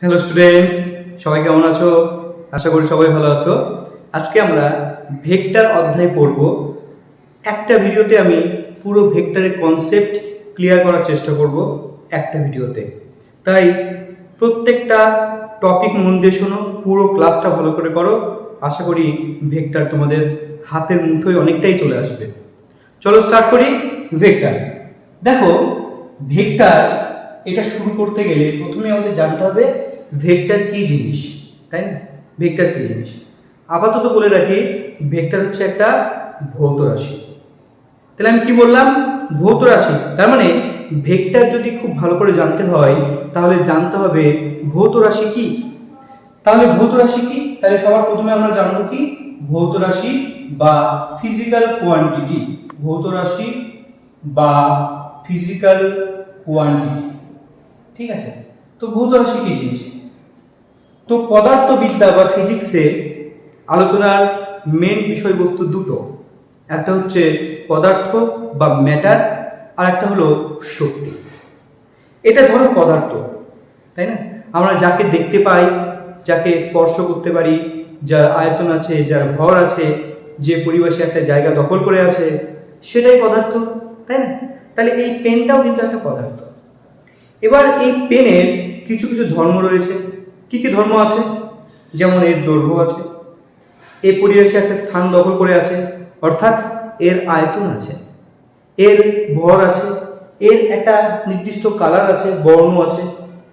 Hello students, সবাই কেমন আছো? আশা করি সবাই ভালো আছো। আজকে আমরা ভেক্টর অধ্যায় পড়ব। একটা ভিডিওতে আমি পুরো ভেক্টরের কনসেপ্ট ক্লিয়ার করার চেষ্টা করব একটা ভিডিওতে। তাই প্রত্যেকটা টপিক মন দিয়ে শোনো, পুরো ক্লাসটা ভালো করে করো। আশা করি ভেক্টর তোমাদের হাতের মুঠোয় অনেকটাই চলে আসবে। চলো স্টার্ট করি। ভেক্টর দেখো, ভেক্টর এটা শুরু করতে গেলে প্রথমে আমাদের জানতে হবে ভেক্টর কি জিনিস, তাই না? ভেক্টর কি জিনিস আপাতত বলে রাখি, ভেক্টর হচ্ছে একটা ভৌত রাশি। তাহলে আমি কি বললাম? ভৌত রাশি। তার মানে ভেক্টর যদি খুব ভালো করে জানতে হয় তাহলে জানতে হবে ভৌত রাশি কি। তাহলে ভৌত রাশি কি? তাহলে সবার প্রথমে আমরা জানবো কি ভৌত রাশি বা ফিজিক্যাল কোয়ান্টিটি। ভৌত রাশি বা ফিজিক্যাল কোয়ান্টিটি, ঠিক আছে? তো ভৌত রাশি কি জিনিস? তো পদার্থবিদ্যা বা ফিজিক্সে আলোচনার মেন বিষয়বস্তু দুটো, একটা হচ্ছে পদার্থ বা ম্যাটার, আর একটা হলো শক্তি। এটা ধরো পদার্থ, তাই না? আমরা যাকে দেখতে পাই, যাকে স্পর্শ করতে পারি, যার আয়তন আছে, যার ভর আছে, যে পরিবেশে একটা জায়গা দখল করে আছে, সেটাই পদার্থ, তাই না? তাহলে এই পেনটাও কিন্তু একটা পদার্থ। এবার এই পেনের কিছু কিছু ধর্ম রয়েছে। কি কি ধর্ম আছে? যেমন এর দৈর্ঘ্য আছে, এই পরিবেশে একটা স্থান দখল করে আছে, অর্থাৎ এর আয়তন আছে, এর ভর আছে, এর একটা নির্দিষ্ট কালার আছে, বর্ণ আছে,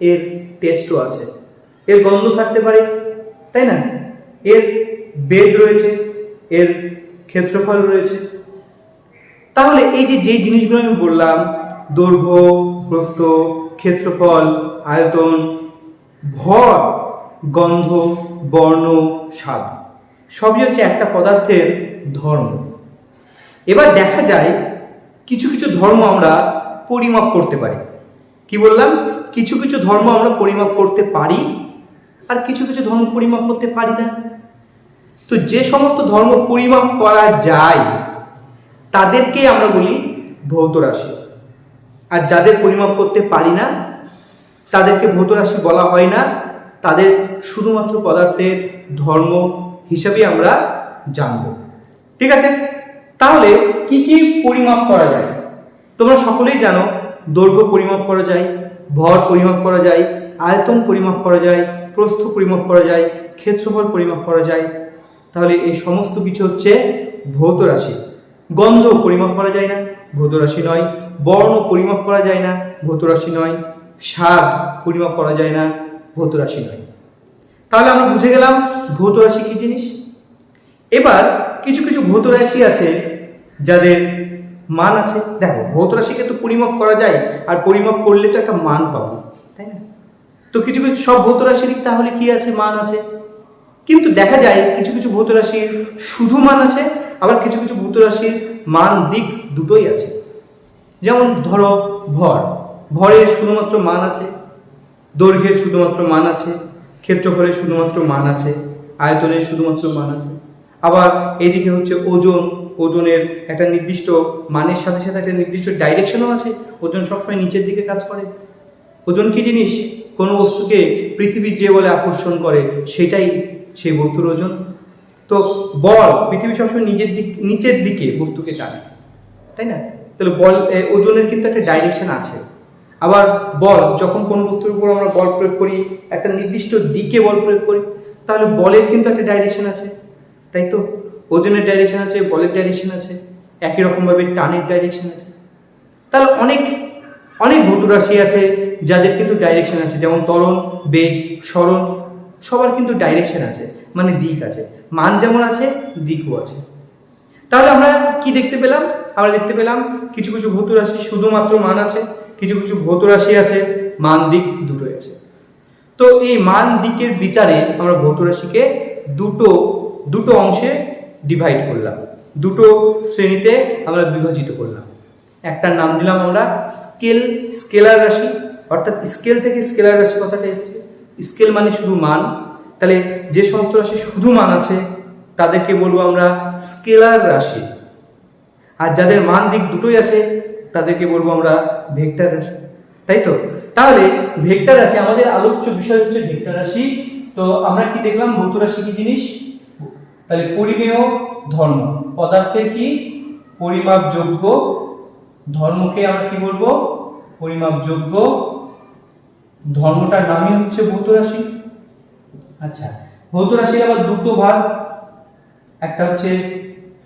এর টেস্টও আছে, এর গন্ধ থাকতে পারে, তাই না? এর বেদ রয়েছে, এর ক্ষেত্রফল রয়েছে। তাহলে এই যে জিনিসগুলো আমি বললাম, দৈর্ঘ্য, প্রস্থ, ক্ষেত্রফল, আয়তন, ভর, গন্ধ, বর্ণ, স্বাদ, সবই হচ্ছে একটা পদার্থের ধর্ম। এবার দেখা যায় কিছু কিছু ধর্ম আমরা পরিমাপ করতে পারি। কি বললাম? কিছু কিছু ধর্ম আমরা পরিমাপ করতে পারি, আর কিছু কিছু ধর্ম পরিমাপ করতে পারি না। তো যে সমস্ত ধর্ম পরিমাপ করা যায় তাদেরকে আমরা বলি ভৌত রাশি, আর যাদের পরিমাপ করতে পারি না তাদেরকে ভৌত রাশি বলা হয় না। তাদের শুধুমাত্র পদার্থের ধর্ম হিসেবে আমরা জানব, ঠিক আছে? তাহলে কি কি পরিমাপ করা যায়? তোমরা সকলেই জানো, দৈর্ঘ্য পরিমাপ করা যায়, ভর পরিমাপ করা যায়, আয়তন পরিমাপ করা যায়, প্রস্থ পরিমাপ করা যায়, ক্ষেত্রফল পরিমাপ করা যায়। তাহলে এই সমস্ত কিছু হচ্ছে ভৌত রাশি। গন্ধ পরিমাপ করা যায় না, ভৌত রাশি নয়। বর্ণ পরিমাপ করা যায় না, ভৌত রাশি নয়। স্বাদ পরিমাপ করা যায় না, ভৌত রাশি নয়। তাহলে আমরা বুঝে গেলাম ভৌত রাশি কি জিনিস। এবার কিছু কিছু ভৌত রাশি আছে যাদের মান আছে। দেখো, ভৌত রাশিকে তো পরিমাপ করা যায়, আর পরিমাপ করলে তো একটা মান পাবো, তাই না? তো কিছু কিছু সব ভৌত রাশির তাহলে কি আছে? মান আছে। কিন্তু দেখা যায় কিছু কিছু ভৌত রাশির শুধু মান আছে, আবার কিছু কিছু ভৌত রাশির মান দিক দুটোই আছে। যেমন ধরো ভর, ভরের শুধুমাত্র মান আছে, দৈর্ঘ্যের শুধুমাত্র মান আছে, ক্ষেত্রফলের শুধুমাত্র মান আছে, আয়তনের শুধুমাত্র মান আছে। আবার এদিকে হচ্ছে ওজন, ওজনের একটা নির্দিষ্ট মানের সাথে সাথে একটা নির্দিষ্ট ডাইরেকশনও আছে। ওজন সবসময় নিচের দিকে কাজ করে। ওজন কি জিনিস? কোনো বস্তুকে পৃথিবীর যে বলে আকর্ষণ করে সেটাই সেই বস্তুর ওজন। তো বল, পৃথিবী সবসময় নিচের দিকে বস্তুকে টানে, তাই না? তাহলে বল, ওজনের কিন্তু একটা ডাইরেকশন আছে। আবার বল, যখন কোনো বস্তুর উপর আমরা বল প্রয়োগ করি, একটা নির্দিষ্ট দিকে বল প্রয়োগ করি, তাহলে বলের কিন্তু একটা ডাইরেকশন আছে, তাই তো? ওজনের ডাইরেকশন আছে, বলের ডাইরেকশন আছে, একই রকমভাবে টানের ডাইরেকশন আছে। তাহলে অনেক অনেক ভৌত রাশি আছে যাদের কিন্তু ডাইরেকশন আছে। যেমন ত্বরণ, বেগ, সরণ, সবার কিন্তু ডাইরেকশন আছে, মানে দিক আছে। মান যেমন আছে, দিকও আছে। তাহলে আমরা কি দেখতে পেলাম? আমরা দেখতে পেলাম কিছু কিছু ভৌত রাশি শুধুমাত্র মান আছে, কিছু কিছু ভৌত রাশি আছে মান দিক দুটোই আছে। তো এই মান দিকের বিচারে আমরা ভৌত রাশিকে দুটো অংশে ডিভাইড করলাম, দুটো শ্রেণীতে আমরা বিভাজিত করলাম। একটার নাম দিলাম আমরা স্কেলার রাশি, অর্থাৎ স্কেল থেকে স্কেলার রাশি কথাটা এসছে। স্কেল মানে শুধু মান। তাহলে যে সমস্ত রাশি শুধু মান আছে তাদেরকে বলবো আমরা স্কেলার রাশি, আর যাদের মান দিক দুটোই আছে তাদেরকে বলবো আমরা ভেক্টর রাশি, তাই তো? তাহলে ভেক্টর রাশি, আমাদের আলোচ্য বিষয় হচ্ছে ভেক্টর রাশি। তো আমরা কি দেখলাম, ভৌত রাশি কি জিনিস? তাহলে পরিমেয় ধর্ম, পদার্থের কি পরিমাপযোগ্য ধর্মকে আমরা কি বলবো? পরিমাপযোগ্য ধর্মটার নামই হচ্ছে ভৌত রাশি। আচ্ছা, ভৌত রাশির আবার দুটো ভাগ, একটা হচ্ছে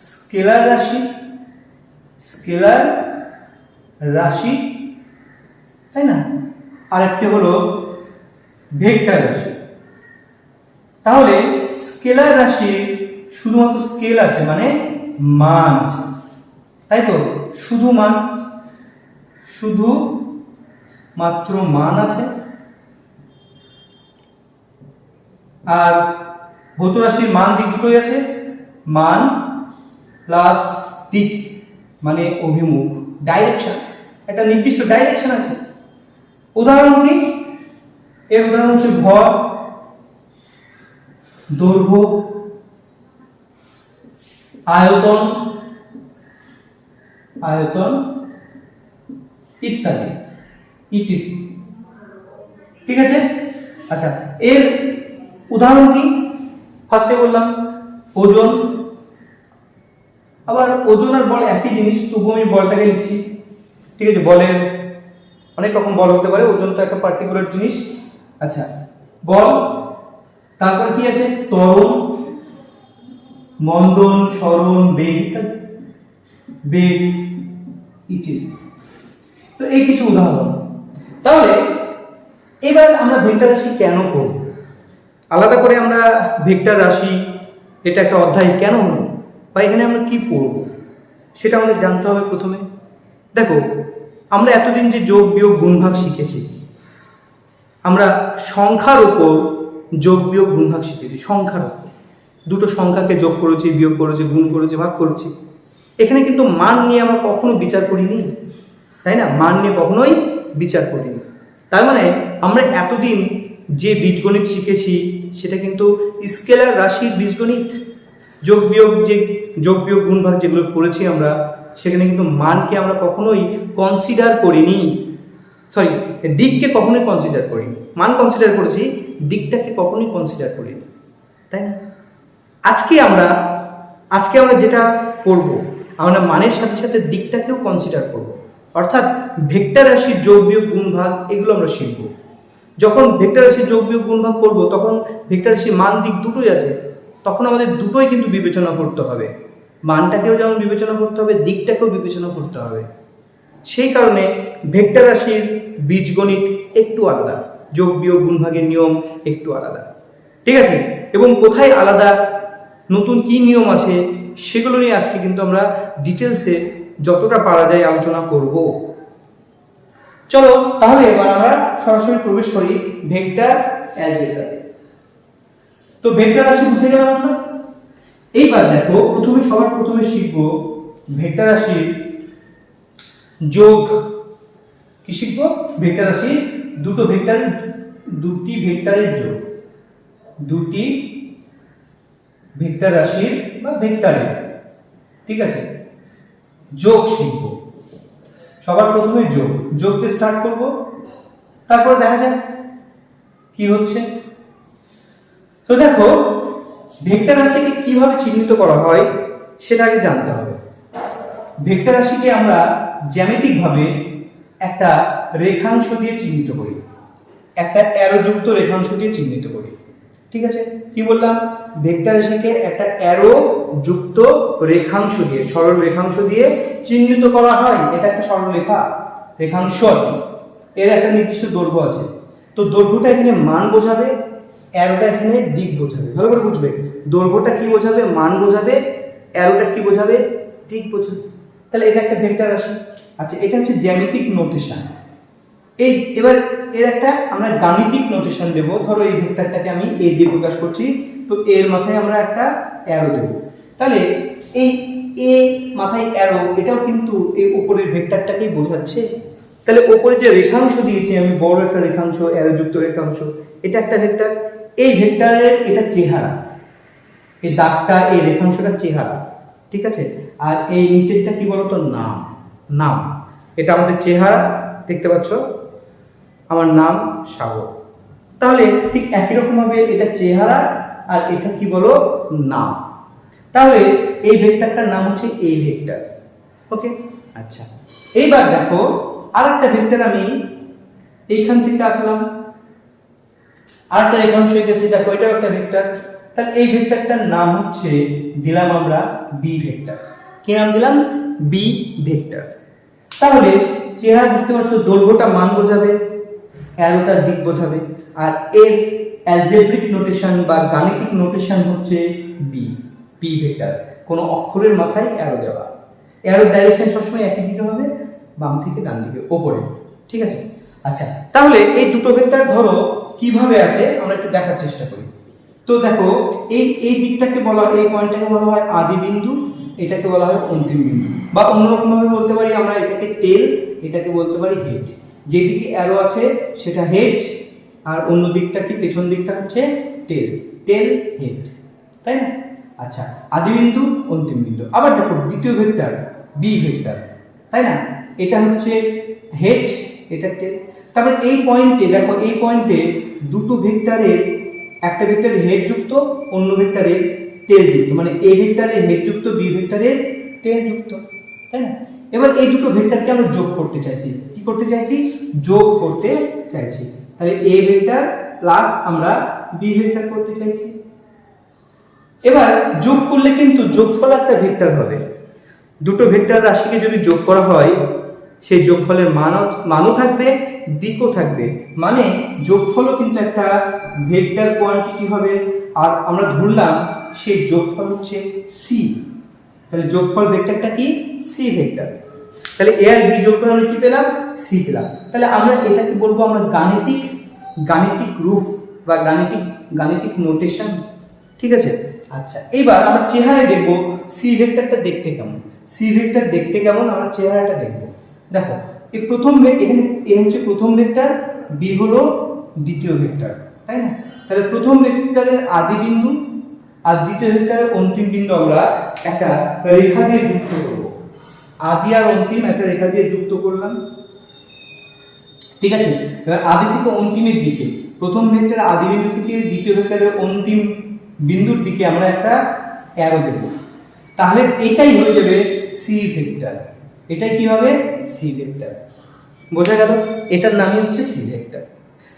স্কেলার রাশি, স্কেলার রাশি, তাই না? আরেকটি হলো ভেক্টর রাশি। তাহলে স্কেলার রাশি শুধুমাত্র স্কেল আছে, মানে মান আছে, তাই তো? শুধু মান, শুধু মাত্র মান আছে। আর ভৌত রাশির মান দিক দুটোই আছে, মান প্লাস দিক মানে অভিমুখ, ডাইরেকশন, একটা নির্দিষ্ট ডাইরেকশন আছে। উদাহরণ কি? এর উদাহরণ হচ্ছে ভর, দৈর্ঘ্য, আয়তন, আয়তন ইত্যাদি ইটিসি। ঠিক আছে? আচ্ছা, এর উদাহরণ কি? ফার্স্টে বললাম ওজন। আবার ওজন আর বল একই জিনিস, তবু আমি বলটাকে লিখছি। ঠিক আছে, বলের অনেক রকম বল হতে পারে, ওজন তো একটা পার্টিকুলার জিনিস। আচ্ছা, বল, তারপর কি আছে? ত্বরণ, মন্দন, সরণ, বেগ ইত্যাদি, বেগ ইটিসি। তো এই কিছু উদাহরণ। তাহলে এবার আমরা ভেক্টর রাশি কেন করব? আলাদা করে আমরা ভেক্টর রাশি, এটা একটা অধ্যায় কেন হলো, বা এখানে আমরা কি পড়ব সেটা আমাদের জানতে হবে প্রথমে। দেখো, আমরা এতদিন যে যোগ বিয়োগ গুণভাগ শিখেছি, আমরা সংখ্যার উপর যোগ বিয়োগ গুণভাগ শিখেছি। সংখ্যার উপর দুটো সংখ্যাকে যোগ করেছি, বিয়োগ করেছি, গুণ করেছি, ভাগ করেছি। এখানে কিন্তু মান নিয়ে আমরা কখনো বিচার করিনি, তাই না? মান নিয়ে কখনোই বিচার করিনি। তার মানে আমরা এতদিন যে বীজগণিত শিখেছি সেটা কিন্তু স্কেলার রাশির বীজগণিত। যোগ বিয়োগ গুণ ভাগ যেগুলো করেছি আমরা, সেখানে কিন্তু মানকে আমরা কখনোই কনসিডার করিনি, সরি, দিককে কখনোই কনসিডার করিনি। মান কনসিডার করেছি, দিকটাকে কখনোই কনসিডার করিনি, তাই না? আজকে আমরা যেটা করব, আমরা মানের সাথে সাথে দিকটাকেও কনসিডার করব। অর্থাৎ ভেক্টর রাশির যোগ বিয়োগ গুণ ভাগ এগুলো আমরা শিখব। যখন ভেক্টর রাশির যোগ বিয়োগ গুণ ভাগ করবো, তখন ভেক্টর রাশির মান দিক দুটোই আছে, তখন আমাদের দুটোই কিন্তু বিবেচনা করতে হবে। মানটাকেও যেমন বিবেচনা করতে হবে, দিকটাকেও বিবেচনা করতে হবে। সেই কারণে ভেক্টর রাশির বীজগণিত একটু আলাদা, যোগ বিয়োগ গুণ ভাগের নিয়ম একটু আলাদা। ঠিক আছে? এবং কোথায় আলাদা, নতুন কি নিয়ম আছে, সেগুলো নিয়ে আজকে কিন্তু আমরা ডিটেলসে যতটা পারা যায় আলোচনা করব। চলো তাহলে এবার আমরা সরাসরি প্রবেশ করি ভেক্টর অ্যালজেব্রাতে। তো ভেক্টর রাশি বুঝে গেলাম আমরা। এইবার দেখো, সবার প্রথমে শিখব ভেক্টর রাশির যোগ। কি শিখব? ভেক্টর রাশির দুটি ভেক্টরের যোগ, দুটি ভেক্টর রাশির বা ভেক্টরের, ঠিক আছে, যোগ শিখব। সবার প্রথমে যোগ দিয়ে স্টার্ট করব, তারপর দেখা যাক কি হচ্ছে। তো দেখো, ভেক্টর রাশিকে কিভাবে চিহ্নিত করা হয় সেটা আগে জানতে হবে। ভেক্টর রাশিকে আমরা জ্যামিতিকভাবে একটা রেখাংশ দিয়ে চিহ্নিত করি, একটা অ্যারোযুক্ত রেখাংশ দিয়ে চিহ্নিত করি। ঠিক আছে? কি বললাম? ভেক্টর রাশিকে একটা অ্যারো যুক্ত রেখাংশ দিয়ে, সরল রেখাংশ দিয়ে চিহ্নিত করা হয়। এটা একটা সরল রেখাংশ, এর একটা নির্দিষ্ট দৈর্ঘ্য আছে। তো দৈর্ঘ্যটা এখানে মান বোঝাবে, অ্যারোটা এখানে দিক বোঝাবে। ভালো করে বুঝবে, দৈর্ঘ্যটা কি বোঝাবে? মান বোঝাবে। অ্যারোটা কি বোঝাবে? দিক বোঝাবে। তাহলে এটা একটা ভেক্টর রাশি। আচ্ছা, এটা হচ্ছে জ্যামিতিক নোটেশন। এবার এর একটা আমরা গাণিতিক নোটেশন দেব। ধরো এই ভেক্টরটাকে আমি এ দিয়ে প্রকাশ করছি, তো এর মাথায় আমরা একটা অ্যারো দেব। তাহলে এই এ মাথায় অ্যারো, এটাও কিন্তু এই উপরের ভেক্টরটাকেই বোঝাচ্ছে। তাহলে উপরে যে রেখাংশ দিয়েছি আমি, বড় একটা রেখাংশ, অ্যারোযুক্ত রেখাংশ, এটা একটা ভেক্টর। এই ভেক্টরের এটা চেহারা, এই দাগটা, এই রেখাংশটার চেহারা, ঠিক আছে? আর এই নিচেরটা কি বলতো? নাম। এটা আমাদের চেহারা, দেখতে পাচ্ছ? আমার নাম সাগর। তাহলে ঠিক একই রকম ভাবে এটা চেহারা আর এটা কি বলো, নাম। তাহলে এই ভেক্টরটার নাম হচ্ছে এই ভেক্টর। ওকে, আচ্ছা এইবার দেখো আরেকটা ভেক্টর আমি এইখান থেকে আঁকলাম, আরেকটা রেখাংশ এঁকেছি, দেখো এটাও একটা ভেক্টর। তাহলে এই ভেক্টরটার নাম হচ্ছে দিলাম আমরা বি ভেক্টর। কি নাম দিলাম? B vector. তাহলে চেহারা বুঝতে পারছো, দৈর্ঘ্যটা মান বোঝাবে, অ্যারোটা দিক বোঝাবে, আর এর অ্যালজেব্রিক নোটেশন বা গাণিতিক নোটেশন হচ্ছে বি, বি ভেক্টর। কোনো অক্ষরের মাথায় অ্যারো দেওয়া, অ্যারোর ডাইরেকশন সবসময় একই দিকে হবে, বাম থেকে ডান দিকে, ওপরে। ঠিক আছে, আচ্ছা তাহলে এই দুটো ভেক্টর ধরো কিভাবে আছে আমরা একটু দেখার চেষ্টা করি। তো দেখো এই দিকটাকে বলা হয়, এই পয়েন্টটাকে বলা হয় আদি বিন্দু, এটাকে বলা হয় অন্তিম বিন্দু, বা অন্যরকম ভাবে বলতে পারি আমরা এটাকে টেল, এটাকে বলতে পারি হেড। যেদিকে অ্যারো আছে সেটা হেড, আর অন্য দিকটা কি, পেছন দিকটা হচ্ছে টেল, টেল হেড, তাই না? আচ্ছা, আদি বিন্দু অন্তিম বিন্দু। আবার দেখো দ্বিতীয় ভেক্টর বি ভেক্টর, তাই না? এটা হচ্ছে হেড, এটা টেল। তারপরে এই পয়েন্টে দেখো, এই পয়েন্টে দুটো ভেক্টরের, একটা ভেক্টরের হেড যুক্ত, অন্য ভেক্টরের টেল যুক্ত, মানে এ ভেক্টরের হেড যুক্ত, বি ভেক্টরের টেল যুক্ত, তাই না? এবার এই দুটো ভেক্টরকে আমরা যোগ করতে চাইছি। কি করতে চাইছি? যোগ করতে চাইছি। তাহলে এ ভেক্টর প্লাস আমরা বি ভেক্টর করতে চাইছি। এবার যোগ করলে কিন্তু যোগফল একটা ভেক্টর হবে। দুটো ভেক্টর রাশিকে যদি যোগ করা হয়, সেই যোগফলের মানও থাকবে, দিকও থাকবে, মানে যোগফলও কিন্তু একটা ভেক্টর কোয়ান্টিটি হবে। আর আমরা ধরলাম সেই যোগফল হচ্ছে সি। তাহলে যোগফল ভেক্টরটা কি? C vector. তাহলে এ আর বি যোগ করে আমরা কি পেলাম? সি পেলাম। তাহলে আমরা এটাকে বলবো আমরা গাণিতিক রূপ বা গাণিতিক নোটেশন। ঠিক আছে, আচ্ছা এবার আমরা চেহারায় দেখব সি ভেক্টরটা দেখতে কেমন। সি ভেক্টর দেখতে কেমন আমরা চেহারাটা দেখব। দেখো এই প্রথম এখানে এ হচ্ছে প্রথম ভেক্টর, বি হলো দ্বিতীয় ভেক্টর, তাই না? তাহলে প্রথম ভেক্টরের আদি বিন্দু আর দ্বিতীয় ভেক্টরের অন্তিম বিন্দু আমরা একটা রেখা দিয়ে যুক্ত করব। আদি আর অন্তিম একটা রেখা দিয়ে যুক্ত করলাম। ঠিক আছে, এবার আদি থেকে অন্তিমের দিকে, প্রথম ভেক্টরের আদি বিন্দু থেকে দ্বিতীয় ভেক্টরের অন্তিম বিন্দুর দিকে আমরা একটা অ্যারো দেব। তাহলে এটাই হয়ে যাবে সি ভেক্টর। এটাই কি হবে? C vector. বোঝা গেল? এটার নামই হচ্ছে সি ভেক্টর।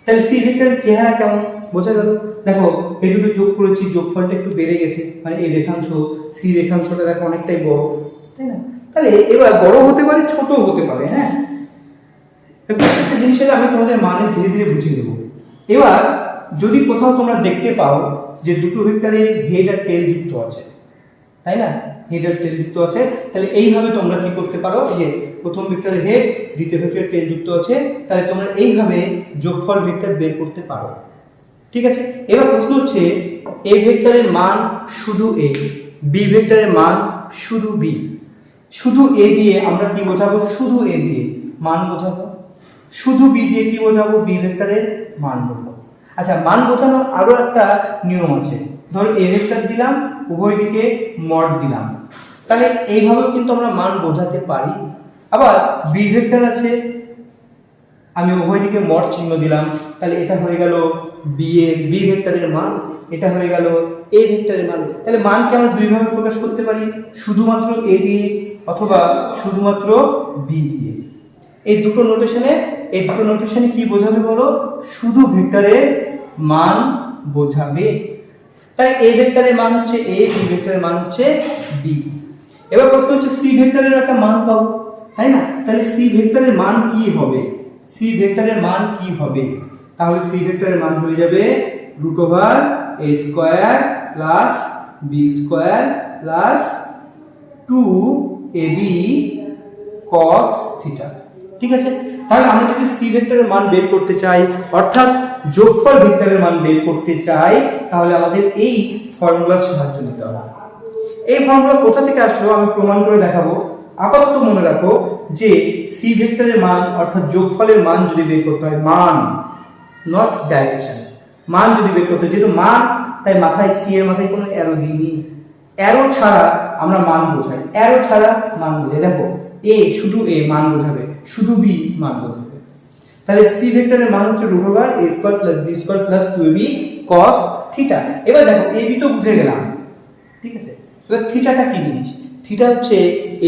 তাহলে সি ভেক্টরের চেহারা কেমন বোঝা গেল? দেখো এই দুটো যোগ করেছি, যোগফলটা একটু বেড়ে গেছে, মানে এই রেখাংশ সি রেখাংশটা দেখো অনেকটাই বড়, তাই না? তাহলে এবার বড় হতে পারে, ছোট হতে পারে, হ্যাঁ। প্রত্যেকটা জিনিসের আমি তোমাদের মানে ধীরে ধীরে বুঝিয়ে দেবো। এবার যদি কোথাও তোমরা দেখতে পাও যে দুটো ভেক্টরের হেড আর টেল যুক্ত আছে, তাই না? হেড আর টেল যুক্ত আছে, তাহলে এইভাবে তোমরা কি করতে পারো, যে প্রথম ভেক্টরের হেড, দ্বিতীয় ভেক্টরের টেল যুক্ত আছে, তাহলে তোমরা এইভাবে যোগফল ভেক্টর বের করতে পারো। ঠিক আছে, এবার প্রশ্ন হচ্ছে এ ভেক্টরের মান শুধু এ, বি ভেক্টরের মান শুধু বি। শুধু এ দিয়ে আমরা কি বোঝাবো? শুধু এ দিয়ে মান বোঝাবো। শুধু বি দিয়ে কি বোঝাবো? বি ভেক্টরের মান বোঝাবো। আচ্ছা, মান বোঝানোর আরো একটা নিয়ম আছে। ধরো এ ভেক্টর দিলাম, উভয় দিকে মড দিলাম, তাহলে এইভাবে কিন্তু আমরা মান বোঝাতে পারি। আবার বি ভেক্টর আছে, আমি উভয় দিকে মড চিহ্ন দিলাম, তাহলে এটা হয়ে গেল বি ভেক্টরের মান, এটা হয়ে গেল এ ভেক্টরের মান। তাহলে মানকে আমরা দুইভাবে প্রকাশ করতে পারি, শুধুমাত্র এ দিয়ে অথবা শুধুমাত্র বি দিয়ে। এই দুটো নোটেশনে কি বোঝাবে বলো? শুধু ভেক্টরের মান বোঝাবে। তাই এ ভেক্টরের মান হচ্ছে এ, বি ভেক্টরের মান হচ্ছে বি। এবার প্রশ্ন হচ্ছে সি ভেক্টরের একটা মান পাবো, তাই না? তাহলে সি ভেক্টরের মান কি হবে? সি ভেক্টরের মান কি হবে? তাহলে সি ভেক্টরের মান হয়ে যাবে √a² plus b² plus 2ab cos θ। ঠিক আছে, তাহলে আমরা যদি সি ভেক্টরের মান বের করতে চাই, অর্থাৎ যোগফল ভেক্টরের মান বের করতে চাই, তাহলে আমাদের এই ফর্মুলার সাহায্য নিতে হবে। এই ফর্মুলা কোথা থেকে আসলো আমি প্রমাণ করে দেখাবো। আপাতত মনে রাখো যে সি ভেক্টরের মান অর্থাৎ যোগফলের মান যদি বের করতে হয়, মান নট ডাইরেকশন, মান যদি বের করতে হয়, যেহেতু মান তাই মাথায় সি এর মাথায় কোনো অ্যারো দিইনি, অ্যারো ছাড়া আমরা মান বোঝাই, অ্যারো ছাড়া মান বোঝাই। দেখো এ শুধু এ মান বোঝাবে, শুধু বি মান বোঝাবে। তাহলে সি ভেক্টরের মান হচ্ছে √a² + b² + 2ab cos theta. এবার দেখো ab তো বুঝে গেলাম, ঠিক আছে। এবার থিটাটা কি জিনিস? থিটা হচ্ছে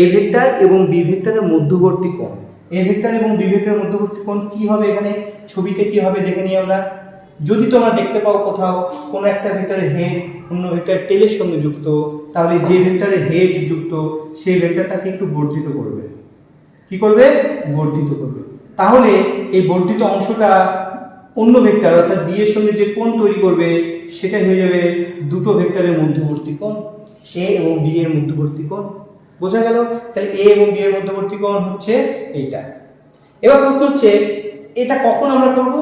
a ভেক্টর এবং b ভেক্টরের মধ্যবর্তী কোণ। a ভেক্টর এবং b ভেক্টরের মধ্যবর্তী কোণ কি হবে এখানে ছবিতে কি হবে দেখে নিই আমরা। যদি তোমরা দেখতে পাও কোথাও কোন একটা ভেক্টরের হেড অন্য ভেক্টরের টেলের সঙ্গে যুক্ত, তাহলে যে ভেক্টরের হেড যুক্ত সেই ভেক্টরটাকে একটু বর্ধিত করবে। কি করবে? বর্ধিত করবে। তাহলে এই বর্ধিত অংশটা অন্য ভেক্টর অর্থাৎ বি এর সঙ্গে যে কোণ তৈরি করবে সেটা হয়ে যাবে দুটো ভেক্টরের মধ্যবর্তী কোণ, এ এবং বি এর মধ্যবর্তী কোণ। বোঝা গেল? তাহলে এ এবং বি এর মধ্যবর্তী কোণ হচ্ছে এইটা। এবার প্রশ্ন হচ্ছে এটা কখন আমরা করব?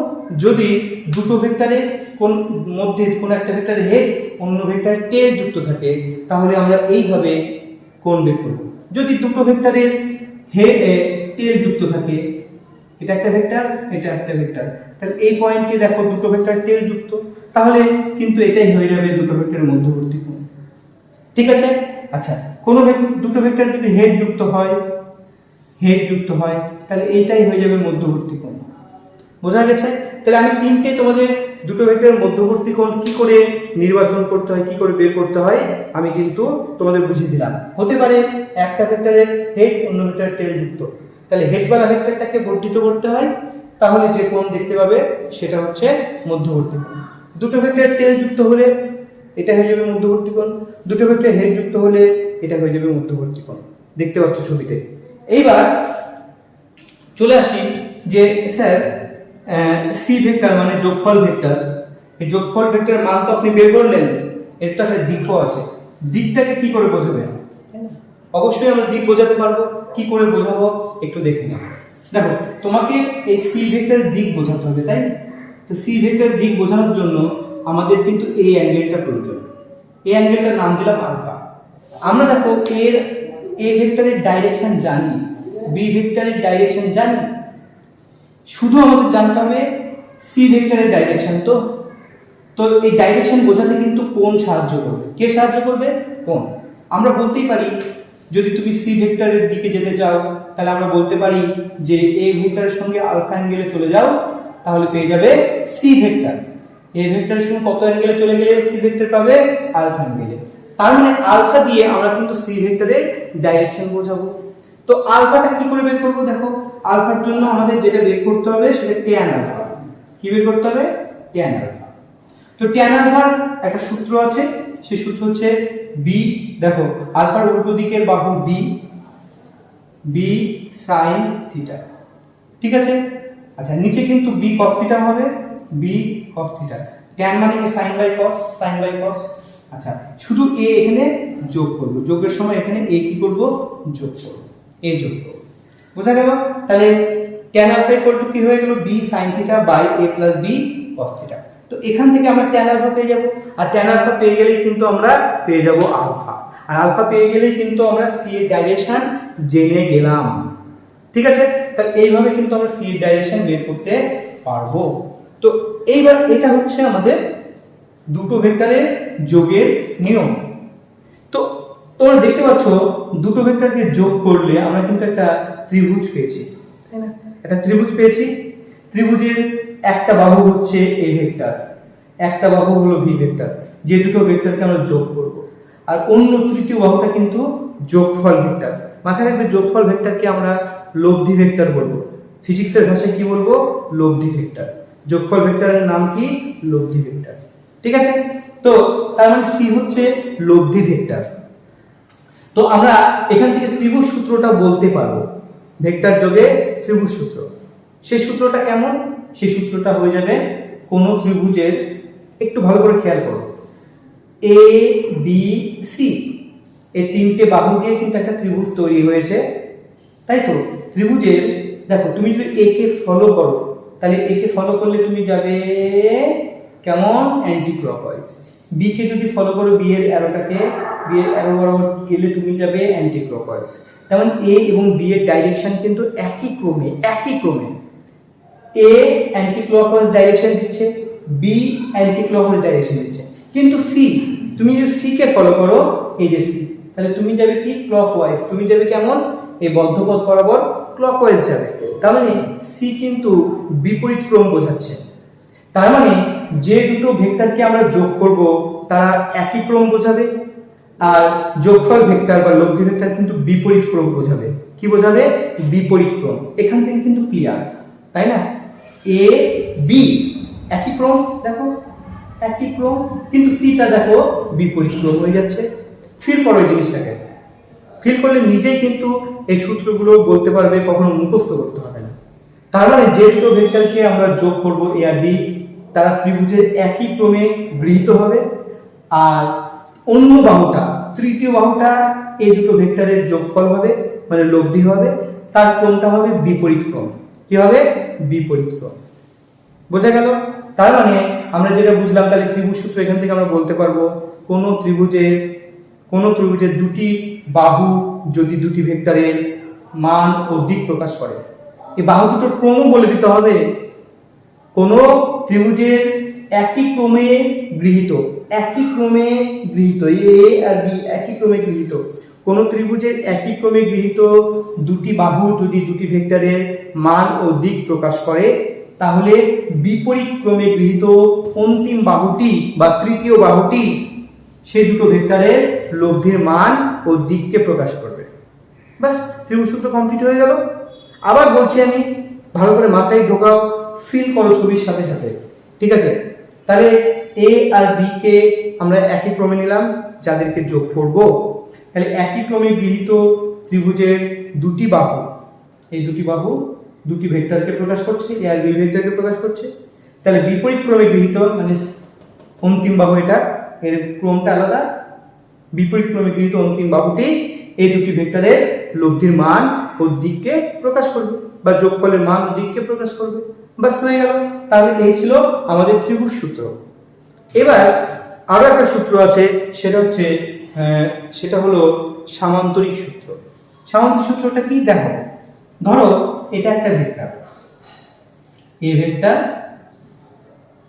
যদি দুটো ভেক্টরের কোন মধ্যে কোন একটা ভেক্টরের হেড অন্য ভেক্টরের টেল যুক্ত থাকে, তাহলে আমরা এইভাবে কোণ বের করব। যদি দুটো ভেক্টরের হেড টেল যুক্ত থাকে, এটা একটা ভেক্টর, এটা একটা ভেক্টর, তাহলে এই পয়েন্টে দেখো দুটো ভেক্টর টেল যুক্ত, তাহলে কিন্তু এটাই হয়ে যাবে দুটো ভেক্টরের মধ্যবর্তী কোণ। ঠিক আছে? আচ্ছা, কোনো দুটো ভেক্টর যদি হেড যুক্ত হয়, তাহলে এইটাই হয়ে যাবে মধ্যবর্তী কোণ। বোঝা গেছে? তাহলে আমি তিনটে তোমাদের দুটো ভেক্টরের মধ্যবর্তী কোণ কি করে নির্বাচন করতে হয়, কি করে বের করতে হয় আমি কিন্তু তোমাদের বুঝিয়ে দিলাম। হতে পারে একটা ভেক্টরের হেড অন্য ভেক্টরের টেল যুক্ত, তাহলে হেডওয়ালা ভেক্টরটাকে বর্ধিত করতে হয়, তাহলে যে কোণ দেখতে পাবে সেটা হচ্ছে মধ্যবর্তী কোণ। দুটো ভেক্টরের টেল যুক্ত হলে এটা হয়ে যাবে মধ্যবর্তী কোণ, দুটো ভেক্টরের হেড যুক্ত হলে এটা হয়ে যাবে মধ্যবর্তী কোণ। দেখতে পাচ্ছ ছবিতে। এইবার চলে আসি যে স্যার সি ভেক্টর মানে যোগফল ভেক্টর, এই যোগফল ভেক্টরের মান তো আপনি বের করলেন, এর তো একটা দিকও আছে, দিকটাকে কি করে বোঝাবেন? অবশ্যই আমরা দিক বোঝাতে পারবো। কি করে বোঝাবো একটু দেখে নাও। দেখো তোমাকে এই সি ভেক্টরের দিক বোঝাতে হবে, তাই না? তো সি ভেক্টরের দিক বোঝানোর জন্য আমাদের কিন্তু এই অ্যাঙ্গেলটা প্রয়োজন। এই অ্যাঙ্গেলটার নাম দিলাম আলফা। আমরা দেখো এর এ ভেক্টরের ডাইরেকশন জানি, বি ভেক্টরের ডাইরেকশন জানি, শুধু আমাদের জানতে হবে সি ভেক্টরের ডাইরেকশন। তো এই ডাইরেকশন বোঝাতে কিন্তু কোণ সাহায্য করবে। কে সাহায্য করবে? কোণ। আমরা বলতেই পারি যদি তুমি সি ভেক্টরের দিকে যেতে চাও, তাহলে আমরা বলতে পারি যে এ ভেক্টরের সঙ্গে আলফা অ্যাঙ্গেলে চলে যাও, তাহলে পেয়ে যাবে সি ভেক্টর। এ ভেক্টরের সঙ্গে কত অ্যাঙ্গেলে চলে গেলে সি ভেক্টর পাবে? আলফা অ্যাঙ্গেলে। তার মানে আলফা দিয়ে আমরা কিন্তু সি ভেক্টরের ডাইরেকশন বোঝাবো। তো আলফাটা কি করে বের করব? দেখো আলফার জন্য আমাদের যেটা বের করতে হবে সেটা ট্যান আলফা। কি বের করতে হবে? Tan alpha. তো ট্যান আলফার একটা সূত্র আছে, সেই সূত্র হচ্ছে বি, দেখো আলফার উল্টো দিকের বাহু বি sin থিটা। ঠিক আছে? আচ্ছা, নিচে কিন্তু বি cos থিটা হবে, বি cos থিটা। ট্যান মানে কি? sin by cos। আচ্ছা, শুধু এ এখানে যোগ করব, যোগের সময় এখানে এ কি করব? যোগ করব, এ যোগ করব। বোঝা গেল? তাহলে tan আলফা কি হয়ে গেল? b sin theta by a plus b cos theta. তো এখান থেকে আমরা tan আলফা পেয়ে যাব, আর tan আলফা পেয়ে গেলেই কিন্তু আমরা পেয়ে যাব আলফা, আর আলফা পেয়ে গেলেই কিন্তু আমরা সি এর ডাইরেকশন জেনে গেলাম। ঠিক আছে? তাহলে এইভাবে কিন্তু আমরা সি এর ডাইরেকশন বের করতে পারবো। তো এইবার এটা হচ্ছে আমাদের দুটো ভেক্টরের যোগের নিয়ম। তো তোমরা দেখতে পাচ্ছ দুটো ভেক্টরকে যোগ করলে আমরা কিন্তু একটা ত্রিভুজ পেয়েছি, তাই না? একটা ত্রিভুজ পেয়েছি। ত্রিভুজের একটা বাহু হচ্ছে এ ভেক্টর, একটা বাহু হলো ভি ভেক্টর, যে দুটো ভেক্টরকে আমরা যোগ করব। আর অন্য তৃতীয় বাহুটা কিন্তু যোগফল ভেক্টর। মাথায় রাখবে যোগফল ভেক্টরকে আমরা লব্ধি ভেক্টর বলবো। ফিজিক্সের ভাষায় কি বলবো? লব্ধি ভেক্টর। যোগফল ভেক্টরের নাম কি? লব্ধি ভেক্টর। ঠিক আছে? তো তার মানে সি হচ্ছে লব্ধি ভেক্টর। তো আমরা এখান থেকে ত্রিভুজ সূত্রটা বলতে পারবো, ভেক্টর যোগে ত্রিভুজ সূত্র। সেই সূত্রটা কেমন? সেই সূত্রটা হয়ে যাবে কোন ত্রিভুজের, একটু ভালো করে খেয়াল করো, এ বি সি এই তিনটে বাহু দিয়ে কিন্তু একটা ত্রিভুজ তৈরি হয়েছে, তাই তো? ত্রিভুজের দেখো তুমি যদি এ কে ফলো করো, তাহলে এ কে ফলো করলে তুমি যাবে কেমন? Anti clockwise. বি কে যদি ফলো করো, বি এর অ্যারোটাকে, বি এর অ্যারো বরাবর গেলে তুমি যাবে অ্যান্টি ক্লকওয়াইজ। তেমন এ এবং বি এর ডাইরেকশন কিন্তু একই ক্রমে এ অ্যান্টি ক্লকওয়াইজ ডাইরেকশন দিচ্ছে, বি অ্যান্টি ক্লকওয়াইজ ডাইরেকশন দিচ্ছে। কিন্তু সি, তুমি যদি সি কে ফলো করো, এই যে সি, তাহলে তুমি যাবে কি? ক্লকওয়াইজ। তুমি যাবে কেমন? এই বদ্ধপথ বরাবর ক্লকওয়াইজ যাবে। তার মানে সি কিন্তু বিপরীত ক্রম বোঝাচ্ছে। তার মানে যে দুটো ভেক্টরকে আমরা যোগ করব তারা একই ক্রম বোঝাবে, আর যোগফল ভেক্টর বা লব্ধি ভেক্টর কিন্তু বিপরীত ক্রম বোঝাবে। কি বোঝাবে? বিপরীত ক্রম। এখান থেকে কিন্তু ক্লিয়ার, তাই না? এ বি একই ক্রম, দেখো একই ক্রম, কিন্তু সিটা দেখো বিপরীত ক্রম হয়ে যাচ্ছে। ফিল করো এই জিনিসটাকে, ফিল করলে নিজেই কিন্তু এই সূত্রগুলো বলতে পারবে, কখনো মুখস্থ করতে হবে না। তার মানে যে দুটো ভেক্টরকে আমরা যোগ করব এ আর বি, তারা ত্রিভুজের একই ক্রমে গৃহীত হবে, আর অন্য বাহুটা, তৃতীয় বাহুটা এই দুটো ভেক্টরের যোগফল হবে, মানে লব্ধি হবে, তার ক্রমটা হবে বিপরীত ক্রম। কি হবে? বিপরীত ক্রম। বোঝা গেল? তার মানে আমরা যেটা বুঝলাম, তাহলে ত্রিভুজ সূত্র এখান থেকে আমরা বলতে পারবো কোন ত্রিভুজের দুটি বাহু যদি দুটি ভেক্টরের মান ও দিক প্রকাশ করে, এই বাহু দুটোর ক্রম বলে দিতে হবে। কোন ত্রিভুজের একই ক্রমে গৃহীত, একই ক্রমে গৃহীত, এ আর বি একই ক্রমে গৃহীত, কোন ত্রিভুজের একই ক্রমে গৃহীত দুটি বাহু যদি দুটি ভেক্টরের মান ও দিক প্রকাশ করে, তাহলে বিপরীত ক্রমে গৃহীত অন্তিম বাহুটি বা তৃতীয় বাহুটি সেই দুটো ভেক্টরের লব্ধির মান ও দিককে প্রকাশ করবে। বাস, ত্রিভুজ সূত্র কমপ্লিট হয়ে গেল। আবার বলছি আমি, ভালো করে মাথায় ঢোকাও, ফিল করো ছবির সাথে সাথে, ঠিক আছে? তাহলে এ আর বি কে আমরা একই ক্রমে নিলাম, যাদেরকে যোগ করব। তাহলে একই ক্রমে গৃহীত ত্রিভুজের দুটি বাহু, এই দুটি বাহু দুটি ভেক্টরকে প্রকাশ করছে, এ আর বি ভেক্টরকে প্রকাশ করছে। তাহলে বিপরীত ক্রমে গৃহীত মানে অন্তিম বাহু, এটা এর ক্রমটা আলাদা, বিপরীত ক্রমে গৃহীত অন্তিম বাহুটি এই দুটি ভেক্টরের লব্ধির মান ও দিককে প্রকাশ করবে, বা যোগফলের মান ও দিককে প্রকাশ করবে। বাস, হয়ে গেল। তাহলে এই ছিল আমাদের ত্রিভুজ সূত্র। এবার আরো একটা সূত্র আছে, সেটা হলো সামান্তরিক সূত্র। সামান্তরিক সূত্রটা কি? দেখো, ধরো এটা একটা ভেক্টর, এ ভেক্টর,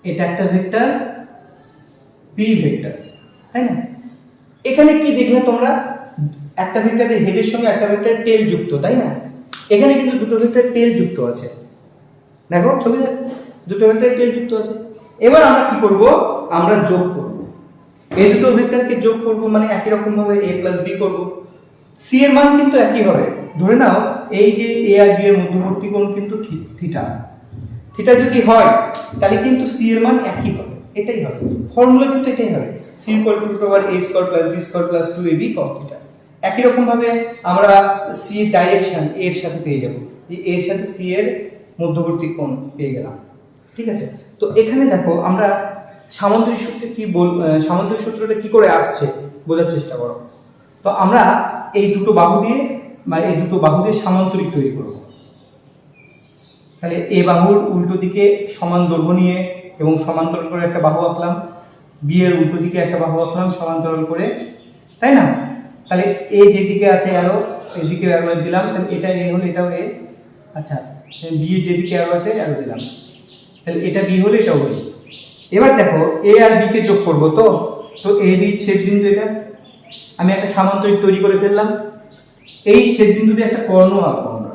এটা একটা ভেক্টর বি ভেক্টর, তাই না? এখানে কি দেখলে তোমরা? একটা ভেক্টরের হেডের সঙ্গে একটা ভেক্টরের টেল যুক্ত, তাই না? এখানে কিন্তু দুটো ভেক্টরের টেল যুক্ত আছে, দেখো ছবি, দুটো ভেক্টরের টেল যুক্ত আছে। এবার আমরা কি করব? আমরা যোগ করব, এই দুটো ভেক্টরকে যোগ করব, মানে একই রকম ভাবে a + b করব। c এর মান কিন্তু একই হবে। ধরে নাও এই যে a আর b এর মধ্যবর্তী কোণ কিন্তু থিটা, থিটা যদি হয় তাহলে কিন্তু c এর মান একই হবে, এটাই হবে ফর্মুলা, কিন্তু এটাই হবে c = a² + b² + 2ab cos θ। একই রকম ভাবে আমরা c ডাইরেকশন a এর সাথে পেয়ে যাব, যে a এর সাথে c এর মধ্যবর্তী কোণ পেয়ে গেলাম, ঠিক আছে? তো এখানে দেখো আমরা সামান্তরিক সূত্রে সামান্তরিক সূত্রটা কি করে আসছে বোঝার চেষ্টা করো। তো আমরা এই দুটো বাহু দিয়ে, মানে এই দুটো বাহু দিয়ে সামান্তরিক তৈরি করব। তাহলে এ বাহুর উল্টো দিকে সমান দৈর্ঘ্য নিয়ে এবং সমান্তরাল করে একটা বাহু আঁকলাম, বি এর উল্টো দিকে একটা বাহু আঁকলাম সমান্তরাল করে, তাই না? তাহলে এ যেদিকে আছে অ্যারো, এদিকে অ্যারো দিলাম, তাহলে এটা এ হলো, এটাও এ। আচ্ছা, বি এর যেদিকে অ্যারো আছে অ্যারো দিলাম, তাহলে এটা বি হলো, এটাও বি। এবার দেখো এ আর বি কে যোগ করব, তো এ বি ছেদ বিন্দু, এটা আমি একটা সামান্তরিক তৈরি করে ফেললাম। এই ছেদ বিন্দু দিয়ে একটা কর্ণ আঁকবো আমরা,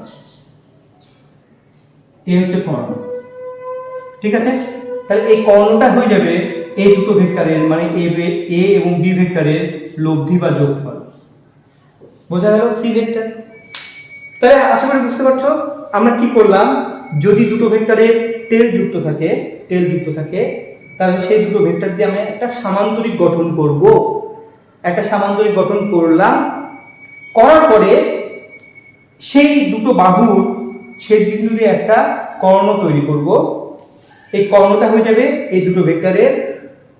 এই হচ্ছে কর্ণ, ঠিক আছে? তাহলে এই কর্ণটা হয়ে যাবে এই দুটো ভেক্টরের, মানে এ এবং বি ভেক্টরের লব্ধি বা যোগফল। বোঝা গেল? C vector. তাহলে আশা করি বুঝতে পারছো আমরা কি করলাম। যদি দুটো ভেক্টরের টেল যুক্ত থাকে তাহলে সেই দুটো ভেক্টর দিয়ে আমরা একটা সামান্তরিক গঠন করব। একটা সামান্তরিক গঠন করলাম, করার পরে সেই দুটো বাহুর ছেদ বিন্দু দিয়ে একটা কর্ণ তৈরি করব। এই কর্ণটা হয়ে যাবে এই দুটো ভেক্টরের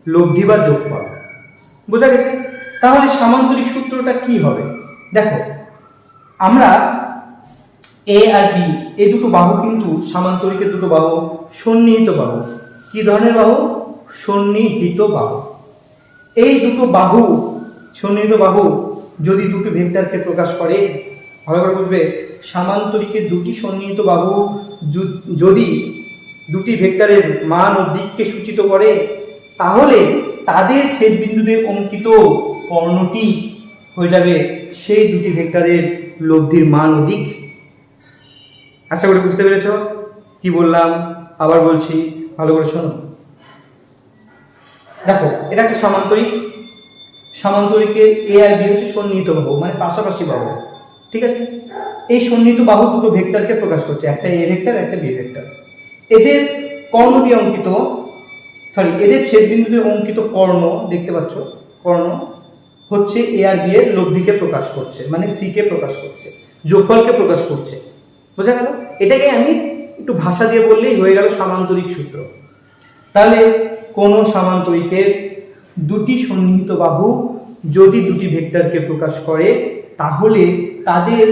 লব্ধি বা যোগফল। বোঝা গেছে? তাহলে সামান্তরিক সূত্রটা কি হবে? দেখো, আমরা এ আর বি এই দুটো বাহু কিন্তু সামান্তরিকের দুটো বাহু সন্নিহিত বাহু। কি ধরনের বাহু? সন্নিহিত বাহু। এই দুটো বাহু, সন্নিহিত বাহু যদি দুটো ভেক্টরকে প্রকাশ করে, ভালো করে বুঝবে, সামান্তরিকের দুটি সন্নিহিত বাহু যদি দুটি ভেক্টরের মান ও দিককে সূচিত করে, তাহলে তাদের ছেদ বিন্দুতে অঙ্কিত কর্ণটি হয়ে যাবে সেই দুটি ভেক্টরের লব্ধির মান ও দিক। আশা করি বুঝতে পেরেছ কি বললাম, আবার বলছি, ভালো করে শোনো। দেখো এটা একটা সামান্তরিক, সামান্তরিকের এ আর বি হচ্ছে সন্নিহিত বাহু, মানে পাশাপাশি বাহু। ঠিক আছে, এই সন্নিহিত বাহু দুটো ভেক্টরকে প্রকাশ করছে, একটা এ ভেক্টর একটা বি ভেক্টর। এদের কর্ণ দিয়ে অঙ্কিত, এদের ছেদ বিন্দুতে অঙ্কিত কর্ণ দেখতে পাচ্ছ, কর্ণ হচ্ছে এ আর বি এর লব্ধিকে প্রকাশ করছে, মানে সি কে প্রকাশ করছে, যোগফলকে প্রকাশ করছে। বোঝা গেল? এটাকে আমি একটু ভাষা দিয়ে বললেই হয়ে গেল সামান্তরিক সূত্র। তাহলে কোন সামান্তরিকের দুটি সন্নিহিত বাহু যদি দুটি ভেক্টরকে প্রকাশ করে, তাহলে তাদের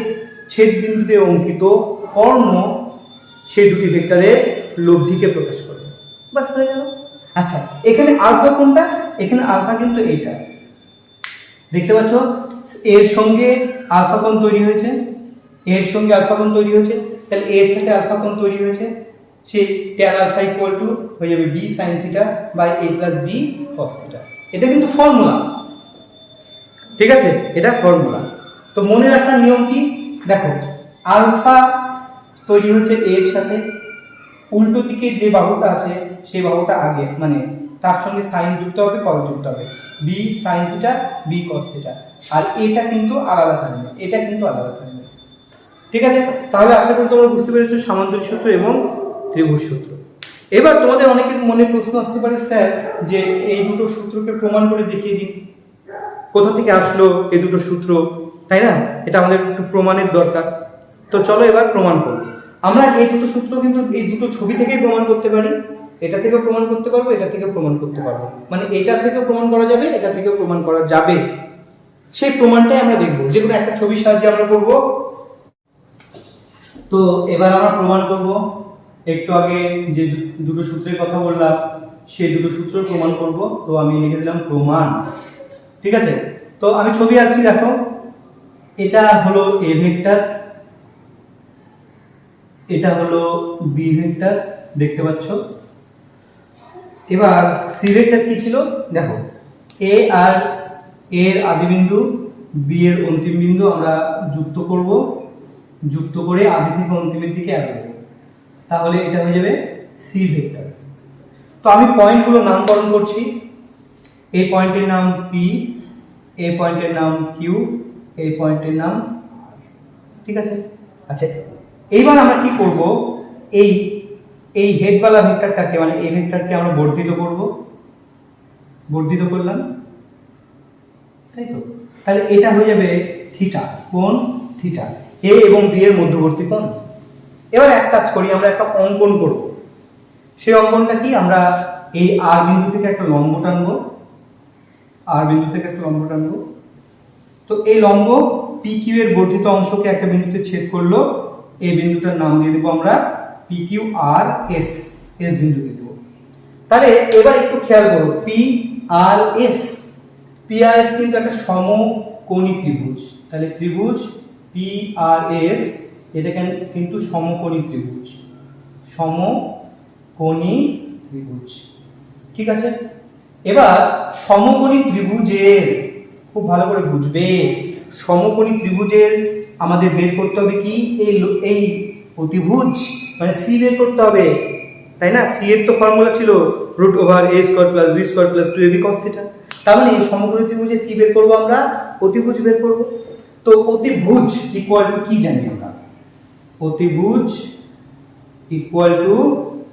ছেদ বিন্দুতে অঙ্কিত কর্ণ সেই দুটি ভেক্টরের লব্ধিকে প্রকাশ করবে। বাস হয়ে গেল। আচ্ছা, এখানে আলফা কোনটা? এখানে আলফা কিন্তু এইটা দেখতে পাচ্ছ, এর সঙ্গে আলফা কোণ তৈরি হয়েছে, এর সঙ্গে আলফা কোণ তৈরি হয়েছে, তাহলে এর সাথে আলফা কোণ তৈরি হয়েছে, সেই tan আলফা ইকুয়াল টু হয়ে যাবে b sin theta by a plus b cos theta. এটা কিন্তু ফর্মুলা, ঠিক আছে, এটা ফর্মুলা। তো মনে রাখার নিয়ম কি? দেখো আলফা তৈরি হচ্ছে এর সাথে, উল্টো দিকে যে বাহুটা আছে সেই বাহুটা আগে, মানে তার সঙ্গে সাইন যুক্ত হবে, কস যুক্ত হবে, b sin theta b cos theta. আর এটা কিন্তু আলাদা থাকবে, এটা কিন্তু আলাদা থাকবে। ঠিক আছে, তাহলে আশা করি তোমরা বুঝতে পেরেছো সামান্তরিক সূত্র এবং ত্রিভুজ সূত্র। এবার তোমাদের অনেকের মনে প্রশ্ন আসতে পারে, স্যার যে এই দুটো সূত্রকে প্রমাণ করে দেখিয়ে দিন, কোথা থেকে আসলো এই দুটো সূত্র, তাই না? এটা আমাদের একটু প্রমাণের দরকার। তো চলো এবার প্রমাণ করব। আমরা এই দুটো সূত্র কিন্তু এই দুটো ছবি থেকেই প্রমাণ করতে পারি, এটা থেকেও প্রমাণ করতে পারবো, এটা থেকেও প্রমাণ করতে পারবো, মানে এটা থেকেও প্রমাণ করা যাবে, এটা থেকেও প্রমাণ করা যাবে। সেই প্রমাণটাই আমরা দেখবো, যে কোনো একটা ছবির সাহায্যে আমরা করব। তো এবার আমরা প্রমাণ করব। একটু আগে যে দুটো সূত্রের কথা বললাম সেই দুটো সূত্র প্রমাণ করব। তো আমি লিখে দিলাম প্রমাণ। ঠিক আছে, তো আমি ছবি আঁকছি, দেখো এটা হলো এ ভেক্টর, এটা হলো বি ভেক্টর, দেখতে পাচ্ছ। এবার সি ভেক্টর কি ছিল? দেখো এ আর এর আদি বিন্দু, বি এর অন্তিম বিন্দু আমরা যুক্ত করব, যুক্ত করে আদি থেকে অন্তিমের দিকে এগোবো, তাহলে এটা হয়ে যাবে সি ভেক্টর। তো আমি পয়েন্টগুলো নামকরণ করছি। এই পয়েন্টের নাম পি, এই পয়েন্টের নাম কিউ, এই পয়েন্টের নাম আর। ঠিক আছে, আচ্ছা এইবার আমরা কি করব, এই হেডওয়ালা ভেক্টরটাকে, মানে এই ভেক্টরকে আমরা বর্ধিত করব, বর্ধিত করলাম, তাই তো। তাহলে এটা হয়ে যাবে থিটা, কোণ থিটা, এ এবং বি এর মধ্যবর্তী কোণ। এবার এক কাজ করি, আমরা একটা অঙ্কন করব। সেই অঙ্কনটা কি? আমরা এই আর বিন্দু থেকে একটা লম্ব টানবো, আর বিন্দু থেকে একটা লম্ব টানবো। তো এই লম্ব পি কিউ এর বর্ধিত অংশকে একটা বিন্দুতে ছেদ করলো, এই বিন্দুটার নাম দিয়ে দেবো আমরা P Q R S, S বিন্দু দিয়ে দেবো। তাহলে এবার একটু খেয়াল করো, P R S, P R S কিন্তু একটা সমকোণী ত্রিভুজ। তাহলে ত্রিভুজ পি আর এস এটা কিন্তু সমকোণী ত্রিভুজ, সমকোণী ত্রিভুজ। ঠিক আছে, এবার সমকোণী ত্রিভুজের, খুব ভালো করে বুঝবে, সমকোণী ত্রিভুজের আমাদের বের করতে হবে কি? এই অতিভুজ, মানে সি বের করতে হবে, তাই না? সি এর তো ফর্মুলা ছিল √a² + b² + 2ab cos θ। তার মানে এই সমকোণী ত্রিভুজের কি বের করব আমরা? অতিভুজ বের করব। তো অতিভুজ ইকুয়াল টু কি জানি আমরা? অতিভুজ ইকুয়াল টু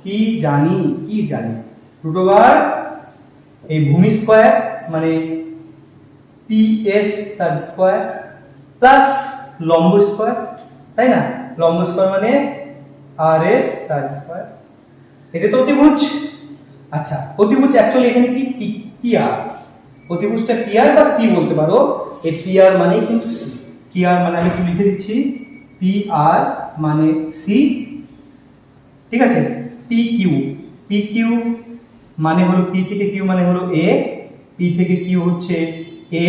কি জানি? কি জানি? √, এই ভূমি স্কয়ার মানে PS তার স্কয়ার প্লাস লম্ব স্কয়ার, তাই না? লম্ব স্কয়ার মানে RS তার স্কয়ার। এটা তো অতিভুজ। আচ্ছা, অতিভুজ অ্যাকচুয়ালি এখানে কি? PR। অতিভুজটা PR বা C বলতে পারো। এই PR মানে কিন্তু C। PR মানে আমি কি লিখে দিচ্ছি? PR মানে C। ঠিক আছে, PQ, PQ মানে হলো P থেকে Q মানে হলো A, P থেকে Q হচ্ছে A,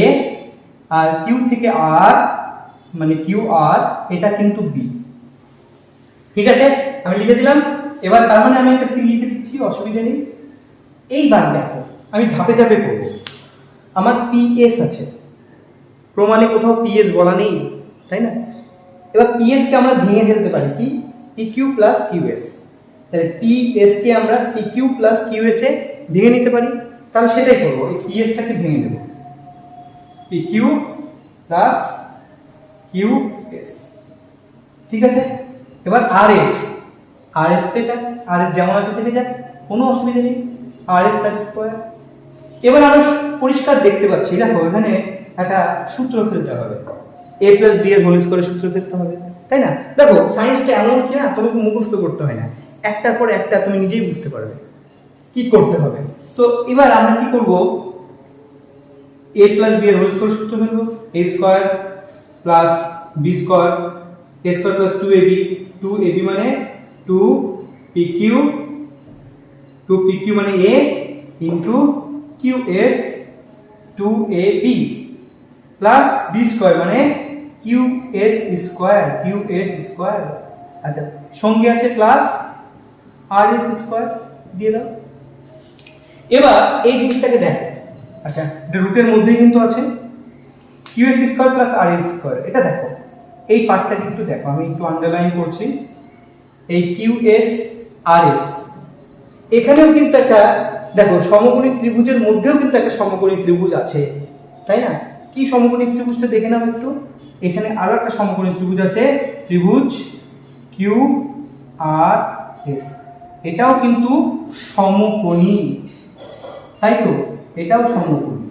আর Q থেকে R মানে QR, এটা কিন্তু B। ঠিক আছে, আমি লিখে দিলাম। এবার তার মানে আমি একটা C লিখে দিচ্ছি, অসুবিধা নেই। এইবার দেখো আমি ধাপে ধাপে করব। আমার PS আছে, প্রমাণে কোথাও PS বলা নেই, তাই না? এবার PS কে আমরা ভেঙে ফেলতে পারি। কি? P PQ plus QS। তাহলে PS কে আমরা PQ প্লাস QS এ ভেঙে নিতে পারি, তাহলে সেটাই করবো, এই PS টাকে ভেঙে নেব, PQ প্লাস QS। ঠিক আছে, এবার RS টা RS যেমন আছে থেকে যাক, কোনো অসুবিধা নেই, RS তার স্কয়ার। এবার আমরা পরিষ্কার দেখতে পাচ্ছি, দেখো এখানে একটা সূত্র ফেলতে হবে, a প্লাস b এর হোল স্কয়ারের সূত্র ফেলতে হবে, তাই না? দেখো সায়েন্সটা এমন কি না, তোমাকে মুখস্থ করতে হয় না, একটার পর একটা তুমি নিজেই বুঝতে পারবে কি করতে হবে। তো এবার আমরা কি করব, a প্লাস b এর হোল স্কয়ার সূত্র ফেলবো, a square plus b square, a square plus 2ab মানে 2pq, 2pq মানে a into qs 2ab plus b square মানে qs স্কয়ার। আচ্ছা, সঙ্গে আছে প্লাস rs স্কয়ার দিয়ে দাও। এবার এই জিনিসটাকে দেখো, আচ্ছা এটা রুটের মধ্যেই কিন্তু আছে, qs square plus rs square, এটা দেখো এই পার্টটা একটু দেখো, আমি একটু আন্ডারলাইন করছি, এই qs rs এখানেও কিন্তু একটা দেখো সমকোণী ত্রিভুজের মধ্যেও কিন্তু একটা সমকোণী ত্রিভুজ আছে, তাই না? কি সমকোণী ত্রিভুজটা দেখে নাও একটু, এখানে আরো একটা সমকোণী ত্রিভুজ আছে, ত্রিভুজ QRS, এটাও কিন্তু সমকোণী, তাই তো, এটাও সমকোণী।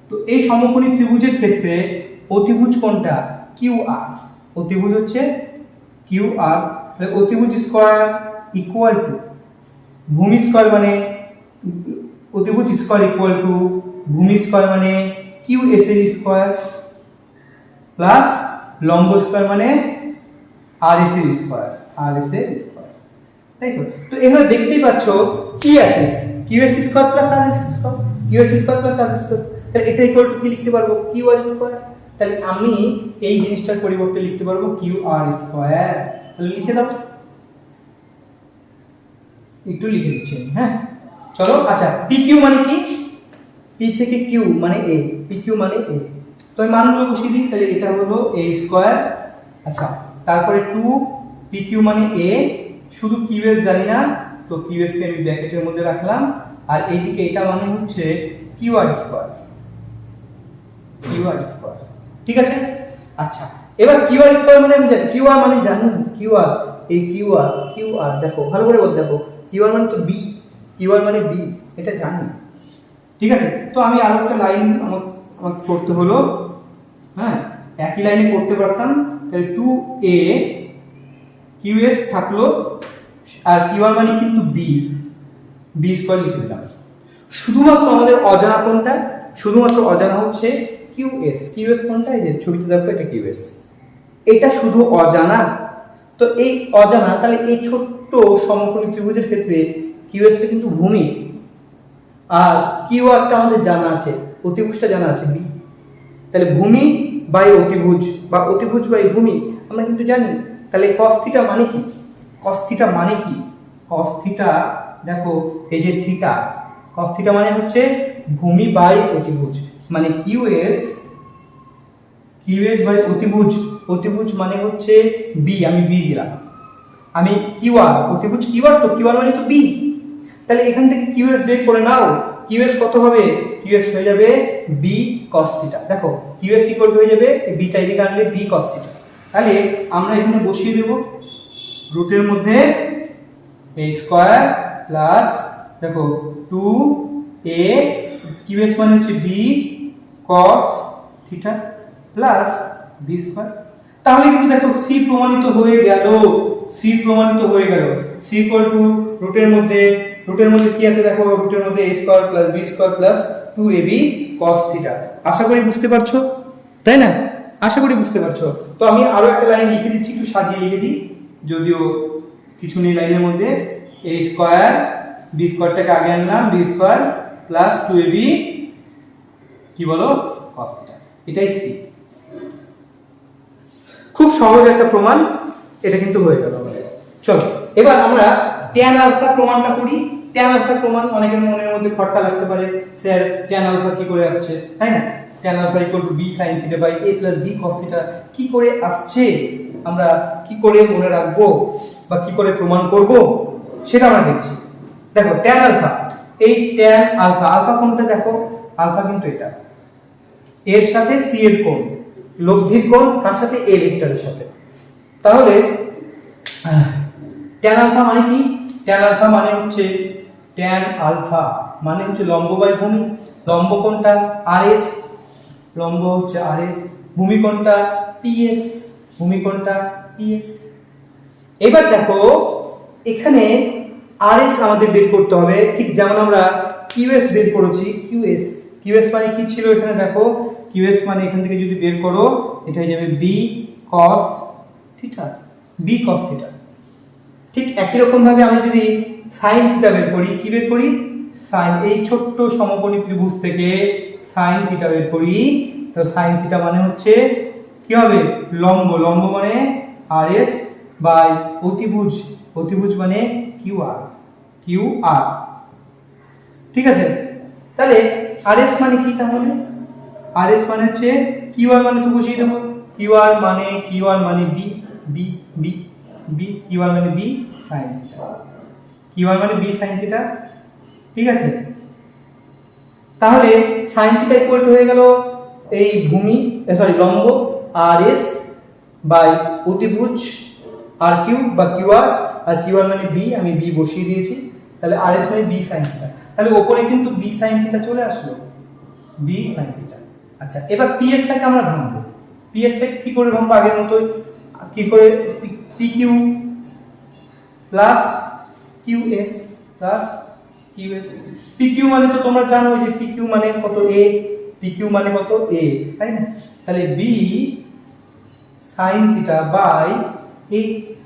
তো এই সমকোণী ত্রিভুজের ক্ষেত্রে অতিভুজ কোনটা? QR, অতিভুজ হচ্ছে QR, তাহলে অতিভুজ স্কয়ার ইকুয়াল টু ভূমি স্কয়ার মানে অতিভুজ স্কয়ার ইকুয়াল টু ভূমি স্কয়ার মানে QS এর স্কয়ার প্লাস লম্ব স্কয়ার মানে RS এর স্কয়ার, তাই তো? তো এখানে দেখতেই পাচ্ছ কি আছে, QS square plus RS square, QS square plus RS square, তাহলে এটা ইকুয়াল টু কি লিখতে পারবো? QR square. তাহলে আমি এই জিনিসটার পরিবর্তে লিখতে পারবো QR স্কয়ার, তাহলে লিখে দাও, একটু লিখে দিচ্ছি, হ্যাঁ চলো। আচ্ছা PQ মানে কি? P থেকে Q মানে A, PQ মানে A, তো আমি মানগুলো বসিয়ে দিই, তাহলে এটা হলো A স্কয়ার। আচ্ছা তারপরে 2 PQ মানে A, শুধু QS জানি না, তো QS কে আমি ব্র্যাকেটের মধ্যে রাখলাম, আর এইদিকে এটা মানে হচ্ছে QR স্কয়ার, ঠিক আছে? আচ্ছা এবার QR স্কয়ার মানে আমি জানি, QR মানে জানি, QR এই QR দেখো ভালো করে দেখো, QR মানে তো B, QR মানে B, এটা জানি, ঠিক আছে? তো আমি আরো একটা লাইন আমাকে করতে হলো, হ্যাঁ একই লাইনে করতে পারতাম, তাহলে 2a QS থাকলো, আর QR মানে কিন্তু B স্কয়ার লিখে দিলাম। শুধুমাত্র আমাদের অজানা কোনটা? শুধুমাত্র অজানা হচ্ছে QS কোনটা? এই যে ছবিতে দেখো এটা QS, এটা শুধু অজানা। তো এই অজানা, তাহলে এই ছোট্ট সমকোণী ত্রিভুজের ক্ষেত্রে QS টা কিন্তু ভূমি, আর QR টা আমাদের জানা আছে, অতিভুজটা জানা আছে B, তাহলে ভূমি বাই অতিভুজ বা অতিভুজ বাই ভূমি আমরা কিন্তু জানি। তাহলে cos থিটা মানে কি? cos থিটা দেখো এই যে থিটা, cos থিটা মানে হচ্ছে ভূমি বাই অতিভুজ, মানে QS বাই অতিভুজ মানে হচ্ছে B, আমি B দিলাম, আমি QR অতিভুজ QR, তো QR মানে তো B, তাহলে এখান থেকে QS বের করে নাও, QS কত হবে? QS হয়ে যাবে B cos থিটা, দেখো QS ইকুয়াল হয়ে যাবে B টা এদিকে আনলে B cos থিটা। তাহলে আমরা এখানে বসিয়ে দেব রুটের মধ্যে a স্কয়ার প্লাস দেখো 2a QS মানে হচ্ছে B cos theta plus B square. তাহলে কিন্তু দেখো C প্রমাণিত হয়ে গেল, C ইকুয়াল টু রুটের মধ্যে কি আছে দেখো, রুটের মধ্যে a square plus b square plus 2ab cos theta. আশা করি বুঝতে পারছো, তাই না? আশা করি বুঝতে পারছো। তো আমি আরো একটা লাইন লিখে দিচ্ছি, একটু সাজিয়ে লিখে দিই, যদিও কিছু নেই লাইনের মধ্যে, a স্কয়ার b স্কয়ারটাকে আগে আনলাম, b স্কয়ার প্লাস 2ab কি বলো cos থিটা, এটাই C। খুব সহজ একটা প্রমাণ, এটা কিন্তু হয়ে গেল আমাদের। চলো এবার আমরা tan আলফা প্রমাণটা করি। tan আলফা প্রমাণ অনেকের মনের মধ্যে খটকা লাগতে পারে, স্যার tan আলফা কি করে আসছে, তাই না? tan alpha b sin θ a b cos θ কি করে আসছে, আমরা কি করে মনে রাখবো বা কি করে প্রমাণ করব সেটা আমরা দেখছি। দেখো tan আলফা, এই tan আলফা, আলফা কোনটা দেখো, আলফা কিন্তু এটা, এর সাথে c এর কোণ, লব্ধির কোণ কার সাথে, a ভেক্টরের সাথে। তাহলে tan আলফা মানে কি, tan আলফা মানে হচ্ছে tan আলফা মানে হচ্ছে লম্ব বাই ভূমি, লম্ব কোণটা rs, লম্ব হচ্ছে rs, ভূমি কোণটা ps, ভূমি কোণটা ps। এবার দেখো এখানে rs আমাদের বের করতে হবে, ঠিক যেমন আমরা qs বের করেছি। qs মানে কি ছিল এখানে দেখো, qs মানে এখান থেকে যদি বের করো এটা হয়ে যাবে b cos theta, b cos theta. ঠিক একই রকম ভাবে আমরা যদি sin থিটা বের করি, কি বের করি, sin, এই ছোট্ট সমকোণী ত্রিভুজ থেকে sin থিটা বের করি, তো sin থিটা মানে হচ্ছে কি হবে, লম্ব, লম্ব মানে rs বাই অতিভুজ, অতিভুজ মানে qr, qr। ঠিক আছে, তাহলে rs মানে কি, তাহলে rs মানে হচ্ছে qr মানে তো বসিয়ে দেবো, qr মানে b, b b b, qr মানে b sin থিটা, qr মানে b sin থিটা। ঠিক আছে, তাহলে sin থিটা ইকুয়াল টু হয়ে গেল এই ভূমি, সরি লম্ব rs বাই অতিভুজ r কিউব বা qr, আর qr মানে b, আমি b বসিয়ে দিয়েছি, তাহলে rs মানে b sin থিটা। তাহলে উপরে কিন্তু b sin থিটা চলে আসলো, b sin থিটা। আচ্ছা, এবার ps টাকে আমরা ভাঙবো, ps টাকে কি করে ভাঙবো, আগের মতই কি করে, pq plus qs plus qs। pq মানে তো তোমরা জানো যে pq মানে কত, a, pq মানে কত, a, তাই না? তাহলে b sin theta by a,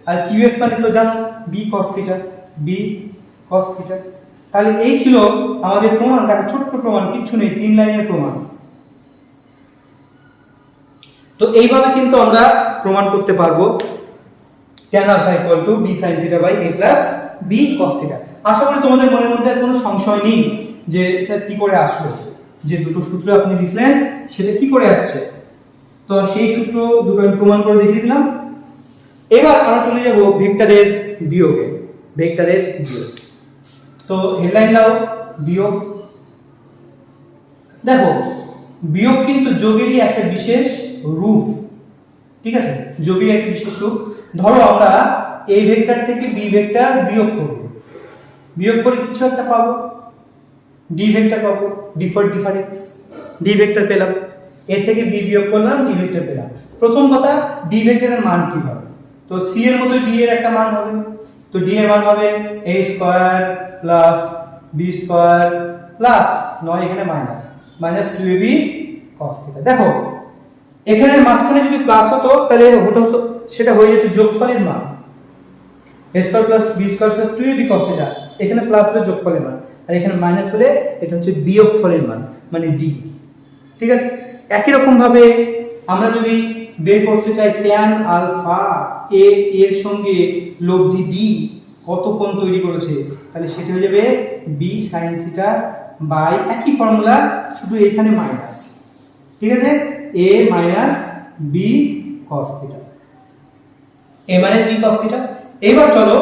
আর qs মানে তো জানো b cos theta, b cos theta. তাহলে এই ছিল আমাদের প্রমাণ, দেখো ছোট্ট প্রমাণ, কিছু নেই, 3 লাইনের প্রমাণ। তো এইভাবে কিন্তু আমরা প্রমাণ করতে পারবো tan alpha equal to b sin theta by a plus b cos theta। আশা করি তোমাদের মনের মধ্যে কোনো সংশয় নেই যে স্যার কি করে আসলো, যে দুটো সূত্র আপনি লিখলেন সেটা কি করে আসছে। তো সেই সূত্র দুটো আমি প্রমাণ করে দেখিয়ে দিলাম। এবার আমরা চলে যাব ভেক্টরের বিয়োগে, ভেক্টরের বিয়োগ। তো হেডলাইন দাও বিয়োগ। দেখো বিয়োগ কিন্তু যোগেরই একটা বিশেষ রূপ, ঠিক আছে, যোগের একটা বিশেষ রূপ। ধরো আমরা a ভেক্টর থেকে b ভেক্টর বিয়োগ করব, বিয়োগ করে কিছু একটা পাবো, d ভেক্টর পাবো, ডিফারেন্স, d ভেক্টর পেলাম, a থেকে b বিয়োগ করলাম, d ভেক্টর পেলাম। প্রথম কথা d ভেক্টরের মান কি হবে, তো c এর মতো d এর একটা মান হবে, তো d এর মান হবে a square plus b square plus 9 এখানে মাইনাস 2ab cos থিটা। দেখো এখানে মাঝখানে যদি প্লাস হতো তাহলে ওটা হতো, সেটা হয়ে যেত যোগফলের মান, a square plus b square plus 2ab cos theta, এখানে প্লাস হলে যোগফলের মান, আর এখানে মাইনাস হলে এটা হচ্ছে বিয়োগফলের মান মানে d। ঠিক আছে, একই রকম ভাবে আমরা যদি বের করতে চাই tan আলফা a এর সঙ্গে লব্ধি d কত কোণ তৈরি করেছে, তাহলে সেটা হয়ে যাবে b sin থিটা বাই একই ফর্মুলা, শুধু এখানে মাইনাস। ঠিক আছে, a minus b cos theta, a minus b cos theta. এবার চলো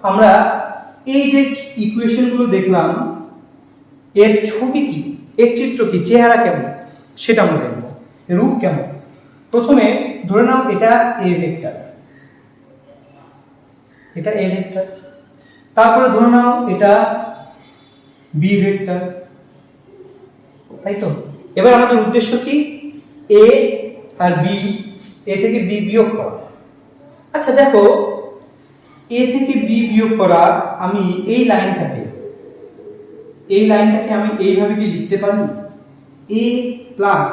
আমরা এই যে ইকুয়েশন গুলো দেখলাম এর ছবি কি, এর চিত্র কি, চেহারা কেমন সেটা আমরা দেখব, রূপ কেমন। প্রথমে ধরে নাও এটা a ভেক্টর, এটা a ভেক্টর, তারপরে ধরে নাও এটা b ভেক্টর, তাই তো। এবার আমাদের উদ্দেশ্য কি, a আর b, a থেকে b বিয়োগ করা। আচ্ছা দেখো a থেকে b বিয়োগ করা, আমি এই লাইনটাকে আমি এইভাবে কি লিখতে পারি, a plus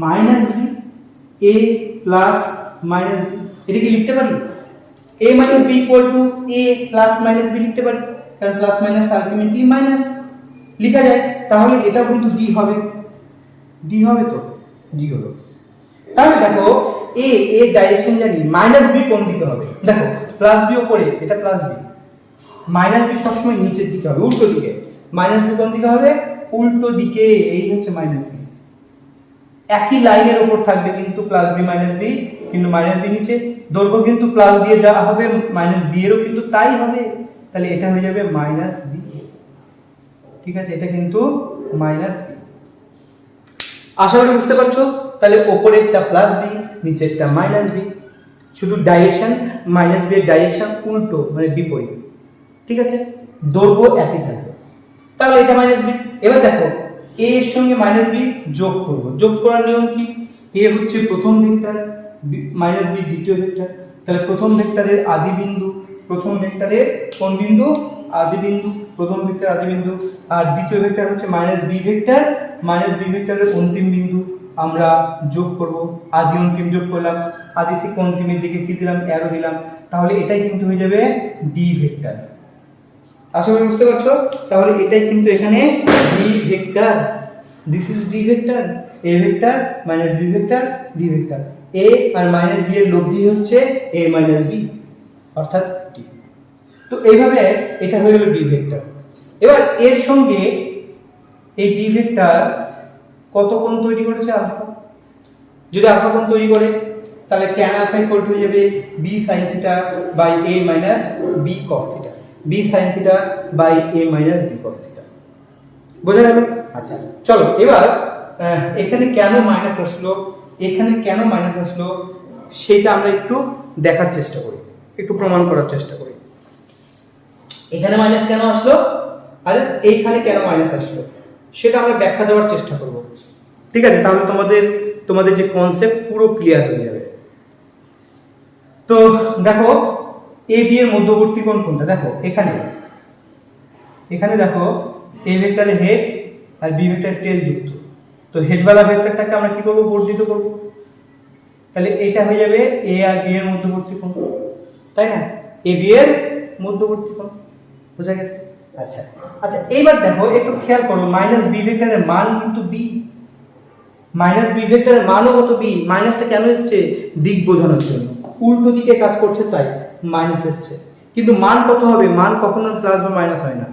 minus b, a plus minus b, এটা কি লিখতে পারি, a minus b equal to a plus minus b লিখতে পারি, কারণ প্লাস মাইনাস আলটিমেটলি মাইনাস লেখা যায়। তাহলে এটা কিন্তু d হবে, d হবে, তো d হলো। তাহলে দেখো a এর ডাইরেকশন জানি, মাইনাস b কোন দিকে হবে, দেখো প্লাস b উপরে, এটা প্লাস b, মাইনাস b সবসময় নিচের দিকে হবে, উল্টো দিকে। মাইনাস b কোন দিকে হবে, উল্টো দিকে, এই হচ্ছে মাইনাস b। একই লাইনের উপর থাকবে কিন্তু প্লাস b মাইনাস b কিন্তু মাইনাস বি নিচে, দৈর্ঘ্য কিন্তু প্লাস দিয়ে যা হবে মাইনাস বি এরও কিন্তু তাই হবে, তাহলে এটা হয়ে যাবে মাইনাস বি। ঠিক আছে, এটা কিন্তু মাইনাস বি। আশা করি বুঝতে পারছো। তাহলে ওপরেরটা প্লাস বি, নিচেরটা মাইনাস বি, শুধু ডাইরেকশন মাইনাস বি এর ডাইরেকশন উল্টো মানে বিপরীত। ঠিক আছে, দৈর্ঘ্য একই থাকবে, তাহলে এটা মাইনাস বি। এবার দেখো এ এর সঙ্গে মাইনাস বি যোগ করব, যোগ করার নিয়ম কি? এ হচ্ছে প্রথম ভেক্টর, মাইনাস বি দ্বিতীয় ভেক্টর, তাহলে প্রথম ভেক্টরের আদি বিন্দু, প্রথম ভেক্টরের কোন বিন্দু? আদি বিন্দু, প্রথম ভেক্টর আদি বিন্দু, আর দ্বিতীয় ভেক্টর হচ্ছে minus B vector, minus B ভেক্টরের অন্তিম বিন্দু আমরা যোগ করব, আদি অন্তিম যোগ করলাম, আদি থেকে অন্তিমের দিকে কি দিলাম? অ্যারো দিলাম, তাহলে এটাই কিন্তু হয়ে যাবে ডি ভেক্টর। আশা করি বুঝতে পারছো। তাহলে এটাই কিন্তু এখানে D vector, this is D vector, A vector minus B vector D vector, A আর মাইনাস বি এর লব্ধি হচ্ছে এ মাইনাস বি অর্থাৎ ডি। তো এইভাবে এটা হয়ে গেল ডি ভেক্টর। এবার এর সঙ্গে এই ডি ভেক্টর কত কোণ তৈরি করেছে? আলফা। যদি আলফা কোণ তৈরি করে তাহলে tan আলফা ইকুয়াল টু হয়ে যাবে b sin theta by a minus b cos theta, b sin theta by a minus b cos theta. বোঝা গেল? আচ্ছা চলো এবার এখানে কেন মাইনাস আসলো, এখানে কেন মাইনাস আসলো সেটা আমরা একটু দেখার চেষ্টা করি, একটু প্রমাণ করার চেষ্টা করি। এখানে মাইনাস কেন আসলো আর এইখানে কেন মাইনাস আসলো সেটা আমরা ব্যাখ্যা দেওয়ার চেষ্টা করব। ঠিক আছে, তাহলে তোমাদের যে কনসেপ্ট পুরো ক্লিয়ার হয়ে যাবে। তো দেখো এ বি এর মধ্যবর্তী কোণ কোনটা? দেখো এখানে, এখানে দেখো এ ভেক্টরের হেড আর বি ভেক্টরের টেল যুক্ত, তো হেডওয়ালা ভেক্টরটাকে আমরা কি করব? বর্ধিত করব, তাহলে এটা হয়ে যাবে এ আর বি এর মধ্যবর্তী কোণ, তাই না? এ বি এর মধ্যবর্তী কোণ, বুঝা গেছে? আচ্ছা আচ্ছা এইবার দেখো একটু খেয়াল করো, মাইনাস বি ভেক্টরের মান কিন্তু বি, মাইনাস বি ভেক্টরের মানও কত? বি। মাইনাসটা কেন এসছে? দিক বোঝানোর জন্য, উল্টো দিকে কাজ করছে তাই মাইনাস এসছে, কিন্তু মান কত হবে? মান কখনো প্লাস বা মাইনাস হয় না,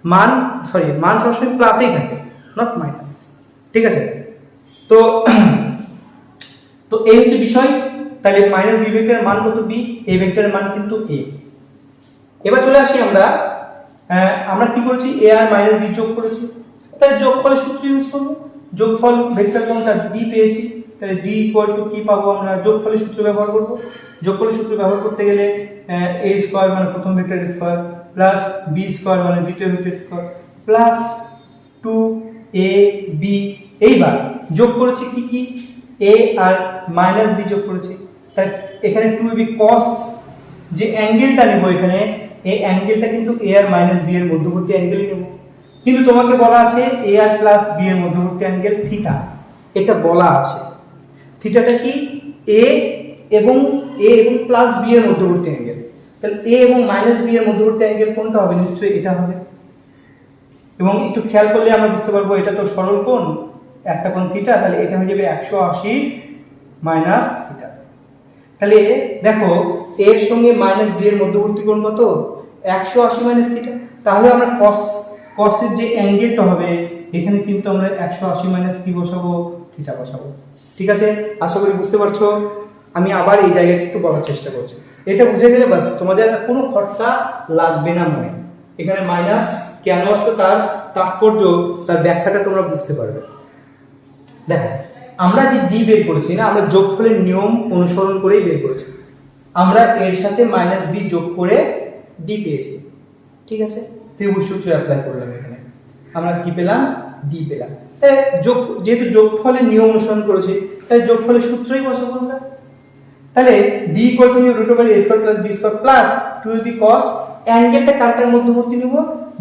মান মান সবসময় প্লাসেই থাকে, নট মাইনাস। ঠিক আছে, তো তো এই হচ্ছে বিষয়। তাহলে মাইনাস বি ভেক্টরের মান কত? বি, এ ভেক্টরের মান কিন্তু এ। এবার চলে আসি আমরা কি করেছি? এ আর মাইনাস বি যোগ করেছি, তাহলে যোগফলের সূত্র ইউজ করব, যোগফল ভেক্টর কোনটা? ডি পেয়েছি, তাহলে ডি ইকুয়াল টু কি পাবো? আমরা যোগফলের সূত্র ব্যবহার করব। যোগফলের সূত্র ব্যবহার করতে গেলে এ স্কয়ার মানে প্রথম vector square plus B square মানে দ্বিতীয় vector square plus 2 A B. এইবার যোগ করেছি কি কি? এ আর মাইনাস বি যোগ করেছি, তাই এখানে 2ab cos যে অ্যাঙ্গেলটা নেব এখানে, এই অ্যাঙ্গেলটা কিন্তু এ আর মাইনাস বি এর মধ্যবর্তী অ্যাঙ্গেলই নেব, কিন্তু তোমাকে বলা আছে এ আর প্লাস বি এর মধ্যবর্তী অ্যাঙ্গেল থিটা, এটা বলা আছে। থিটাটা কি? এ এবং প্লাস বি এর মধ্যবর্তী অ্যাঙ্গেল, তাহলে এ এবং মাইনাস বি এর মধ্যবর্তী অ্যাঙ্গেল কোনটা হবে? নিশ্চয়ই এটা হবে। এবং একটু খেয়াল করলে আমরা বুঝতে পারবো এটা তো সরল কোণ, একটা কোণ থিটা, তাহলে এটা হয়ে যাবে 180 মাইনাস থিটা। তাহলে দেখো এর সঙ্গে মাইনাস বি এর মধ্যবর্তী কোণ কত? 180 মাইনাস থিটা। তাহলে আমরা cos এর যে অ্যাঙ্গেলটা হবে এখানে কিন্তু আমরা 180 মাইনাস কি বসাবো? থিটা বসাবো। ঠিক আছে, আশা করি বুঝতে পারছো। আমি আবার এই জায়গাটা একটু বলার চেষ্টা করছি, এটা বুঝে গেলে বাস তোমাদের কোনো খরচা লাগবে না মনে। এখানে মাইনাস কেন আসলো তার তাৎপর্য, তার ব্যাখ্যাটা তোমরা বুঝতে পারবে। দেখো আমরা যে ডি বের করেছি না, আমরা যোগফলের নিয়ম অনুসরণ করেই বের করেছি, আমরা এর সাথে মাইনাস বি যোগ করে ডি পেয়েছি। ঠিক আছে, ত্রিভুজ সূত্র অ্যাপ্লাই করলাম, এখানে আমরা কি পেলাম? ডি পেলাম। তাই যেহেতু যোগফলের নিয়ম অনুসরণ করেছি তাই যোগফলের সূত্রই বসাবো আমরা। তাহলে D equal to root over A square plus B square plus 2ab cos, অ্যাঙ্গেলটা কার কার মধ্যবর্তী নেব?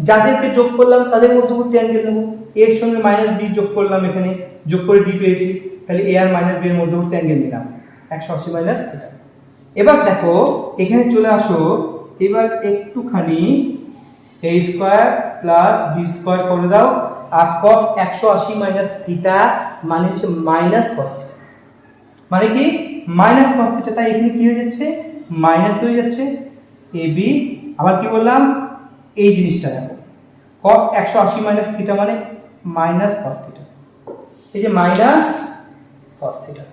যাদেরকে যোগ করলাম তাদের মধ্যবর্তী অ্যাঙ্গেল নেব। এর সঙ্গে মাইনাস বি যোগ করলাম, এখানে যোগ করে ডি পেয়েছি, তাহলে এ আর মাইনাস বি এর মধ্যবর্তী অ্যাঙ্গেল নিলাম 180 মাইনাস থিটা। এবার দেখো এখানে চলে আসো, এবার একটুখানি a square plus B square করে দাও, আর cos 180 মাইনাস থিটা মানে হচ্ছে মাইনাস cos থিটা, মানে কি? মাইনাস cos থিটা, তাই এখানে কি হয়ে যাচ্ছে? মাইনাস হয়ে যাচ্ছে ab। আবার কি বললাম? এই জিনিসটা দেখো, cos 180 মাইনাস থিটা মানে মাইনাস cos থিটা, এই যে মাইনাস cos থিটা।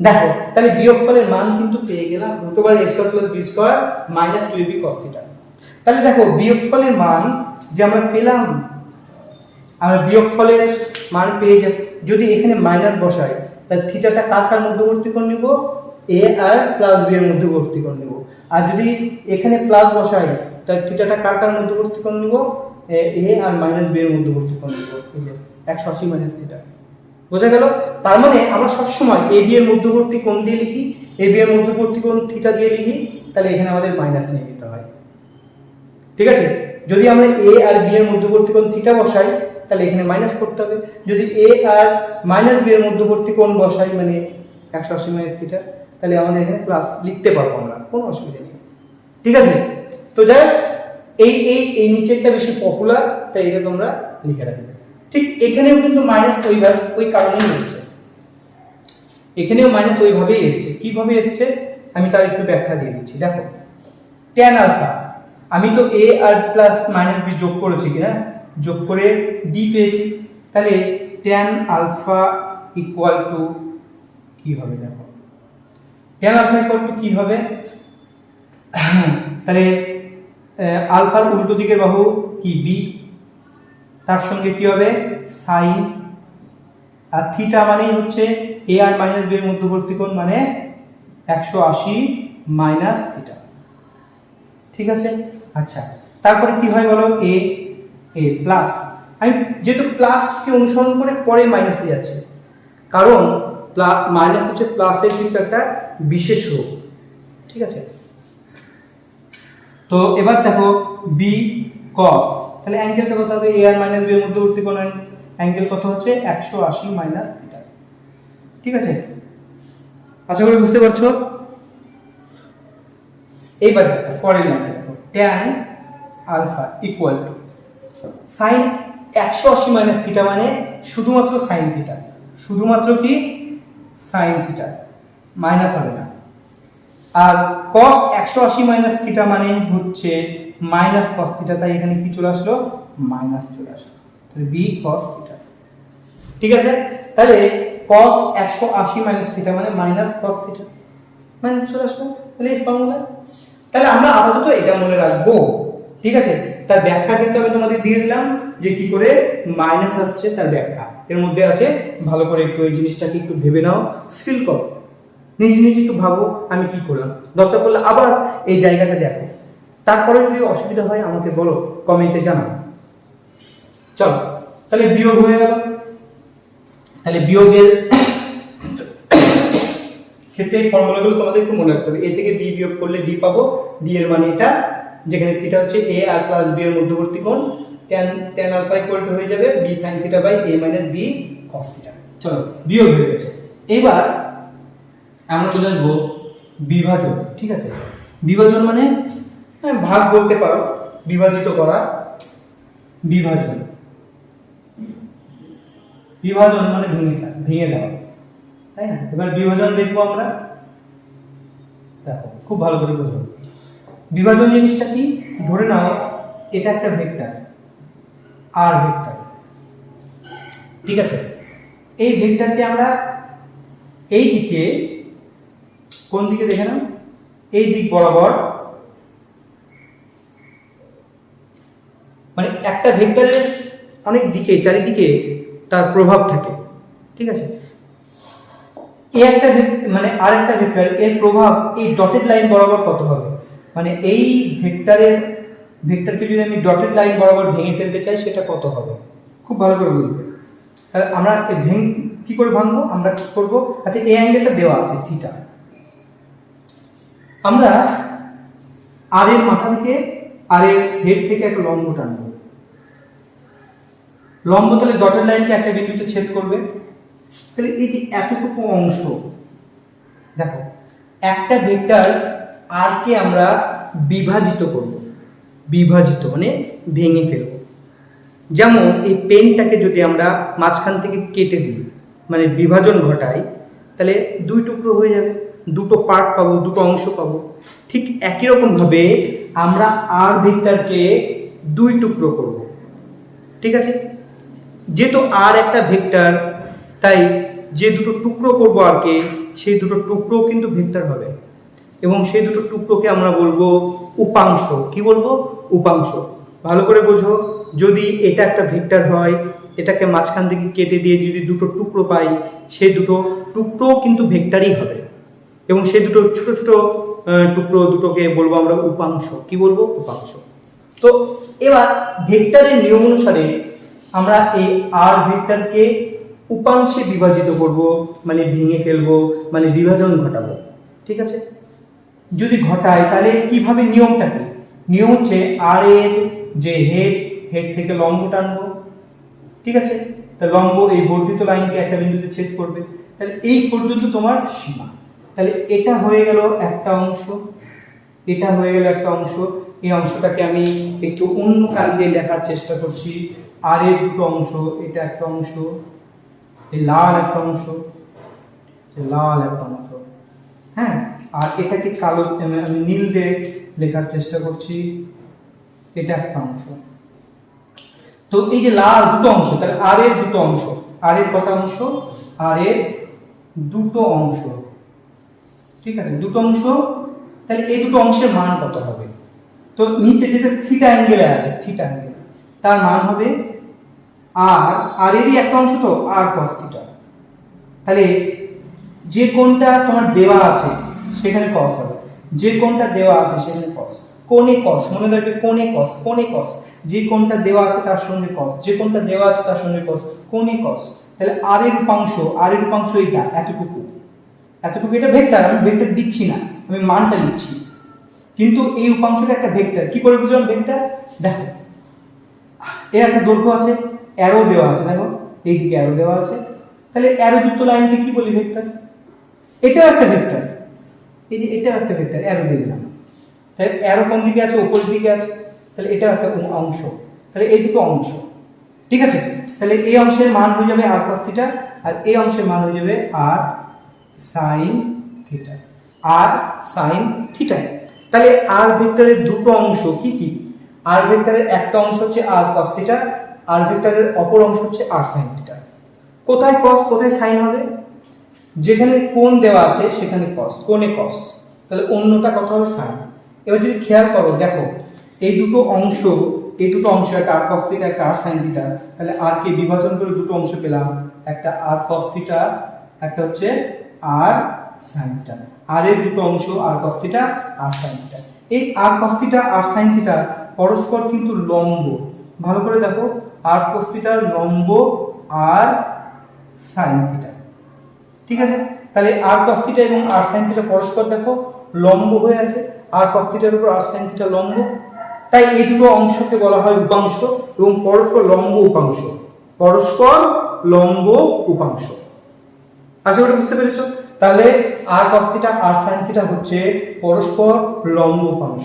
দেখো তাহলে বিয়োগফলের মান কিন্তু পেয়ে গেলাম √a² + b² - 2ab cos θ। তাহলে দেখো বিয়োগফলের মান যে আমরা পেলাম, আমরা বিয়োগফলের মান পেয়ে যাব। যদি এখানে মাইনাস বসাই তাহলে থিটাটা কার কার মধ্যবর্তী কোণ নিব, a আর +b এর মধ্যবর্তী কোণ নিব। আর যদি এখানে প্লাস বসাই তাহলে থিটাটা কার কার মধ্যবর্তী কোণ নিব, a আর -b এর মধ্যবর্তী কোণ নিব, এই যে 180 - θ। বোঝা গেল? তার মানে আমরা সব সময় ab এর মধ্যবর্তী কোণ দিয়ে লিখি, ab এর মধ্যবর্তী কোণ থিটা দিয়ে লিখি, তাহলে এখানে আমাদের মাইনাস নিয়ে নিতে হয়। ঠিক আছে? যদি আমরা a আর b এর মধ্যবর্তী কোণ থিটা বসাই তাহলে এখানে মাইনাস করতে হবে। যদি a আর -b এর মধ্যবর্তী কোণ বসাই মানে 180 - θ, তাহলে আমাদের এখানে প্লাস লিখতে পারবো আমরা, কোনো অসুবিধা নেই। ঠিক আছে? তো যাই এই নিচেরটা বেশি পপুলার, তাই এটা তোমরা লিখে রাখবে। ঠিক এখানেও কিন্তু মাইনাস ওই কারণেই এসেছে, এখানেও মাইনাস ওইভাবেই এসেছে। কিভাবে এসেছে আমি তার একটু ব্যাখ্যা দিয়ে দিচ্ছি। দেখো tan আলফা, আমি তো a আর প্লাস -b যোগ করেছি কিনা, যোগ করে d পেয়েছি, তাহলে tan আলফা ইকুয়াল টু কি হবে, দেখো tan আলফা ইকুয়াল টু কি হবে, তাহলে আলফার উল্টো দিকের বাহু কি b, তার সঙ্গে কি হবে sin, আর থিটা মানেই হচ্ছে a আর -b এর মধ্যবর্তী কোণ মানে 180 - θ। ঠিক আছে? আচ্ছা, তারপরে কি হয় বলো, a প্লাস, আমি যেহেতু প্লাসকে অনুসরণ করে পরে মাইনাস দিয়ে যাচ্ছে, কারণ মাইনাস হচ্ছে প্লাসের কিন্তু একটা বিশেষ রূপ। ঠিক আছে? তো এবার দেখো b cos, তাহলে অ্যাঙ্গেলটা কত হবে, a আর -b এর মধ্যবর্তী কোণ অ্যাঙ্গেল কত হচ্ছে 180 - θ। ঠিক আছে? আশা করি বুঝতে পারছো। এইবার দেখো পরের লাইনটা দেখো, tan alpha equal to sin 180 - θ মানে শুধুমাত্র sin θ, শুধুমাত্র কি sin θ, মাইনাস হবে না। আর cos 180 - θ মানে হচ্ছে মাইনাস cos θ, তাই এখানে কি চলে আসলো, মাইনাস চলে আসলো, তাহলে b cos θ। ঠিক আছে? তাহলে cos 180 - θ মানে মাইনাস cos θ, মাইনাস চলে আসলো, তাহলে এই ফর্মুলা। তাহলে আমরা আপাতত এটা মনে রাখবো। ঠিক আছে? তার ব্যাখ্যা কিন্তু আমি তোমাদের দিয়ে দিলাম যে কি করে মাইনাস আসছে, তার ব্যাখ্যা এর মধ্যে আছে। ভালো করে একটু এই জিনিসটাকে একটু ভেবে নাও, ফিল করো, নিজে নিজে একটু ভাবো আমি কি করলাম, দরকার পড়লে আবার এই জায়গাটা দেখো। তারপরে যদি অসুবিধা হয় আমাকে বলো, কমেন্টে জানাও। চলো তাহলে বিয়োগ হয়ে গেল। তাহলে বিয়োগের ক্ষেত্রে এই ফর্মুলাগুলো তোমাদের একটু মনে রাখতে হবে। a থেকে b বিয়োগ করলে d পাবো, d এর মানে এটা, যেখানে থিটা হচ্ছে a আর প্লাস b এর মধ্যবর্তী কোণ, tan আলফা ইকুয়াল টু হয়ে যাবে b sin θ by a minus b cos θ। চলো বিয়োগ হয়ে গেছে। এবার আমরা চলে আসবো বিভাজন। ঠিক আছে? বিভাজন মানে ভাগ বলতে পারো, বিভাজিত করা, বিভাজন, বিভাজন মানে ভেঙে দেওয়া, তাই না? এবার বিভাজন দেখবো আমরা। দেখো খুব ভালো করে বুঝো বিভাজন জিনিসটা কি। ধরে নাও এটা একটা ভেক্টর, আর ভেক্টর। ঠিক আছে? এই ভেক্টরকে আমরা এই দিকে, কোন দিকে দেখে নাও, এই দিক বরাবর, মানে একটা ভেক্টরের অনেক দিকে, চারিদিকে তার প্রভাব থাকে। ঠিক আছে? এই একটা মানে আরেকটা ভেক্টর, এর প্রভাব এই ডটেড লাইন বরাবর কত হবে, মানে এই ভেক্টরকে যদি আমি ডটেড লাইন বরাবর ভেঙে ফেলতে চাই সেটা কত হবে, খুব ভালো করে বুঝবে। তাহলে আমরা কি করে ভাঙবো, আমরা কি করব, আচ্ছা এই অ্যাঙ্গেলটা দেওয়া আছে থিটা, আমরা আর এর মাথা থেকে, আর এর হেড থেকে একটা লম্ব টানবো, লম্ব তাহলে ডটেড লাইনকে একটা বিন্দুতে ছেদ করবে। তাহলে এই যে এতটুকু অংশ, দেখো একটা ভেক্টর আর কে আমরা বিভাজিত করব, বিভাজিত মানে ভেঙে ফেলব। যেমন এই পেনটাকে যদি আমরা মাঝখান থেকে কেটে দিই, মানে বিভাজন ঘটাই, তাহলে দুই টুকরো হয়ে যাবে, দুটো পার্ট পাবো, দুটো অংশ পাবো। ঠিক একই রকম ভাবে আমরা আর ভেক্টরকে দুই টুকরো করব। ঠিক আছে? যেহেতু আর একটা ভেক্টর, তাই যে দুটো টুকরো করবো আরকে, সেই দুটো টুকরো কিন্তু ভেক্টর হবে, এবং সেই দুটো টুকরোকে আমরা বলবো উপাংশ। কি বলবো? উপাংশ। ভালো করে বোঝো, যদি এটা একটা ভেক্টর হয়, এটাকে মাঝখান থেকে কেটে দিয়ে যদি দুটো টুকরো পাই, সেই দুটো টুকরো কিন্তু ভেক্টরই হবে, এবং সেই দুটো ছোট ছোট টুকরো দুটোকে বলবো আমরা উপাংশ। কি বলবো? উপাংশ। তো এবার ভেক্টরের নিয়ম অনুসারে আমরা এই আর ভেক্টরকে উপাংশে বিভাজিত করব, মানে ভেঙে ফেলবো, মানে বিভাজন ঘটাবো। ঠিক আছে? যদি ঘটায় তাহলে কিভাবে? নিয়মটা কি? নিয়ম হচ্ছে আর এর যে হেড থেকে লম্ব টানবো। ঠিক আছে? তা লম্ব এই বর্ধিত লাইনকে একটা বিন্দুতে ছেদ করবে, তাহলে এই পর্যন্ত তোমার সীমা। তাহলে এটা হয়ে গেল একটা অংশ, এটা হয়ে গেল একটা অংশ। এই অংশটাকে আমি একটু অন্য কালি দিয়ে লেখার চেষ্টা করছি। আর এর দুটো অংশ, এটা একটা অংশ, এই লাল একটা অংশ, লাল একটা অংশ, হ্যাঁ। আর এটাকে কালো আমি নীল দিয়ে লেখার চেষ্টা করছি, এটা একটা অংশ। তো এই যে লাল দুটো অংশ, তাহলে আর এর দুটো অংশ, আর এর কটা অংশ? আর এর দুটো অংশ। ঠিক আছে? দুটো অংশ। তাহলে এই দুটো অংশের মান কত হবে? তো নিচে যেটা থিটা অ্যাঙ্গেলে আছে, থিটা অ্যাঙ্গেল, তার মান হবে আর এরই একটা অংশ তো আর cos থিটা। তাহলে যে কোণটা তোমার দেওয়া আছে সেখানে cos হবে, যে কোণটা দেওয়া আছে সেখানে cos। কোণে cos, মনে রাখবে, কোণে cos, কোণে cos। যে কোণটা দেওয়া আছে তার সঙ্গে cos, যে কোণটা দেওয়া আছে তার সঙ্গে cos, কোণে cos। তাহলে আর এর উপাংশ এইটা, এতটুকু, এতটুকু। এটা ভেক্টর, আমি ভেক্টর দিচ্ছি না, আমি মানটা লিখছি, কিন্তু এই উপাংশটা একটা ভেক্টর। কি করে বুঝলাম ভেক্টর? দেখো, এর একটা দৈর্ঘ্য আছে, অ্যারো দেওয়া আছে, দেখো এইদিকে অ্যারো দেওয়া আছে, তাহলে অ্যারো যুক্ত লাইনকে কি বলি? ভেক্টর। এটাও একটা ভেক্টর, এই যে এটাও একটা ভেক্টর, অ্যারো দিয়ে দিলাম। তাহলে অ্যারো কোন দিকে আছে? উপরের দিকে আছে, তাহলে এটাও একটা অংশ। তাহলে এই দুটো অংশ। ঠিক আছে? তাহলে এই অংশের মান হয়ে যাবে আর cos থিটা, আর এই অংশের মান হয়ে যাবে আর sin থিটা, আর sin থিটা। তাহলে আর ভেক্টরের দুটো অংশ কি কি? আর ভেক্টরের একটা অংশ হচ্ছে আর cos থিটা, আর ভেক্টরের অপর অংশ হচ্ছে আর sin থিটা। কোথায় cos কোথায় sin হবে? যেখানে কোণ দেওয়া আছে সেখানে cos, কোণে cos, তাহলে অন্যটা কত হবে? sin। এবার যদি খেয়াল করো, দেখো এই দুটো অংশ, একটা আর cos থিটা, একটা আর sin থিটা, তাহলে আর কে বিভাজন করে দুটো অংশ পেলাম, একটা আর cos থিটা, একটা হচ্ছে আর sin থিটা। আর এর দুটো অংশ, আর cos থিটা, আর sin থিটা। এই আর cos থিটা আর sin থিটা পরস্পর কিন্তু লম্ব। ভালো করে দেখো, আর cos থিটা লম্ব আর sin থিটা। ঠিক আছে? তাহলে আর cos থিটা এবং আর sin থিটা পরস্পর দেখো লম্ব হয়ে আছে, আর cos থিটার উপর আর sin থিটা লম্ব, তাই এই দুটো অংশকে বলা হয় উপাংশ, এবং পরস্পর লম্ব উপাংশ, পরস্পর লম্ব উপাংশ। আশা করি বুঝতে পেরেছো। তাহলে আর cos থিটা আর sin থিটা হচ্ছে পরস্পর লম্ব উপাংশ।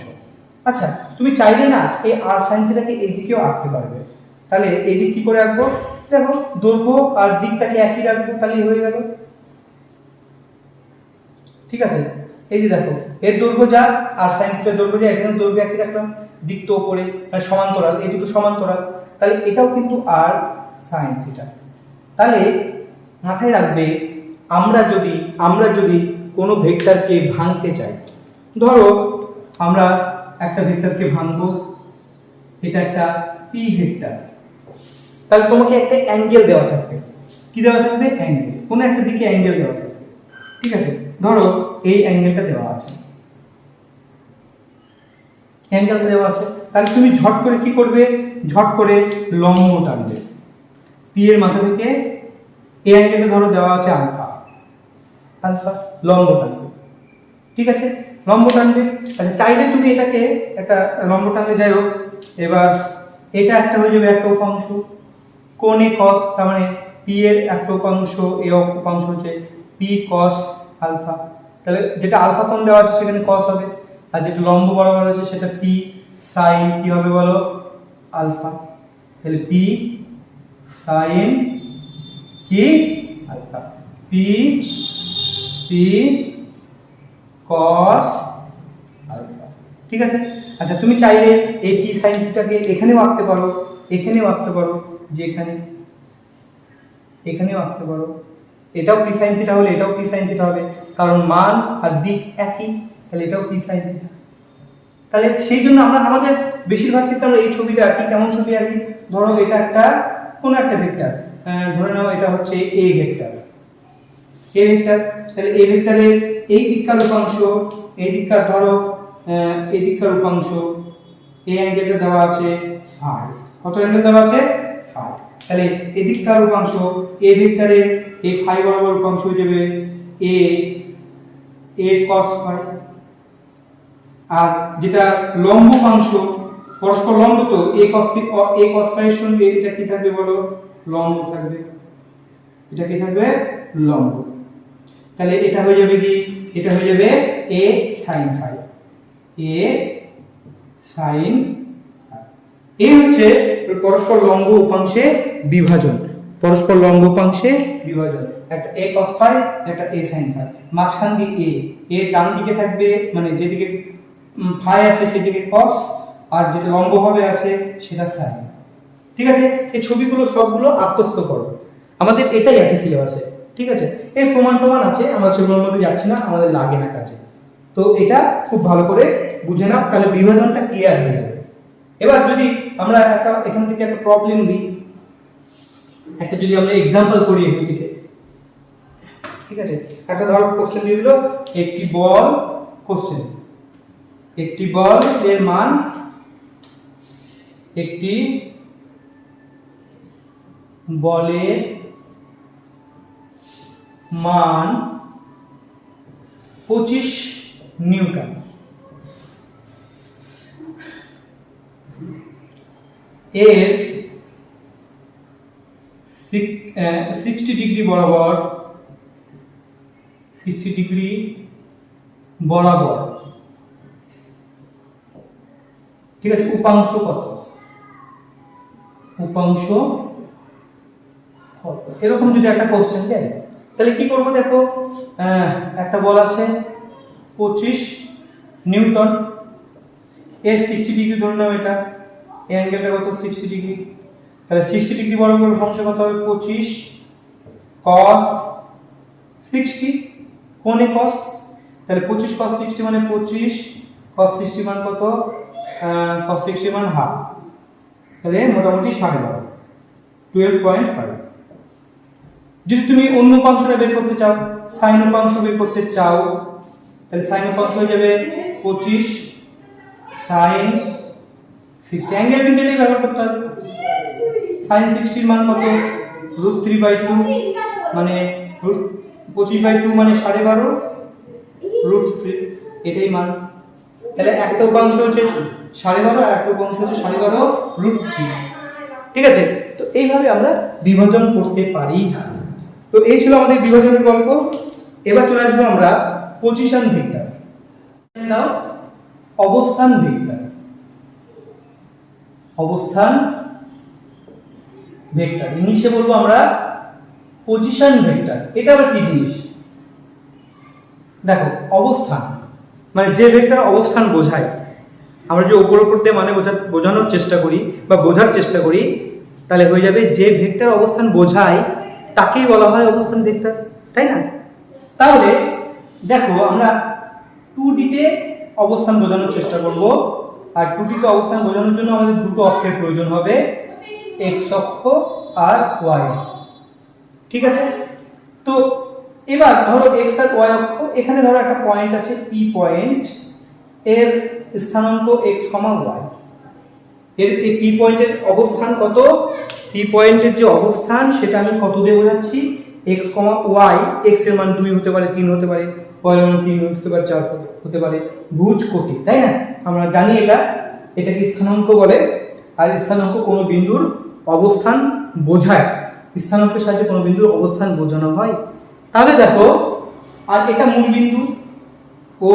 আচ্ছা, তুমি চাইলে না এই আর sin থিটাকে এই দিকেও আঁকতে পারবে। তাহলে এই দিক কি করে আঁকবো? দেখো, দৈর্ঘ্য আর দিকটাকে একই রাখবো, তাহলেই হয়ে গেল। ঠিক আছে? এই যে দেখো, এর দৈর্ঘ্য যা আর sin থিটার দৈর্ঘ্য যা, এখানে দৈর্ঘ্য একই রাখলাম, দিক তো উপরে, মানে সমান্তরাল, এই দুটো সমান্তরাল, তাহলে এটাও কিন্তু আর sin থিটা। তাহলে মাথায় রাখবে, আমরা যদি কোনো ভেক্টরকে ভাঙতে চাই, ধরো আমরা একটা ভেক্টরকে ভাঙবো, এটা একটা পি ভেক্টর, তাহলে তোমাকে একটা অ্যাঙ্গেল দেওয়া থাকবে। কি দেওয়া থাকবে? অ্যাঙ্গেল, কোনো একটা দিকে অ্যাঙ্গেল দেওয়া থাকবে। ঠিক আছে? ধরো এই অ্যাঙ্গেলটা দেওয়া আছে, অ্যাঙ্গেলটা দেওয়া আছে, তাহলে তুমি ঝট করে কি করবে? ঝট করে লম্ব টানবে পি এর মাথা থেকে। এই অ্যাঙ্গেলটা ধরো দেওয়া আছে আলফা, লম্ব টানবে। ঠিক আছে? লম্ব টানবে। আচ্ছা, চাইলে তুমি এটাকে একটা লম্ব টানলে, যাই হোক, এবার এটা একটা হয়ে যাবে একটা উপাংশ, কোণে cos, তার মানে পি এর একটা উপাংশ, এই উপাংশ হচ্ছে পি cos আলফা। তাহলে যেটা আলফা কোণ দেওয়া আছে সেখানে cos হবে, আর যেটা লম্ব বরাবর আছে সেটা পি sin কি হবে বলো? আলফা। তাহলে পি sin কি আলফা, পি cos আলফা। ঠিক আছে? আচ্ছা, তুমি চাইলে এই পি sin থিটাকে এখানেও আঁকতে পারো, এখানেও আঁকতে পারো, যে এখানেও আঁকতে পারো, এটাও পি সাইন থিটা হলে এটাও পি সাইন থিটা হবে, কারণ মান আর দিক একই, তাহলে এটাও পি সাইন থিটা। তাহলে সেই জন্য আমরা আমাদের বেশিরভাগ ক্ষেত্রে আমরা এই ছবিটা আঁকি। কেমন ছবি আঁকি? ধরো এটা একটা কোন একটা ভেক্টর, ধরে নাও এটা হচ্ছে এ ভেক্টর, এ ভেক্টর। তাহলে এ ভেক্টরের এই দিককার উপাংশ, এই দিককার ধরো এই দিককার উপাংশ, এই অ্যাঙ্গেলটা দেওয়া আছে ফাই। কত অ্যাঙ্গেল দেওয়া আছে? ফাই। তাহলে এই দিককার উপাংশ এ ভেক্টরের এই ফাই বরাবর উপাংশ হয়ে যাবে এ cos ফাই। আর যেটা লম্ব উপাংশ, পরস্পর লম্ব, তো a cos ফাই এর সঙ্গে এটা কি থাকবে বলো? লম্ব থাকবে। এটা কি থাকবে? লম্ব। তাহলে এটা হয়ে যাবে কি? এটা হয়ে যাবে a sin phi. a sin এই হচ্ছে পরস্পর লম্ব উপাংশে বিভাজন, পরস্পর লম্ব উপাংশে বিভাজন। একটা a cos ফাই, একটা a sin ফাই। মাঝখান দিয়ে a ডান দিকে থাকবে, মানে যেদিকে ফাই আছে সেদিকে cos, আর যেটা লম্বভাবে আছে সেটা sin। ঠিক আছে, এই ছবিগুলো সবগুলো আত্মস্থ করো, আমাদের এটাই আছে সিলেবাসে। ঠিক আছে, এই প্রমাণ আছে, আমরা সেগুলোর মধ্যে যাচ্ছি না, আমাদের লাগে না কাজে। তো এটা খুব ভালো করে বুঝে নাও, তাহলে বিভাজনটা ক্লিয়ার হয়ে যাবে। এবার যদি আমরা একটা এখান থেকে একটা প্রবলেম দিই, একটা যদি আমরা এক্সাম্পল করি এখান থেকে, ঠিক আছে, একটা ধরো কোশ্চেন দিয়ে দিল, একটি বল, কোশ্চেন একটি বল এর মান, একটি বলের মান 25 নিউটন। এর 60 ডিগ্রি বরাবর, 60 ডিগ্রি বরাবর, ঠিক আছে, উপাংশ কত? উপাংশ কত? এরকম যদি একটা কোশ্চেন দেয়, তাহলে কি করব? দেখো, একটা বল আছে 25 নিউটন, এর 60 ডিগ্রি ধরে নাও, এটা এই অ্যাঙ্গেলটা কত? 60 ডিগ্রি। তাহলে 60 ডিগ্রি বরাবর উপাংশ কত হবে? 25 cos 60, কোণে cos, তাহলে 25 cos 60 মানে 25 cos 60 মান কত? cos 60 মান হাফ, তাহলে মোটামুটি 12.5, 12.5। যদি তুমি অন্য উপাংশটা বের করতে চাও, sin উপাংশ বের করতে চাও, তাহলে sin উপাংশ হয়ে যাবে 25 sin 60, অ্যাঙ্গেল কিন্তু এটাই ব্যবহার করতে হবে। sin 60 এর মান কত? √3/2, মানে 25/2 মানে 12.5 √3, এটাই মান। তাহলে একটা উপাংশ হচ্ছে 12.5 আর একটা উপাংশ হচ্ছে 12.5 √3। ঠিক আছে, তো এইভাবে আমরা বিভাজন করতে পারি। তো এই ছিল আমাদের বিভাজনের গল্প। এবার চলে আসবো আমরা পজিশন ভেক্টর, নাও অবস্থান ভেক্টর। অবস্থান ভেক্টর ইংলিশে বলবো আমরা পজিশন ভেক্টর। এটা আবার কি জিনিস? দেখো, অবস্থান মানে যে ভেক্টর অবস্থান বোঝায়, আমরা যে উপর উপর দিয়ে মানে বোঝানোর চেষ্টা করি বা বোঝার চেষ্টা করি, তাহলে হয়ে যাবে যে ভেক্টর অবস্থান বোঝায় তাকেই বলা হয় অবস্থান ভেক্টর, তাই না? তাহলে দেখো, আমরা 2D তে অবস্থান বোঝানোর চেষ্টা করব, আর 2D তে অবস্থান বোঝানোর জন্য আমাদের দুটো অক্ষের প্রয়োজন হবে, x অক্ষ আর y অক্ষ। ঠিক আছে, তো এবার ধরো x আর y অক্ষ, এখানে ধরো একটা পয়েন্ট আছে P পয়েন্ট, এর স্থানাঙ্ক x, y। এর এই P পয়েন্টের অবস্থান কত? P পয়েন্টের যে অবস্থান সেটা আমি কত দিয়ে বোঝাচ্ছি? x, y। x এর মান 2 হতে পারে, 3 হতে পারে, y এর মান 3 হতে পারে, 4 হতে পারে। ভুজ কোটি, তাই না? আমরা জানি এটাকে স্থানাঙ্ক বলে। আর স্থানাঙ্ক কোনো বিন্দুর অবস্থান বোঝায়, স্থানাঙ্কের সাহায্যে কোনো বিন্দুর অবস্থান বোঝানো হয়। তাহলে দেখো, আর এটা মূল বিন্দু ও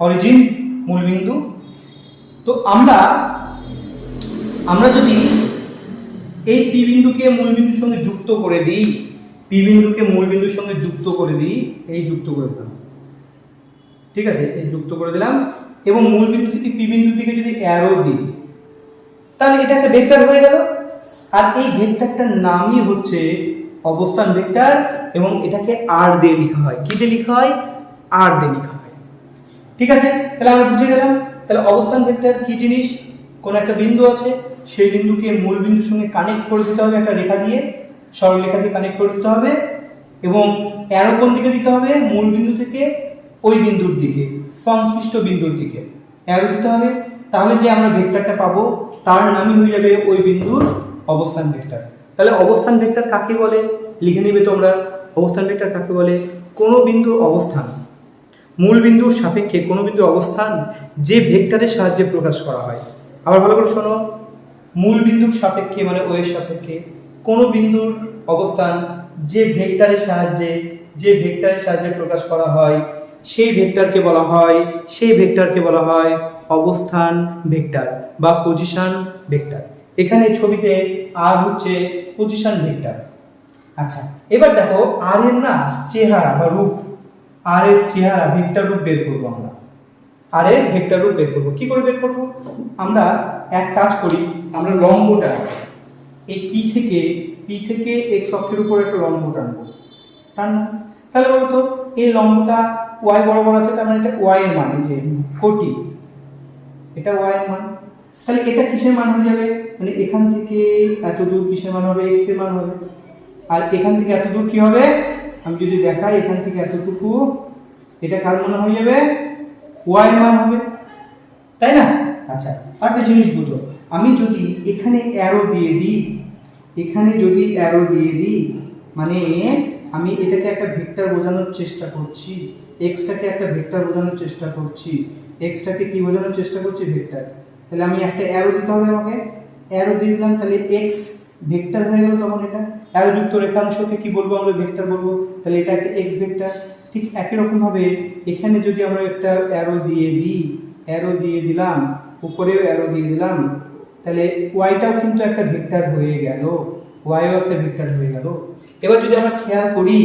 অরিজিন মূল বিন্দু। তো আমরা যদি এই পি বিন্দুকে মূল বিন্দুর সঙ্গে যুক্ত করে দিই, পি বিন্দুকে মূল বিন্দুর সঙ্গে যুক্ত করে দিই, এই যুক্ত করে দিলাম, ঠিক আছে, এই যুক্ত করে দিলাম, এবং মূল বিন্দু থেকে পি বিন্দুর দিকে যদি অ্যারো দিই, তাহলে এটা একটা ভেক্টর হয়ে গেল। আর এই ভেক্টরটার নামই হচ্ছে অবস্থান ভেক্টর, এবং এটাকে আর দিয়ে লেখা হয়। কি দিয়ে লেখা হয়? আর দিয়ে লেখা হয়। ঠিক আছে, তাহলে আমরা বুঝে গেলাম। তাহলে অবস্থান ভেক্টর কি জিনিস? কোন একটা বিন্দু আছে, সেই বিন্দুকে মূল বিন্দুর সঙ্গে কানেক্ট করে দিতে হবে একটা রেখা দিয়ে, সরলরেখা দিয়ে কানেক্ট করে দিতে হবে, এবং অ্যারো কোন দিকে দিতে হবে? মূল বিন্দু থেকে ওই বিন্দুর দিকে, সংশ্লিষ্ট বিন্দুর দিকে অ্যারো দিতে হবে। তাহলে যে আমরা ভেক্টরটা পাবো তার নামই হয়ে যাবে ওই বিন্দুর অবস্থান ভেক্টর। তাহলে অবস্থান ভেক্টর কাকে বলে লিখে নিবে তোমরা। অবস্থান ভেক্টর কাকে বলে? কোনো বিন্দুর অবস্থান, মূল বিন্দুর সাপেক্ষে কোনো বিন্দুর অবস্থান যে ভেক্টরের সাহায্যে প্রকাশ করা হয়। আবার ভালো করে শোনো, মূল বিন্দুর সাপেক্ষে মানে ও এর সাপেক্ষে কোনো বিন্দুর অবস্থান যে ভেক্টরের সাহায্যে প্রকাশ করা হয় সেই ভেক্টরকে বলা হয় অবস্থান ভেক্টর বা পজিশন ভেক্টর। এখানে ছবিতে আর হচ্ছে পজিশন ভেক্টর। আচ্ছা, এবার দেখো আর এর না চেহারা বা রূপ, আর এর চেহারা ভেক্টর রূপ বের করব আমরা। আর এর ভেক্টর রূপ বের করব। কি করে বের করব? আমরা এক কাজ করি, আমরা লম্বটা এই পি থেকে এক্স অক্ষের উপর একটা লম্ব টানবো। তাহলে বলতো এই লম্বটা ওয়াই বরাবর আছে, তার মানে এটা ওয়াই এর মান, যে 40, এটা ওয়াই এর মান। তাহলে এটা কিসের মান হয়ে যাবে? মানে এখান থেকে এত দূর কিসের মান হবে? এক্স এর মান হবে। আর এখান থেকে এত দূর কি হবে? আমি যদি দেখাই এখান থেকে এতটুকু, এটা কার মান হয়ে যাবে? ওয়াই এর মান হবে, তাই না? আচ্ছা, একটা জিনিস বুঝো, আমি যদি এখানে অ্যারো দিয়ে দিই, মানে আমি এটাকে একটা ভেক্টর বোঝানোর চেষ্টা করছি, এক্সটাকে একটা ভেক্টর বোঝানোর চেষ্টা করছি, এক্সটাকে কি বোঝানোর চেষ্টা করছি? ভেক্টর। তাহলে আমি একটা অ্যারো দিতে হবে, আমাকে অ্যারো দিয়ে দিলাম, তাহলে এক্স ভেক্টর হয়ে গেল। তখন এটা অ্যারো যুক্ত রেখাংশকে কি বলবো? আমরা ভেক্টর বলবো। তাহলে এটা একটা এক্স ভেক্টর। ঠিক একই রকম ভাবে এখানে যদি আমরা একটা অ্যারো দিয়ে দিলাম, উপরেও অ্যারো দিয়ে দিলাম, তাহলে ওয়াইটাও কিন্তু একটা ভেক্টর হয়ে গেল, ওয়াইও একটা ভেক্টর হয়ে গেল। এবার যদি আমরা খেয়াল করি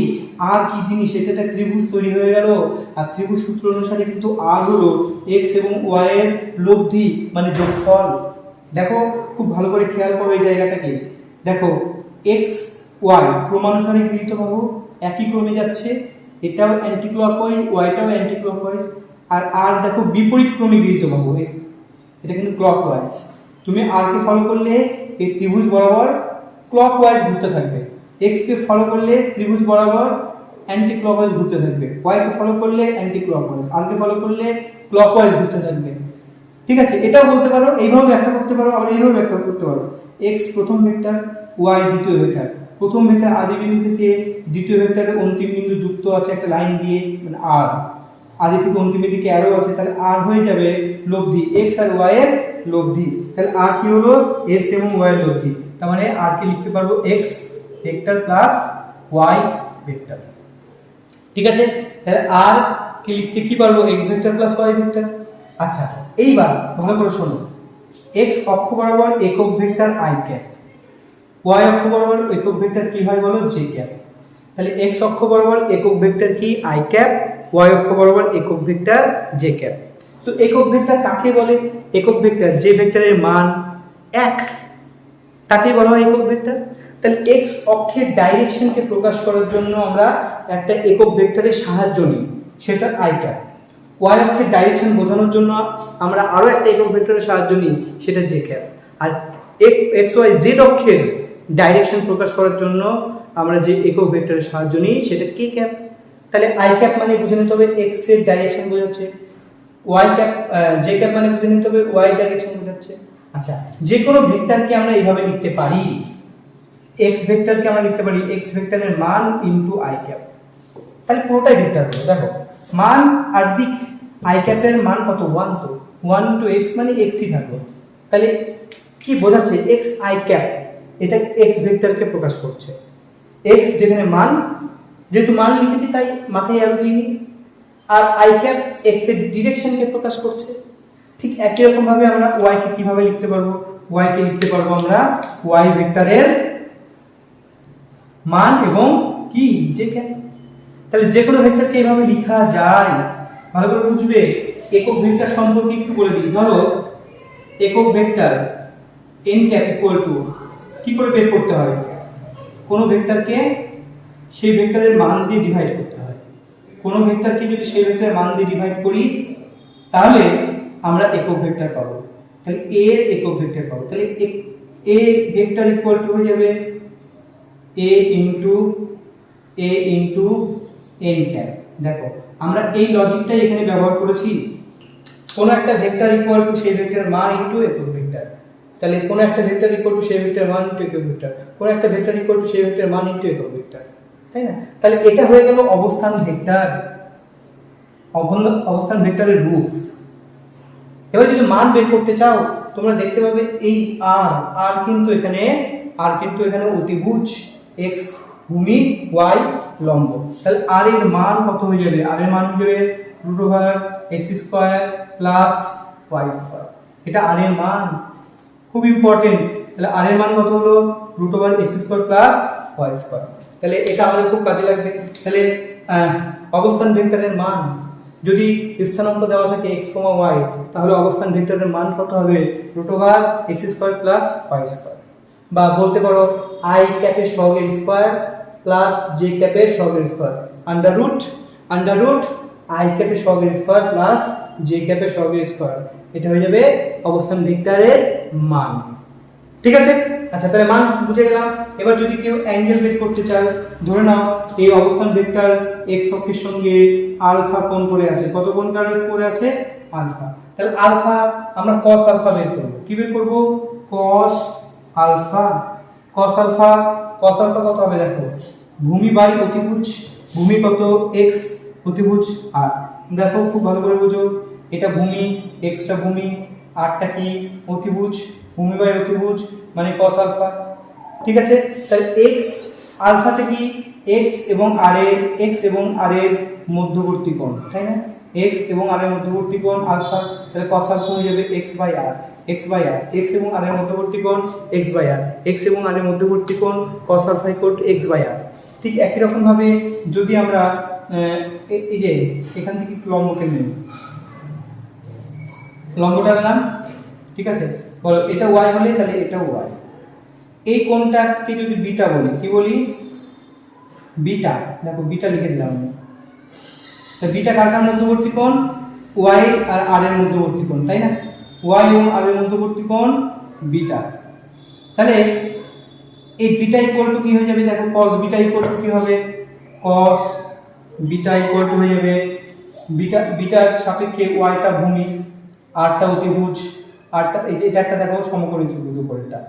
আর কি জিনিস, এটা একটা ত্রিভুজ তৈরি হয়ে গেল। আর ত্রিভুজ সূত্র অনুসারে কিন্তু আর হলো এক্স এবং ওয়াই এর লব্ধি মানে যোগফল। দেখো খুব ভালো করে খেয়াল করো এই জায়গাটাকে। দেখো এক্স ওয়াই ক্রমানুসারে গৃহীত বাহু, একই ক্রমে যাচ্ছে, এটাও অ্যান্টি ক্লকওয়াইজ, ওয়াইটাও অ্যান্টি ক্লকওয়াইজ। আর দেখো বিপরীত ক্রমে গৃহীত বাহু, এটা কিন্তু ক্লকওয়াইজ। তুমি আর কে ফলো করলে এই ত্রিভুজ বরাবর ক্লকওয়াইজ ঘুরতে থাকবে, এক্স কে ফলো করলে ত্রিভুজ বরাবর অ্যান্টি ক্লকওয়াইজ ঘুরতে থাকবে, ওয়াই কে ফলো করলে অ্যান্টি ক্লকওয়াইজ, আর কে ফলো করলে ক্লকওয়াইজ ঘুরতে থাকবে। ঠিক আছে, এটাও বলতে পারো, এইভাবে ব্যাখ্যা করতে পারো, আবার এইভাবে ব্যাখ্যা করতে পারো। এক্স প্রথম ভেক্টর, ওয়াই দ্বিতীয় ভেক্টর। প্রথম ভেক্টর আদি বিন্দু থেকে দ্বিতীয় ভেক্টরের অন্তিম বিন্দু যুক্ত আছে একটা লাইন দিয়ে, মানে আর। আদি থেকে অন্তিমের দিকে অ্যারো আছে, তাহলে আর হয়ে যাবে লব্ধি, এক্স আর ওয়াই এর লব্ধি। তাহলে আর কি হলো? এক্স এবং ওয়াই এর লব্ধি। তার মানে আর কে লিখতে পারবো x vector plus y vector. ঠিক আছে, তাহলে আর কে লিখতে কি পারবো? X vector plus y vector. আচ্ছা, এইবার ভালো করে শোনো, এক্স অক্ষ বরাবর একক ভেক্টর আই ক্যাপ, ওয়াই অক্ষ বরাবর একক ভেক্টর কি হয় বলো? J cap. তাহলে এক্স অক্ষ বরাবর একক ভেক্টর কি? আই ক্যাপ, ওয়াই অক্ষ বরাবর একক ভেক্টর জে ক্যাপ। তো একক ভেক্টর কাকে বলে? একক ভেক্টর যে ভেক্টরের মান 1, তাকেই বলা হয় একক ভেক্টর। তাহলে এক্স অক্ষের ডাইরেকশনকে প্রকাশ করার জন্য আমরা একটা একক ভেক্টরের সাহায্য নিই, সেটা আই ক্যাপ। ওয়াই অক্ষের ডাইরেকশন বোঝানোর জন্য আমরা আরো একটা একক ভেক্টরের সাহায্য নিই, সেটা জে ক্যাপ। আর এক্স ওয়াই জেড অক্ষের ডাইরেকশন প্রকাশ করার জন্য আমরা যে একক ভেক্টরের সাহায্য নিই সেটা কে ক্যাপ। তাহলে আই ক্যাপ মানে বুঝে নিতে হবে এক্স এর ডাইরেকশন বোঝাচ্ছে, ওয়াই ক্যাপ জে ক্যাপ মানে বুঝে নিতে হবে ওয়াই ডাইরেকশন বোঝাচ্ছে। আচ্ছা, যে কোনো ভেক্টরকে আমরা এইভাবে লিখতে পারি, এক্স ভেক্টরকে আমরা লিখতে পারি এক্স ভেক্টরের মান ইনটু আই ক্যাপ। তাহলে পুরোটাই ভেক্টর হলো। দেখো মান আর দিক, আই ক্যাপের মান কত? 1, তো 1 ইনটু এক্স মানে এক্সই থাকলো। তাহলে কি বোঝাচ্ছে? এক্স আই ক্যাপ, এটা এক্স ভেক্টরকে প্রকাশ করছে। এক্স যেখানে মান, যেহেতু মান লিখেছি তাই মাথায় আরো দিইনি, আর আই ক্যাপ এক্স এর ডিরেকশনকে প্রকাশ করছে। ঠিক একই রকম ভাবে আমরা ওয়াই কে কিভাবে লিখতে পারবো? ওয়াই কে লিখতে পারবো আমরা ওয়াই ভেক্টরের মান এবং কি? J cap. তাহলে যে কোনো ভেক্টরকে এইভাবে লেখা যায়, ভালো করে বুঝবে। একক ভেক্টর সম্পর্কে একটু বলে দিই। ধরো একক vector n cap equal to কি করে বের করতে হয়? কোনো ভেক্টরকে সেই ভেক্টরের মান দিয়ে ডিভাইড করতে হয়। কোনো ভেক্টরকে যদি সেই ভেক্টরের মান দিয়ে ডিভাইড করি তাহলে আমরা একক ভেক্টর পাবো। তাহলে a এর একক ভেক্টর পাবো। তাহলে a ভেক্টর ইকুয়াল টু হয়ে যাবে a ইনটু n ক্যাপ। দেখো আমরা এই লজিকটাই এখানে ব্যবহার করেছি। কোন একটা ভেক্টর ইকুয়াল টু সেই ভেক্টরের মান ইনটু একক ভেক্টর। তাহলে কোন একটা ভেক্টর ইকুয়াল টু সেই ভেক্টরের মান ইনটু একক ভেক্টর, কোন একটা ভেক্টর ইকুয়াল টু সেই ভেক্টরের মান ইনটু একক ভেক্টর, তাই না? তাহলে এটা হয়ে গেল অবস্থান ভেক্টর, অবস্থান ভেক্টরের রূপ। এবার যদি মান বের করতে চাও তোমরা দেখতে পাবে এই r কিন্তু এখানে অতিভুজ, x ভূমি, y লম্ব। তাহলে r এর মান কত হয়ে যাবে? r এর মান হয়ে যাবে √x² + y²। এটা r এর মান, খুব ইম্পর্টেন্ট। তাহলে r এর মান কত হলো? √x² + y²। তাহলে এটা আমাদের খুব কাজে লাগবে। তাহলে অবস্থান ভেক্টরের মান যদি স্থানাঙ্ক দেওয়া থাকে x, y, তাহলে অবস্থান ভেক্টরের মান কত হবে? √x² + y²। বা বলতে পারো i ক্যাপের সহগের স্কয়ার প্লাস j ক্যাপের সহগের স্কয়ার, আন্ডাররুট i ক্যাপের সহগের স্কয়ার প্লাস j ক্যাপের সহগের স্কয়ার। এটা হয়ে যাবে অবস্থান ভেক্টরের মান। ঠিক আছে? আচ্ছা, তাহলে মান বুঝে গেলাম। এবার যদি কেউ অ্যাঙ্গেল বের করতে চায়, ধরে নাও এই অবস্থান ভেক্টর x অক্ষের সঙ্গে আলফা কোণ করে আছে। কত কোণ করে আছে? আলফা। তাহলে আলফা আমরা cos আলফা বের করব। কি বের করব? cos alpha. cos আলফা কত হবে? দেখো ভূমি বাই অতিভুজ, ভূমি কত? x, অতিভুজ r। দেখো খুব ভালো করে বুঝো, এটা ভূমি, x টা ভূমি, r টা কি? অতিভুজ। ভূমি বাই অতিভুজ মানে cos আলফা। ঠিক আছে? তাহলে x আলফাটা কি? x এবং r এর মধ্যবর্তী কোণ, তাই না? x এবং r এর মধ্যবর্তী কোণ আলফা। তাহলে cos আলফা হয়ে যাবে x বাই r। x এবং r এর মধ্যবর্তী কোণ x বাই r, x এবং r এর মধ্যবর্তী কোণ cos alpha equal to x by r। ঠিক একই রকম ভাবে যদি আমরা এই যে এখান থেকে লম্বকে নেই, লম্বটা নিলাম, ঠিক আছে? বলো এটা y হলে তাহলে এটাও y। এই কোণটাকে যদি বিটা বলি, কি বলি? বিটা। দেখো বিটা লিখে দিলাম। তো বিটা কার মধ্যবর্তী কোণ? y আর r এর মধ্যবর্তী কোণ, তাই না? y এবং r এর মধ্যবর্তী কোণ বিটা। তাহলে এই বিটা ইকুয়াল টু কি হয়ে যাবে? দেখো cos বিটা ইকুয়াল টু কি হবে? cos বিটা ইকুয়াল টু হয়ে যাবে বিটার সাপেক্ষে y টা ভূমি, r টা অতিভুজ, r টা এই যে এটা একটা দেখো সমকোণী ত্রিভুজ উপরেরটা।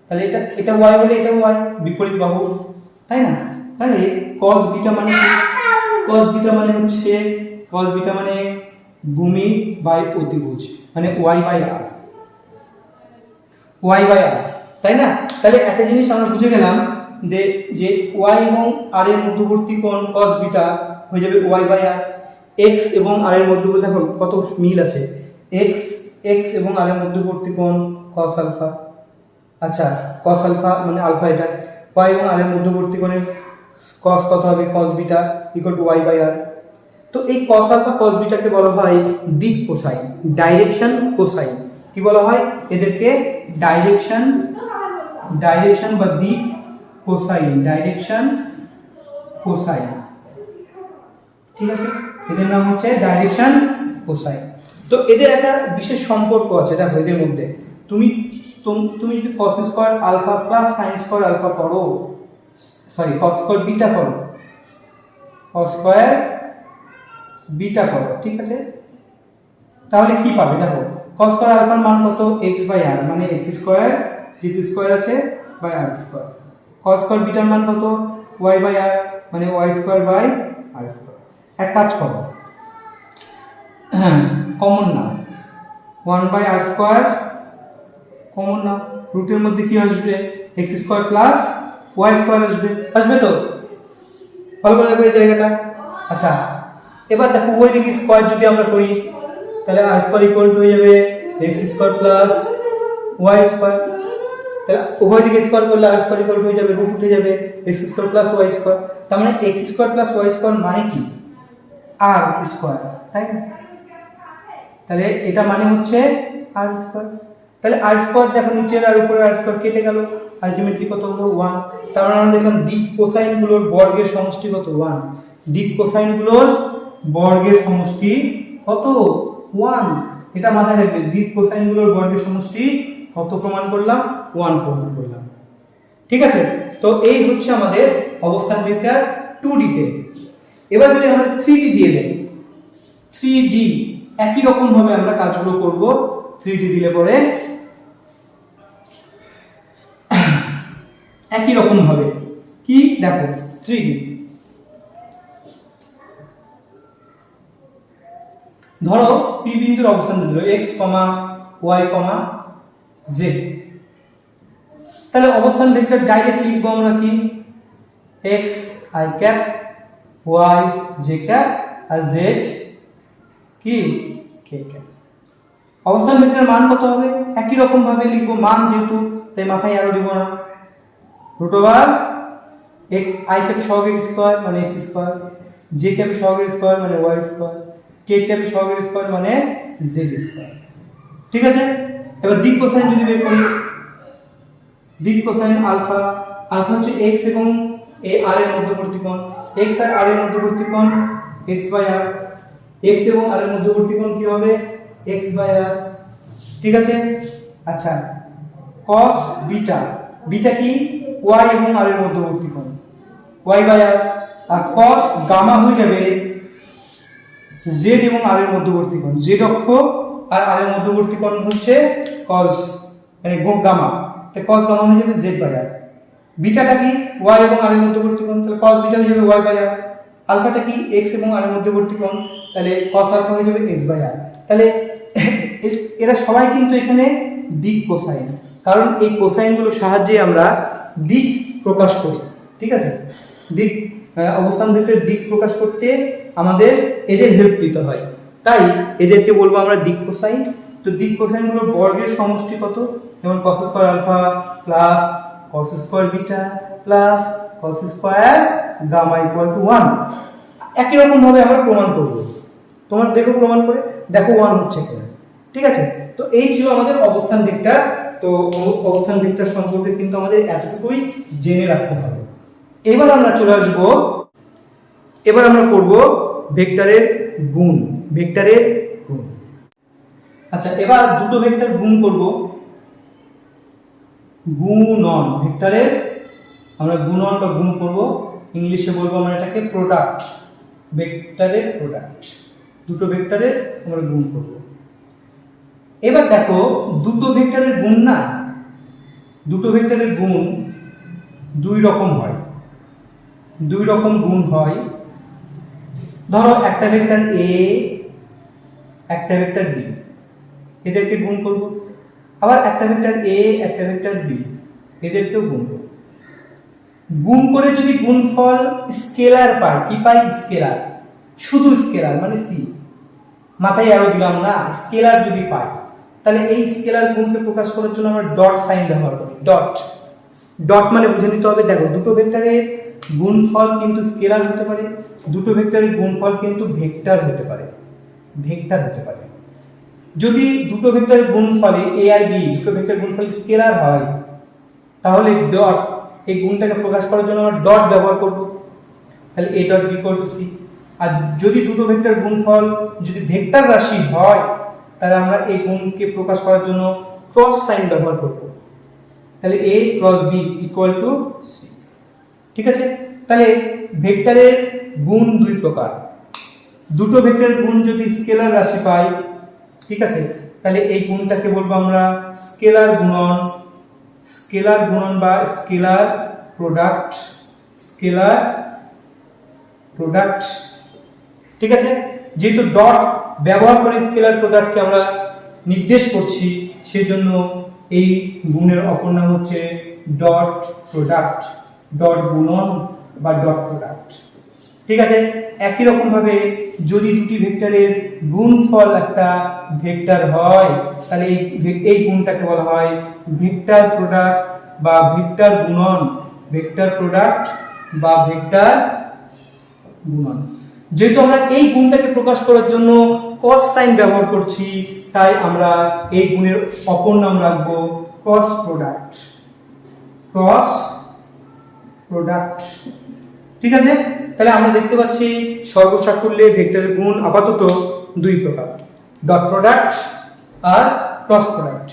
তাহলে এটা y হলে এটাও y, বিপরীত বাহু, তাই না? তাহলে cos বিটা মানে কি? cos বিটা মানে ভূমি বাই অতিভুজ, মানে y বাই r, তাই না? তাহলে একটা জিনিস আমরা বুঝে গেলাম যে y এবং r এর মধ্যবর্তী কোণ cos বিটা হয়ে যাবে y বাই r। x এবং r এর মধ্যবর্তী, দেখো কত মিল আছে, x এবং r এর মধ্যবর্তী কোণ cos আলফা। আচ্ছা, cos আলফা মানে আলফা এটা, y এবং r এর মধ্যবর্তী কোণের cos কত হবে? cos beta equal to y by r। তো এই cos আলফা cos বিটাকে বলা হয় দিক কোসাইন, ডাইরেকশন কোসাইন। কি বলা হয় এদেরকে? ডাইরেকশন বা দিক কোসাইন, ঠিক আছে? এদের নাম হচ্ছে ডাইরেকশন কোসাইন। তো এদের একটা বিশেষ সম্পর্ক আছে, দেখো এদের মধ্যে তুমি যদি cos square alpha plus sin square alpha করো, cos স্কয়ার বিটা করো, cos স্কয়ার বিটা করো, ঠিক আছে? তাহলে কি পাবে? দেখো cos স্কয়ার আলফার মান কত? x বাই r, মানে x স্কয়ার যেহেতু স্কয়ার আছে by r square. cos square বিটার মান কত? y বাই r, মানে y square by r square. এক কাজ করো, কমন নাও, 1 বাই r স্কয়ার কমন নাও, রুটের মধ্যে কি আসবে? x square plus y square আসবে তো? ভালো করে দেখো এই জায়গাটা। আচ্ছা, এবার দেখো উভয় দিকে স্কয়ার যদি আমরা করি তাহলে r স্কয়ার ইকুয়াল টু হয়ে যাবে x square plus y square. তাহলে উভয় দিকে স্কয়ার করলে r স্কয়ার ইকুয়াল টু হয়ে যাবে রুট উঠে যাবে x square plus y square. তার মানে x square plus y square মানে কি? r স্কয়ার, তাই না? তাহলে এটা মানে হচ্ছে r স্কয়ার। তাহলে r স্কয়ার দেখো নিচের আর উপরে r স্কয়ার কেটে গেল, আলটিমেটলি কত হলো 1। তার মানে আমরা দেখলাম দিক কোসাইনগুলোর বর্গের সমষ্টি কত 1, দিক কোসাইনগুলোর বর্গের সমষ্টি কত 1। এটা মাথায় রাখবে, দিক কোসাইনগুলোর বর্গের সমষ্টি কত প্রমাণ করলাম 1 প্রমাণ করলাম। ঠিক আছে, তো এই হচ্ছে আমাদের অবস্থান ভেক্টর 2D তে। এবার যদি আমাদের 3D দিয়ে দেন, 3D একই রকম ভাবে আমরা কাজগুলো করব। 3D দিলে পরে একই রকম ভাবে কি দেখো 3D ধরো P বিন্দুর অবস্থান দিল x, y, z। তাহলে অবস্থান ভেক্টর ডাইরেক্ট লিখবো আমরা কি x i cap, y j cap, আর z কি k ক্যাপ। অবস্থান ভেক্টরের মান কত হবে একই রকম ভাবে লিখবো, মান যেহেতু তাই মাথায় আরো দিব না, √i ক্যাপ সহগের স্কয়ার মানে x স্কয়ার, j ক্যাপ সহগের স্কয়ার মানে y স্কয়ার, k ক্যাপ সহগের স্কয়ার মানে z স্কয়ার। ঠিক আছে, এবার দিক কোসাইন যদি বের করি, দিক কোসাইন আলফা, আলফা হচ্ছে x এবং r এর মধ্যবর্তী কোণ, x আর r এর মধ্যবর্তী কোণ x/r, x এবং r এর মধ্যবর্তী কোণ কি হবে x/r। ঠিক আছে, আচ্ছা cos বিটা, বিটা কি y এবং r এর মধ্যবর্তী কোণ y/r, আর cos গামা হয়ে যাবে z এবং r এর মধ্যবর্তী কোণ, z অক্ষ আর r এর মধ্যবর্তী কোণ হচ্ছে cos মানে গামা, তাই cos গামা হয়ে যাবে z/r। বিটাটা কি y এবং r এর মধ্যবর্তী কোণ, তাহলে cos বিটা হয়ে যাবে y/r। আলফাটা কি x এবং r এর মধ্যবর্তী কোণ, তাহলে cos আলফা হয়ে যাবে x/r। তাহলে এরা সবাই কিন্তু এখানে দিক কোসাইন, কারণ এই কোসাইনগুলোর সাহায্যে আমরা দিক প্রকাশ করি। ঠিক আছে, দিক অবস্থান ভেক্টরের দিক প্রকাশ করতে আমাদের এদের হেল্প নিতে হয়, তাই এদেরকে বলবো আমরা দিক কোসাইন। তো দিক কোসাইনগুলোর বর্গের সমষ্টি কত, যেমন cos square alpha plus cos square beta plus cos square gamma equal to 1। একই রকম ভাবে আমরা প্রমাণ করব, তোমরা দেখো প্রমাণ করে দেখো 1 হচ্ছে কিনা। ঠিক আছে, তো এই ছিল আমাদের অবস্থান ভেক্টর। তো অবস্থান ভেক্টর সম্পর্কে কিন্তু আমাদের এতটুকুই জেনে রাখতে হবে। এবার আমরা চলে আসব, এবার আমরা করব ভেক্টরের গুণ, ভেক্টরের গুণ। আচ্ছা, এবার দুটো ভেক্টর গুণ করব, গুণন, ভেক্টরের আমরা গুণন বা গুণ করব, ইংলিশে বলবো আমরা এটাকে প্রোডাক্ট, ভেক্টরের প্রোডাক্ট, দুটো ভেক্টরের আমরা গুণ করব। এবার দেখো দুটো ভেক্টরের গুণ না, দুটো ভেক্টরের গুণ দুই রকম হয়, দুই রকম গুণ হয়। ধরো একটা ভেক্টর a, একটা ভেক্টর b, এদেরকে গুণ করব। আবার একটা ভেক্টর a, একটা ভেক্টর b, এদেরকেও গুণ করব। গুণ করে যদি গুণফল স্কেলার পাই, কি পাই স্কেলার, শুধু স্কেলার মানে c, মাথায় আরো দিলাম না, স্কেলার যদি পাই তাহলে এই স্কেলার গুণকে প্রকাশ করার জন্য আমরা ডট সাইন ব্যবহার করি। ডট, ডট মানে বুঝে নিতে হবে, দেখো দুটো ভেক্টরের গুণফল কিন্তু স্কেলার হতে পারে, দুটো ভেক্টরের গুণফল কিন্তু ভেক্টর হতে পারে, ভেক্টর হতে পারে। যদি দুটো ভেক্টরের গুণফলে a আর b, দুটো ভেক্টরের গুণফল স্কেলার হয় তাহলে ডট, এই গুণটাকে প্রকাশ করার জন্য আমরা ডট ব্যবহার করব, তাহলে a dot b equal to c। আর যদি দুটো ভেক্টর গুণফল যদি ভেক্টর রাশি হয় তাহলে আমরা এই গুণকে প্রকাশ করার জন্য ক্রস সাইন ব্যবহার করব, তাহলে a cross b equal to c। ঠিক আছে, তাহলে ভেক্টরের গুণ দুই প্রকার, দুটো ভেক্টরের গুণ যদি স্কেলার রাশি পাই, ঠিক আছে, তাহলে এই গুণটাকে বলবো আমরা স্কেলার গুণন, স্কেলার গুণন বা স্কেলার প্রোডাক্ট, স্কেলার প্রোডাক্ট। ঠিক আছে, যেহেতু ডট ব্যবহার করে স্কেলার প্রোডাক্টকে আমরা নির্দেশ করছি, সেজন্য এই গুণের অপর নাম হচ্ছে ডট প্রোডাক্ট, ডট গুণন বা ডট প্রোডাক্ট। ঠিক আছে, একই রকম ভাবে যদি দুটি ভেক্টরের গুণফল একটা ভেক্টর হয় তাহলে এই গুণটাকে বলা হয় ভেক্টর প্রোডাক্ট বা ভেক্টর গুণন, ভেক্টর প্রোডাক্ট বা ভেক্টর গুণন। যেহেতু আমরা এই গুণটাকে প্রকাশ করার জন্য cos সাইন ব্যবহার করছি, তাই আমরা এই গুণের অপর নাম রাখবো ক্রস প্রোডাক্ট, ক্রস প্রোডাক্ট। ঠিক আছে, তাহলে আমরা দেখতে পাচ্ছি সর্বসাকুল্যে ভেক্টরের গুণ আপাতত দুই প্রকার, ডট প্রোডাক্ট আর ক্রস প্রোডাক্ট।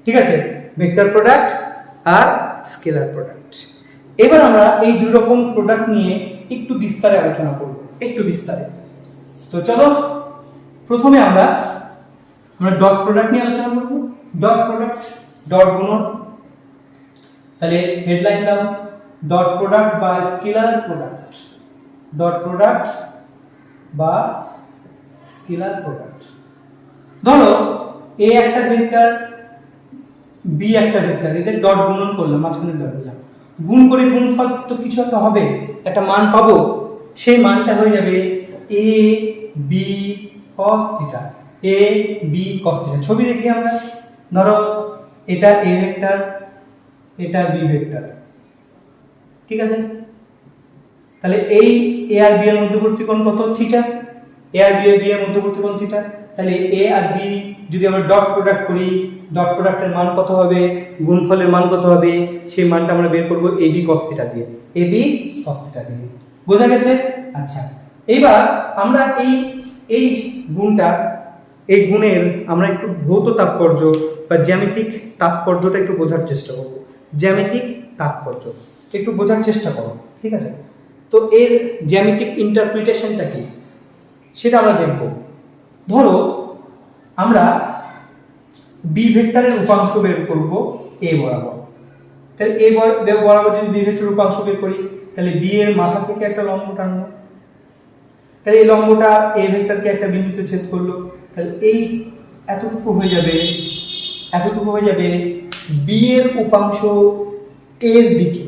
ঠিক আছে, ভেক্টর প্রোডাক্ট আর স্কেলার প্রোডাক্ট। এবার আমরা এই দুই রকম প্রোডাক্ট নিয়ে একটু বিস্তারে আলোচনা করব, একটু বিস্তারে। তো চলো প্রথমে আমরা ডট প্রোডাক্ট নিয়ে আলোচনা করব। ডট প্রোডাক্ট, ডট গুণন। তাহলে হেডলাইন দাও, ডট প্রোডাক্ট বা স্কেলার প্রোডাক্ট। ডট প্রোডাক্ট বা স্কেলার প্রোডাক্ট। ধরো এ একটা ভেক্টর, বি একটা ভেক্টর, এদের ডট গুণন করলাম, মাঝখানে ডট দিলাম, গুণ করে গুণফল তো কিছু একটা হবে, একটা মান পাবো, সেই মানটা হয়ে যাবে এ বি cos থিটা। এ বি cos থিটা। ছবি দেখি আমরা, ধরো এটা এ ভেক্টর, এটা বি ভেক্টর। ঠিক আছে, তাহলে এই এ আর বি এর মধ্যবর্তী কোণ কত? থিটা। এ আর বি এর মধ্যবর্তী কোণ থিটা। তাহলে এ আর বি যদি আমরা ডট প্রোডাক্ট করি, ডট প্রোডাক্টের মান কত হবে, গুণফলের মান কত হবে, সেই মানটা আমরা বের করব এ বি cos থিটা দিয়ে। এ বি cos থিটা দিয়ে। বোঝা গেছে? আচ্ছা, এবার আমরা এই গুণটা, এই গুণের আমরা একটু ভৌত তাৎপর্য বা জ্যামিতিক তাৎপর্যটা একটু বোঝার চেষ্টা করব। জ্যামিতিক তাৎপর্য একটু বোঝার চেষ্টা করো। ঠিক আছে, তো এর জ্যামিতিক ইন্টারপ্রিটেশনটা কি সেটা আমরা দেখব। ধরো আমরা বি ভেক্টরের উপাংশ বের করব এ বরাবর। তাহলে এ বরাবর যদি বি ভেক্টরের উপাংশ বের করি, তাহলে বি এর মাথা থেকে একটা লম্ব টানবো। তাহলে এই লম্বটা এ ভেক্টরকে একটা বিন্দুতে ছেদ করলো। তাহলে এই এতটুকু হয়ে যাবে বি এর উপাংশ এর দিকে,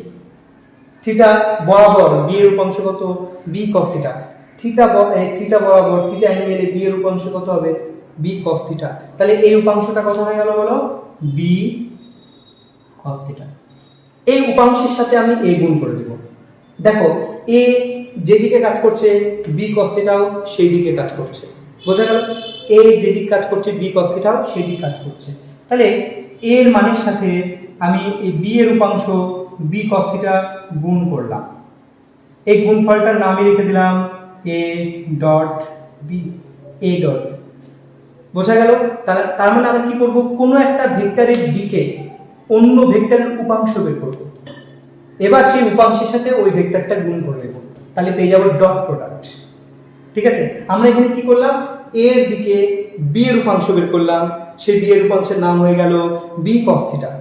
থিটা বরাবর বি এর উপাংশ কত? B cos theta. থিটা বরাবর থিটা অ্যাঙ্গেলে বি এর উপাংশ কত হবে? B cos theta. তাহলে এই উপাংশটা কত হয়ে গেল বলো? B cos theta. এই উপাংশের সাথে আমি এ গুণ করে দেব। দেখো এ যেদিকে কাজ করছে বি cos থিটাও সেই দিকে কাজ করছে। বোঝা গেল? এ যেদিকে কাজ করছে বি cos থিটাও সেই দিকে কাজ করছে। তাহলে এর মানের সাথে আমি এই বি এর উপাংশ বি cos থিটা গুণ করলাম। এই গুণফলটার নামই রেখে দিলাম a dot b. A dot. বোঝা গেল? তার মানে আমরা কি করব? কোনো একটা ভেক্টরের দিকে অন্য ভেক্টরের উপাংশ বের করব। এবার সেই উপাংশের সাথে ওই ভেক্টরটা গুণ করে দেব। তাহলে পেয়ে যাব ডট প্রোডাক্ট। ঠিক আছে, আমরা এখানে কি করলাম? এ এর দিকে বি এর উপাংশ বের করলাম, সেই বি এর উপাংশের নাম হয়ে গেল বি cos থিটা।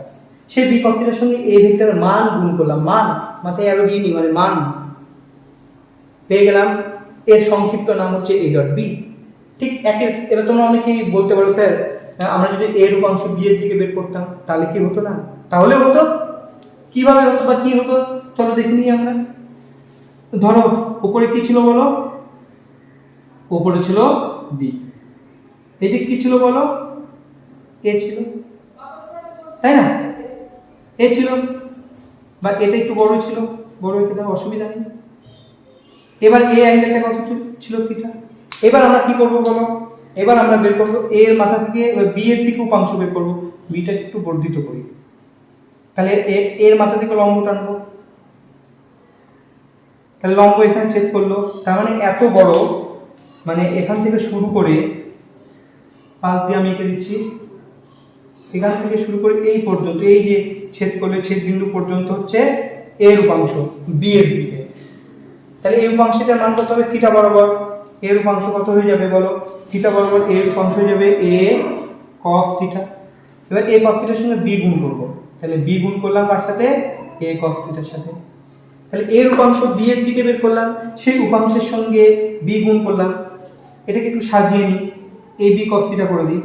সেই বি cos থিটার সঙ্গে এ ভেক্টরের মান গুণ করলাম। মান মাথায় আরো দিইনি, মানে মান পেয়ে গেলাম। এর সংক্ষিপ্ত নাম হচ্ছে এ ডট বি। ঠিক একই। এবার তোমরা অনেকেই বলতে পারো, স্যার আমরা যদি এর উপাংশ বি এর দিকে বের করতাম তাহলে কি হতো না? তাহলে হতো। কিভাবে হতো বা কি হতো চলো দেখে নিই আমরা। ধরো উপরে কি ছিল বলো? উপরে ছিল বি, এদিকে কি ছিল বলো? এ ছিল, তাই না? এ ছিল, বা এটা একটু বড় ছিল, বড় রেখে দাও, অসুবিধা নেই। এবার এ অ্যাঙ্গেলটা কত ছিল? থিটা। এবার আমরা কি করব বলো? এবার আমরা বের করব এ এর মাথা থেকে বি এর দিকে উপাংশ বের করব। বিটা একটু বর্ধিত করি। তাহলে এর মাথা থেকে লম্ব টানবো। তাহলে লম্ব এখানে ছেদ করলো। তার মানে এত বড়, মানে এখান থেকে শুরু করে পাশ দিয়ে আমি এঁকে দিচ্ছি, এখান থেকে শুরু করে এই পর্যন্ত, এই যে ছেদ করলে ছেদ বিন্দু পর্যন্ত হচ্ছে এর উপাংশ বি এর দিকে। তাহলে এই উপাংশটার মান কত হবে? থিটা বরাবর এর উপাংশ কত হয়ে যাবে বলো? থিটা বরাবর এর উপাংশ হয়ে যাবে এ cos থিটা। এবার এ cos থিটার সঙ্গে বি গুণ করব। তাহলে বি গুণ করলাম কার সাথে? এ cos থিটার সাথে। তাহলে এর উপাংশ বি এর দিকে বের করলাম, সেই উপাংশের সঙ্গে বি গুণ করলাম। এটাকে একটু সাজিয়ে নিই, এ বি cos থিটা করে দিই।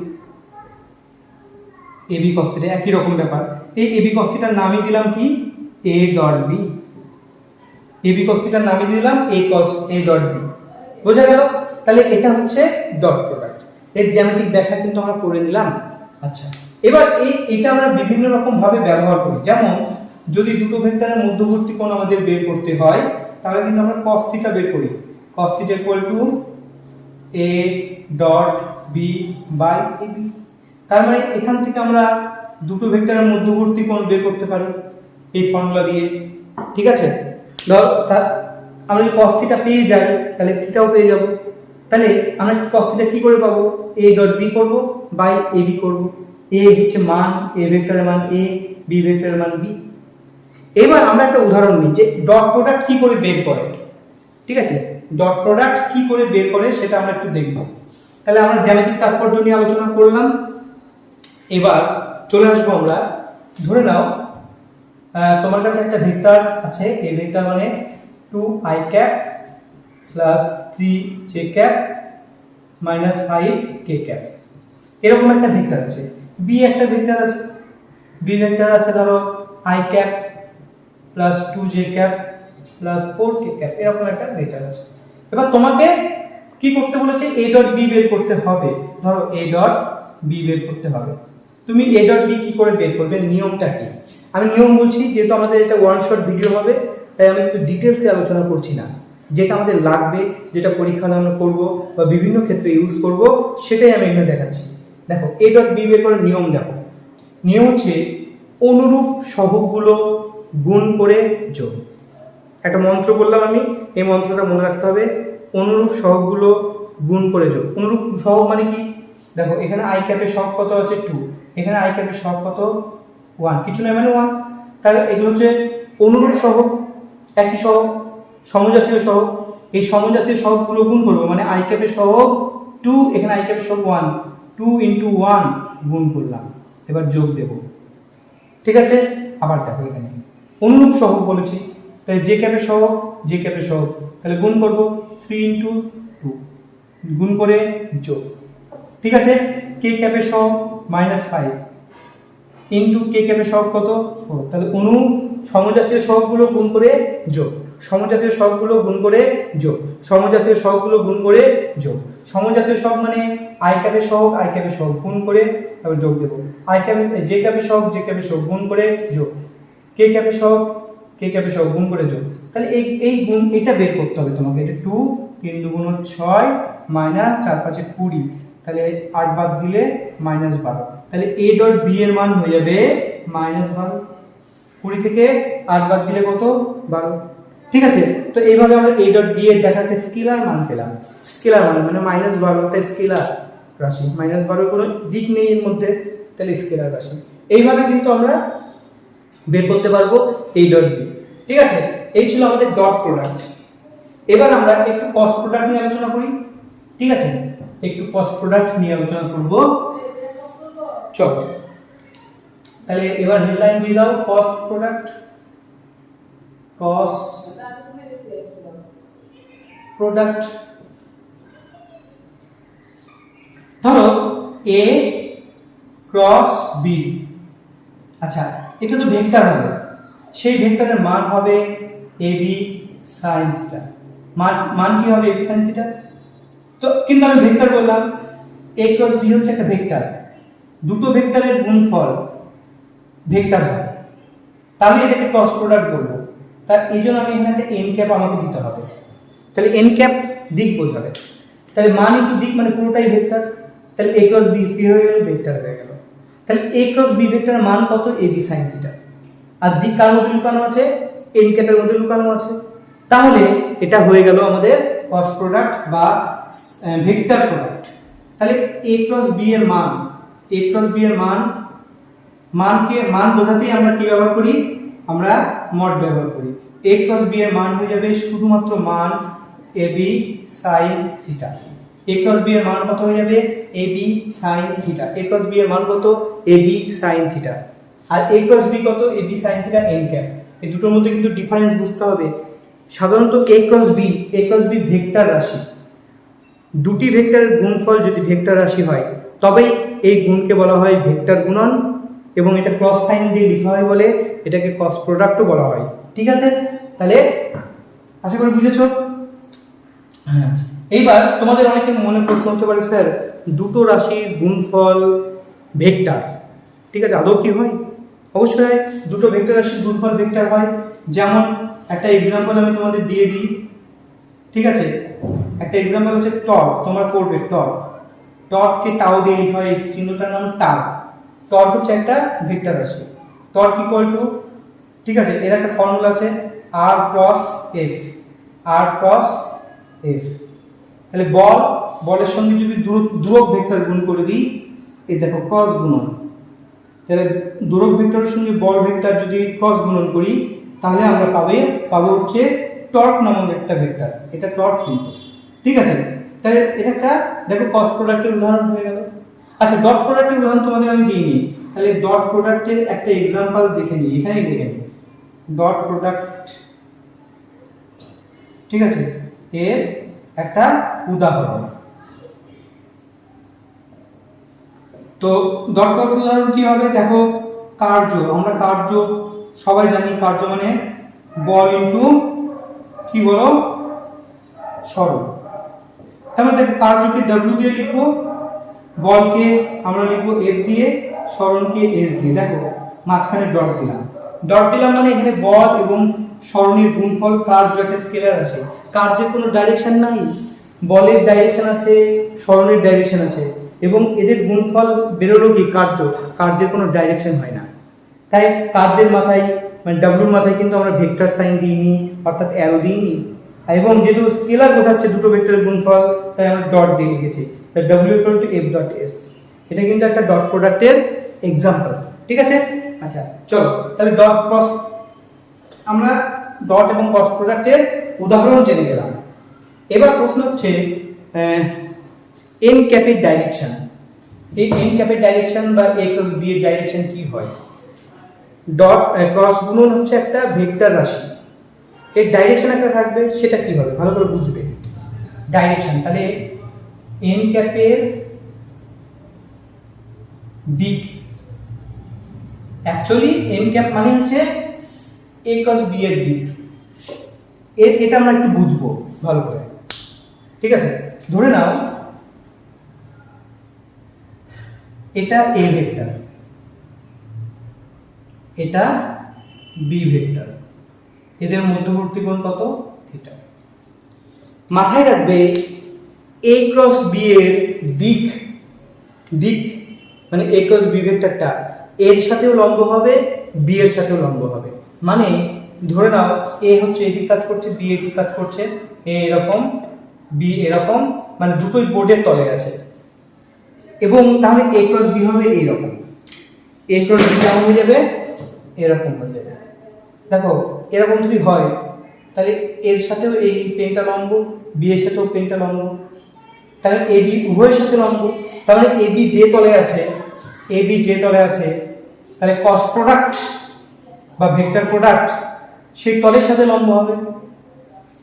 এ বি cos থিটা একই রকম ব্যাপার। এই এ বি cos থিটার নামই দিলাম কি? A dot b. A b cos থিটার নামই দিলাম এ ডট বি। বোঝা গেল? তাহলে এটা হচ্ছে ডট প্রোডাক্ট। এর জ্যামিতিক ব্যাখ্যা কিন্তু আমরা করে নিলাম। আচ্ছা, এবার এটা আমরা বিভিন্ন রকম ভাবে ব্যবহার করি। যেমন যদি দুটো ভেক্টরের মধ্যবর্তী কোণ আমাদের বের করতে হয়, তাহলে কিন্তু আমরা cos থিটা বের করি। cos theta equal to a dot b by a b. তার মানে এখান থেকে আমরা দুটো ভেক্টরের মধ্যবর্তী কোণ বের করতে পারি। এই ফর্মুলা দিয়ে, ঠিক আছে। ধর আমরা যদি cos থিটা পেয়ে যাই তাহলে থিটাও পেয়ে যাব। তাহলে আমরা cos থিটা কি করে পাবো? a ডট b করব বাই ab করব। a হচ্ছে মান, a ভেক্টরের মান a, b ভেক্টরের মান b। এবার আমরা একটা উদাহরণ নিই যে ডট প্রোডাক্ট কি করে বের করে, ঠিক আছে। ডট প্রোডাক্ট কি করে বের করে সেটা আমরা একটু দেখব। তাহলে আমরা জ্যামিতিক তাৎপর্য নিয়ে আলোচনা করলাম। এবার চলে আসবো আমরা, ধরে নাও তোমার কাছে একটা ভেক্টর আছে, এই ভেক্টর মানে 2i cap plus 3j cap minus 5k cap, এরকম একটা ভেক্টর আছে। b একটা ভেক্টর আছে, b ভেক্টর আছে ধরো i cap plus 2j cap plus 4k cap, এরকম একটা ভেক্টর আছে। এবার তোমাকে কি করতে বলেছে? a ডট b বের করতে হবে। ধরো a ডট b বের করতে হবে। তুমি a ডট b কি করে বের করবে, নিয়মটা কি? আমি নিয়ম বলছি, যেহেতু আমাদের এটা ওয়ান শট ভিডিও হবে তাই আমি একটু ডিটেইলসে আলোচনা করছি না। যেটা আমাদের লাগবে, যেটা পরীক্ষা আমরা করব বা বিভিন্ন ক্ষেত্রে ইউজ করব, সেটাই আমি এখানে দেখাচ্ছি। দেখো a ডট b বের করার নিয়ম দেখো। নিয়ম হচ্ছে অনুরূপ সহগগুলো গুণ করে যোগ। একটা মন্ত্র বললাম আমি, এই মন্ত্রটা মনে রাখতে হবে, অনুরূপ সহগগুলো গুণ করে যোগ। অনুরূপ সহগ মানে কি? দেখো এখানে i ক্যাপের সহগ কত আছে 2, এখানে i ক্যাপের সহগ কত 1, কিছু না মানে 1। তাহলে এগুলো হচ্ছে অনুরূপ সহগ, একই সহগ, সমজাতীয় সহগ। এই সমজাতীয় সহগগুলো গুণ করব, মানে i ক্যাপের সহগ 2, এখানে i ক্যাপের সহগ 1, 2 × 1 গুণ করলাম, এবার যোগ দেব, ঠিক আছে। আবার দেখো এখানে অনুরূপ সহগ বলেছি, তাহলে j ক্যাপের সহগ, j ক্যাপের সহগ, তাহলে গুণ করব 3 × 2 গুণ করে যোগ, ঠিক আছে। k ক্যাপের সহগ -5 ইনটু k ক্যাপের সহগ কত 4, তাহলে সমজাতীয় সহগগুলো গুণ করে যোগ, সমজাতীয় সহগগুলো গুণ করে যোগ, সমজাতীয় সহগগুলো গুণ করে যোগ। সমজাতীয় সহগ মানে i ক্যাপের সহগ, i ক্যাপের সহগ গুণ করে তারপর যোগ দেব, i ক্যাপের j ক্যাপের সহগ, j ক্যাপের সহগ গুণ করে যোগ, k ক্যাপের সহগ, k ক্যাপের সহগ গুণ করে যোগ। তাহলে এই গুণ এটা বের করতে হবে তোমাকে। এটা 2 3 2 গুণ 6 মাইনাস 4 5 20, তাহলে 8 বাদ দিলে -12। তাহলে a ডট b এর মান হয়ে যাবে -12। 20 থেকে 8 বাদ দিলে কত? 12, ঠিক আছে। তো এইভাবে আমরা a ডট b এর দেখা একটা স্কেলার মান পেলাম। স্কেলার মান মানে -12 একটা স্কেলার রাশি, -12 কোনো দিক নেই এর মধ্যে, তাহলে স্কেলার রাশি। এইভাবে কিন্তু আমরা বের করতে পারবো a ডট b, ঠিক আছে। এই ছিল আমাদের ডট প্রোডাক্ট। এবার আমরা একটু ক্রস প্রোডাক্ট নিয়ে আলোচনা করি, ঠিক আছে। একটু ক্রস প্রোডাক্ট নিয়ে আলোচনা করব, চলো। তাহলে এবার হেডলাইন দিয়ে দাও, ক্রস প্রোডাক্ট। ক্রস প্রোডাক্ট, ধরো a ক্রস b, আচ্ছা এটা তো ভেক্টর হবে, সেই ভেক্টরের মান হবে ab sin থিটা। মান কি হবে? ab sin theta. তো কিন্তু আমি ভেক্টর বললাম, a ক্রস b হচ্ছে একটা ভেক্টর, দুটো ভেক্টরের গুণফল ভেক্টর হয়, তাহলে এটাকে ক্রস প্রোডাক্ট বলবো। তার এইজন্য আমি এখানে একটা n ক্যাপ আমাকে দিতে হবে, তাহলে n ক্যাপ দিক বোঝাবে, তাহলে মান ইনটু দিক মানে পুরোটাই ভেক্টর, তাহলে a ক্রস b কি হয়ে গেল? ভেক্টর হয়ে গেল। তাহলে a ক্রস b ভেক্টরের মান কত? ab sin theta. আর দিক কার মধ্যে লুকানো আছে? n ক্যাপের মধ্যে লুকানো আছে। তাহলে এটা হয়ে গেল আমাদের ক্রস প্রোডাক্ট বা ভেক্টর প্রোডাক্ট। তাহলে a ক্রস b এর মান, a ক্রস b এর মান বোঝাতেই আমরা কি ব্যবহার করি? আমরা মড ব্যবহার করি। a ক্রস b এর মান হয়ে যাবে শুধুমাত্র মান ab sin theta. a cross b এর মান কত হয়ে যাবে? ab sin theta. a cross b এর মান কত? ab sin theta. আর a ক্রস b কত? ab sin theta n cap. এই দুটোর মধ্যে কিন্তু ডিফারেন্স বুঝতে হবে। সাধারণত a ক্রস b ভেক্টর রাশি, দুটি ভেক্টরের গুণফল যদি ভেক্টর রাশি হয় তবেই এই গুণকে বলা হয় ভেক্টর গুণন, এবং এটা ক্রস সাইন দিয়ে লেখা হয় বলে এটাকে ক্রস প্রোডাক্টও বলা হয়, ঠিক আছে। তাহলে আশা করি বুঝেছো। হ্যাঁ, এইবার তোমাদের অনেকের মনে প্রশ্ন হতে পারে, স্যার দুটো রাশির গুণফল ভেক্টর, ঠিক আছে, আদৌ কি হয়? অবশ্যই হয়, দুটো ভেক্টর রাশির গুণফল ভেক্টর হয়। যেমন একটা এক্সাম্পল আমি তোমাদের দিয়ে দিই, ঠিক আছে। একটা এক্সাম্পল হচ্ছে টর্ক, তোমরা পড়বে টর্ক। টর্ককে টাও দিয়ে লেখা হয়, এই চিহ্নটার নাম টাও। টর্ক হচ্ছে একটা ভেক্টর রাশি। টর্ক ইকুয়াল টু ঠিক আছে, এর একটা ফর্মুলা আছে আর ক্রস এফ, আর ক্রস এফ। তাহলে বলের সঙ্গে যদি ধ্রুবক ভেক্টর গুণ করে দিই, এই দেখো ক্রস গুণন, তাহলে ধ্রুবক ভেক্টরের সঙ্গে বল ভেক্টর যদি ক্রস গুণন করি তাহলে আমরা পাবো হচ্ছে টর্ক নামক একটা ভেক্টর। এটা টর্ক কিন্তু, ঠিক আছে। তাহলে এটা একটা দেখো ক্রস প্রোডাক্টের উদাহরণ হয়ে গেল। আচ্ছা, ডট প্রোডাক্টের উদাহরণ তোমাদের আমি দিইনি, তাহলে ডট প্রোডাক্টের একটা এক্সাম্পল দেখে নিই, এখানেই দেখে নিই ডট প্রোডাক্ট, ঠিক আছে, এর একটা উদাহরণ। তো ডট প্রোডাক্টের উদাহরণ কি হবে দেখো, কার্য, আমরা কার্য সবাই জানি, কার্য মানে বল ইনটু কি বলো সরণ। তাহলে দেখো কার্যকে W দিয়ে লিখবো, বলকে আমরা লিখবো F দিয়ে, সরণকে S দিয়ে। দেখো মাঝখানে ডট দিলাম, মানে এখানে বল এবং সরণের গুণফল, কার্য একটা স্কেলার আছে, কার্যের কোনো ডাইরেকশন নাই, বলের ডাইরেকশন আছে, সরণের ডাইরেকশন আছে, এবং এদের গুণফল বেরোলো কি কার্যের কোনো ডাইরেকশন হয় না। তাই কার্যের মাথায় মানে ডাব্লুর মাথায় কিন্তু আমরা ভেক্টর সাইন দিইনি, অর্থাৎ অ্যারো দিইনি, এবং যেহেতু স্কেলার বোঝাচ্ছে দুটো ভেক্টরের গুণফল, তাই আমরা ডট দিয়ে লিখেছি। তাই W = F dot S, এটা কিন্তু একটা ডট প্রোডাক্টের এক্সাম্পল, ঠিক আছে। আচ্ছা চলো, তাহলে ডট ক্রস, আমরা ডট এবং ক্রস প্রোডাক্টের উদাহরণ জেনে গেলাম। এবার প্রশ্ন হচ্ছে এন ক্যাপের ডাইরেকশন। এই এন ক্যাপের ডাইরেকশন বা A ক্রস B এর ডাইরেকশন কি হয়? ডট ক্রস গুণন হচ্ছে একটা ভেক্টর রাশি, এর ডাইরেকশন একটা থাকবে, সেটা কি হবে ভালো করে বুঝবে। ডাইরেকশন, তাহলে এন ক্যাপের দিক, অ্যাকচুয়ালি এন ক্যাপ মানে হচ্ছে A ক্রস B এর দিক, এটা আমরা একটু বুঝবো ভালো করে, ঠিক আছে। ধরে নাও এটা A ভেক্টর, এটা B ভেক্টর, এদের মধ্যবর্তী কোণ কত? থিটা। মাথায় রাখবে A ক্রস B এর দিক মানে A ক্রস B ভেক্টরটা এর সাথেও লম্ব হবে, B এর সাথেও লম্ব হবে। মানে ধরে নাও A হচ্ছে এদিক কাজ করছে, B এদিক কাজ করছে, A এরকম, B এরকম, মানে দুটোই বোর্ডের তলে আছে, এবং তাহলে A ক্রস B হবে এইরকম, A ক্রস B কেমন হয়ে যাবে? এরকম হয়ে যাবে। দেখো এরকম যদি হয় তাহলে এর সাথেও এই পেনটা লম্ব, B এর সাথেও পেনটা লম্ব, তাহলে AB উভয়ের সাথে লম্ব, তাহলে AB যে তলে আছে, তাহলে ক্রস প্রোডাক্ট বা ভেক্টর প্রোডাক্ট সেই তলের সাথে লম্ব হবে।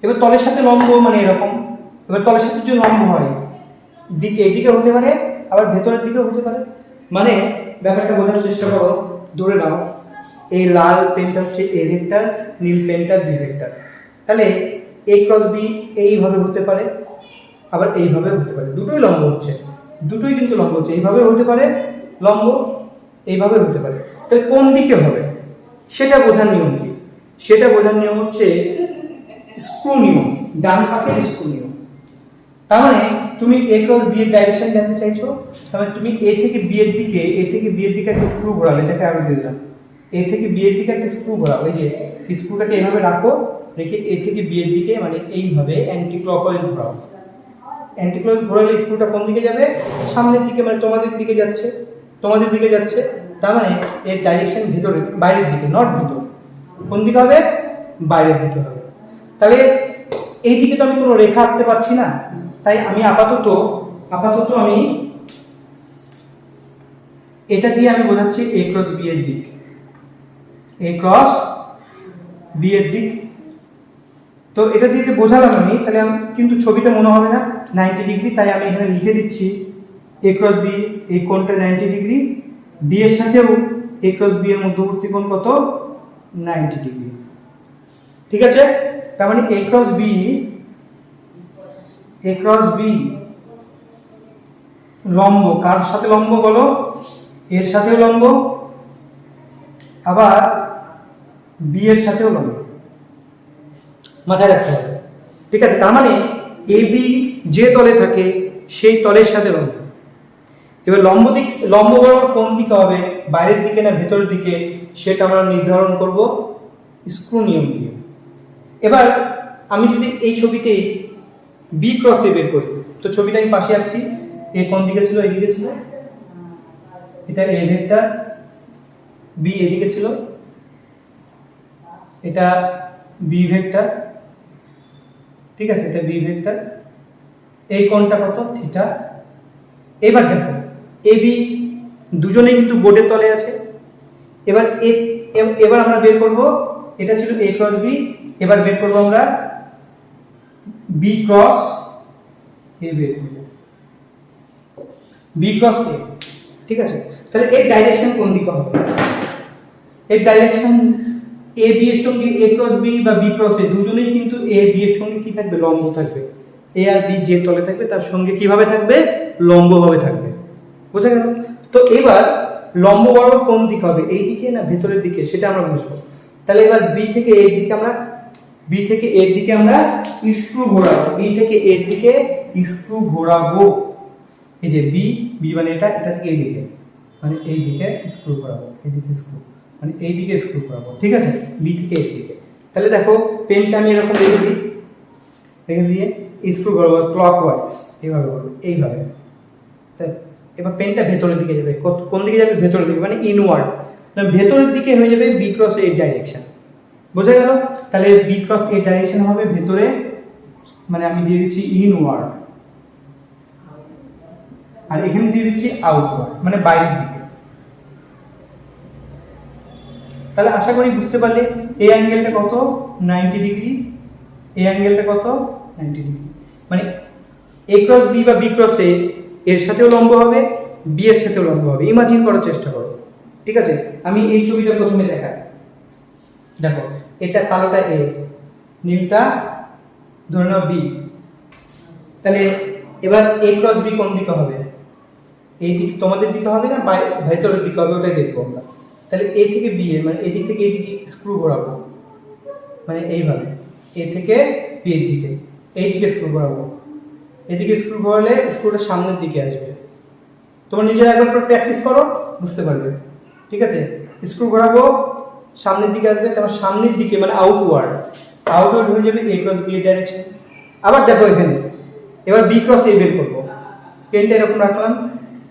এবার তলের সাথে লম্ব মানে এরকম, এবার তলের সাথে যদি লম্ব হয় দিক এইদিকে হতে পারে, আবার ভেতরের দিকেও হতে পারে। মানে ব্যাপারটা বোঝার চেষ্টা করো। ধরে নাও এই লাল পেনটা হচ্ছে A ভেক্টর, নীল পেনটা B ভেক্টর, তাহলে A ক্রস B এইভাবে হতে পারে, আবার এইভাবে হতে পারে, দুটোই লম্ব হচ্ছে, দুটোই কিন্তু লম্ব হচ্ছে, এইভাবে হতে পারে লম্ব, এইভাবে হতে পারে। তাহলে কোন দিকে হবে সেটা বোঝার নিয়ম কি? সেটা বোঝার নিয়ম হচ্ছে স্ক্রু নিয়ম, ডান পাকের স্ক্রু নিয়ম। তার মানে তুমি A ক্রস B এর ডাইরেকশন জানতে চাইছো, তাহলে তুমি A থেকে B এর দিকে একটা স্ক্রু ঘোরাবে, এটাকে আগে দিয়ে দিলাম, A থেকে B এর দিকে একটা স্ক্রু ঘোরাও, এই যে স্ক্রুটাকে এইভাবে রাখো, রেখে A থেকে B এর দিকে মানে এইভাবে অ্যান্টি ক্লকওয়াইজ ঘোরাও। অ্যান্টি ক্লকওয়াইজ ঘোরালে স্ক্রুটা কোন দিকে যাবে? সামনের দিকে, মানে তোমাদের দিকে যাচ্ছে। তার মানে এর ডাইরেকশন ভিতরে, বাইরের দিকে, নট ভিতর। কোন দিকে হবে? বাইরের দিকে হবে। তাহলে এই দিকে তো আমি কোনো রেখা আঁকতে পারছি না, তাই আমি আপাতত আমি এটা দিয়ে আমি বোঝাচ্ছি A ক্রস B এর দিক, A ক্রস B এর দিক। তো এটা দিয়ে যে বোঝালাম আমি, তাহলে কিন্তু ছবিটা মনে হবে না 90 ডিগ্রি, তাই আমি এখানে লিখে দিচ্ছি A ক্রস B, এই কোণটা 90 ডিগ্রি, B এর সাথেও A ক্রস B এর মধ্যবর্তী কোণ কত? 90 ডিগ্রি, ঠিক আছে। তার মানে A ক্রস B লম্ব, কার সাথে লম্ব বলো? এর সাথেও লম্ব, আবার B এর সাথেও লম্ব, মাথায় রাখতে হবে, ঠিক আছে। তার মানে AB যে তলে থাকে সেই তলের সাথে লম্ব। এবার লম্ব বরাবর কোন দিকে হবে, বাইরের দিকে না ভেতরের দিকে, সেটা আমরা নির্ধারণ করব স্ক্রু নিয়ম দিয়ে। এবার আমি যদি এই ছবিতে বি ক্রস এ বের করি, তো ছবিটা আমি পাশে আঁকছি। এ কোন দিকে ছিল? এইদিকে ছিল। এটা এ ভেক্টর, বি এদিকে ছিল, এটা বি ভেক্টর, ঠিক আছে, এটা বি ভেক্টর। এই কোণটা কত? থিটা। এবার দেখো এ বি দুজনেই কিন্তু বোর্ডের তলে আছে। এবার আমরা বের করব, এটা ছিল এ ক্রস বি, এবার বের করব আমরা বি ক্রস এ বের করব, বি ক্রস এ, ঠিক আছে। তাহলে এর ডাইরেকশন কোন দিকে হবে? এর ডাইরেকশন এ বি এর সঙ্গে এ ক্রস বি বা বি ক্রস এ দুজনেই কিন্তু এ বি এর সঙ্গে কি থাকবে? লম্ব থাকবে। এ আর বি যে তলে থাকবে তার সঙ্গে কিভাবে থাকবে? লম্বভাবে থাকবে। বুঝা গেল? তো এবার লম্ব বরাবর কোন দিক হবে? এই দিকে না ভেতরের দিকে, সেটা আমরা বুঝবো। তাহলে এবার বি থেকে এর দিকে আমরা স্ক্রু ঘোরাবো, বি থেকে এর দিকে স্ক্রু ঘোরাবো। এই যে বি মানে এটা থেকে এই দিকে, মানে এই দিকে স্ক্রু ঘোরাবো, এই দিকে স্ক্রু, মানে এই দিকে স্ক্রু ঘোরাবো, ঠিক আছে, বি থেকে এর দিকে। তাহলে দেখো পেনটা আমি এরকম রেখে দিয়ে স্ক্রু ঘোরাবো ক্লকওয়াইজ, এইভাবে করবো, এইভাবে। এবার পেনটা ভেতরের দিকে যাবে। কোন দিকে যাবে? ভেতরের দিকে, মানে ইনওয়ার্ড। ভেতরের দিকে হয়ে যাবে বি ক্রস এ ডাইরেকশন। বোঝা গেল? তাহলে বি ক্রস এ ডাইরেকশন হবে ভেতরে, মানে আমি দিয়ে দিচ্ছি ইনওয়ার্ড, আর এখানে দিয়ে দিচ্ছি আউটওয়ার্ড, মানে বাইরের দিকে। তাহলে আশা করি বুঝতে পারলে এই অ্যাঙ্গেলটা কত? 90 ডিগ্রি। এই অ্যাঙ্গেলটা কত? 90 ডিগ্রি। মানে এ ক্রস বি বা বি ক্রস এ এর সাথেও লম্ব হবে, বি এর সাথেও লম্ব হবে। ইমাজিন করার চেষ্টা করো, ঠিক আছে। আমি এই ছবিটা প্রথমে দেখাই। দেখো এটা কালোটা এ, নীলটা ধরে নাও বি। তাহলে এবার এ ক্রস বি কোন দিকে হবে? এই দিক তোমাদের দিকে হবে না ভেতরের দিকে হবে? ওটাই দেখবো আমরা। তাহলে এ থেকে বি এর, মানে এদিক থেকে এইদিকে স্ক্রু ঘোরাবো, মানে এইভাবে এ থেকে বি এর দিকে এইদিকে স্ক্রু ঘোরাবো। এদিকে স্ক্রু ঘোরালে স্ক্রুটা সামনের দিকে আসবে। তোমরা নিজেরা একবার প্র্যাকটিস করো, বুঝতে পারবে, ঠিক আছে। স্ক্রু ঘোরাবো, সামনের দিকে আসবে, তারপর সামনের দিকে মানে আউটওয়ার্ড হয়ে যাবে এ ক্রস বি এর ডাইরেকশন। আবার দেখো এখানে এবার বি ক্রস এ বের করবো। পেনটা এরকম রাখলাম,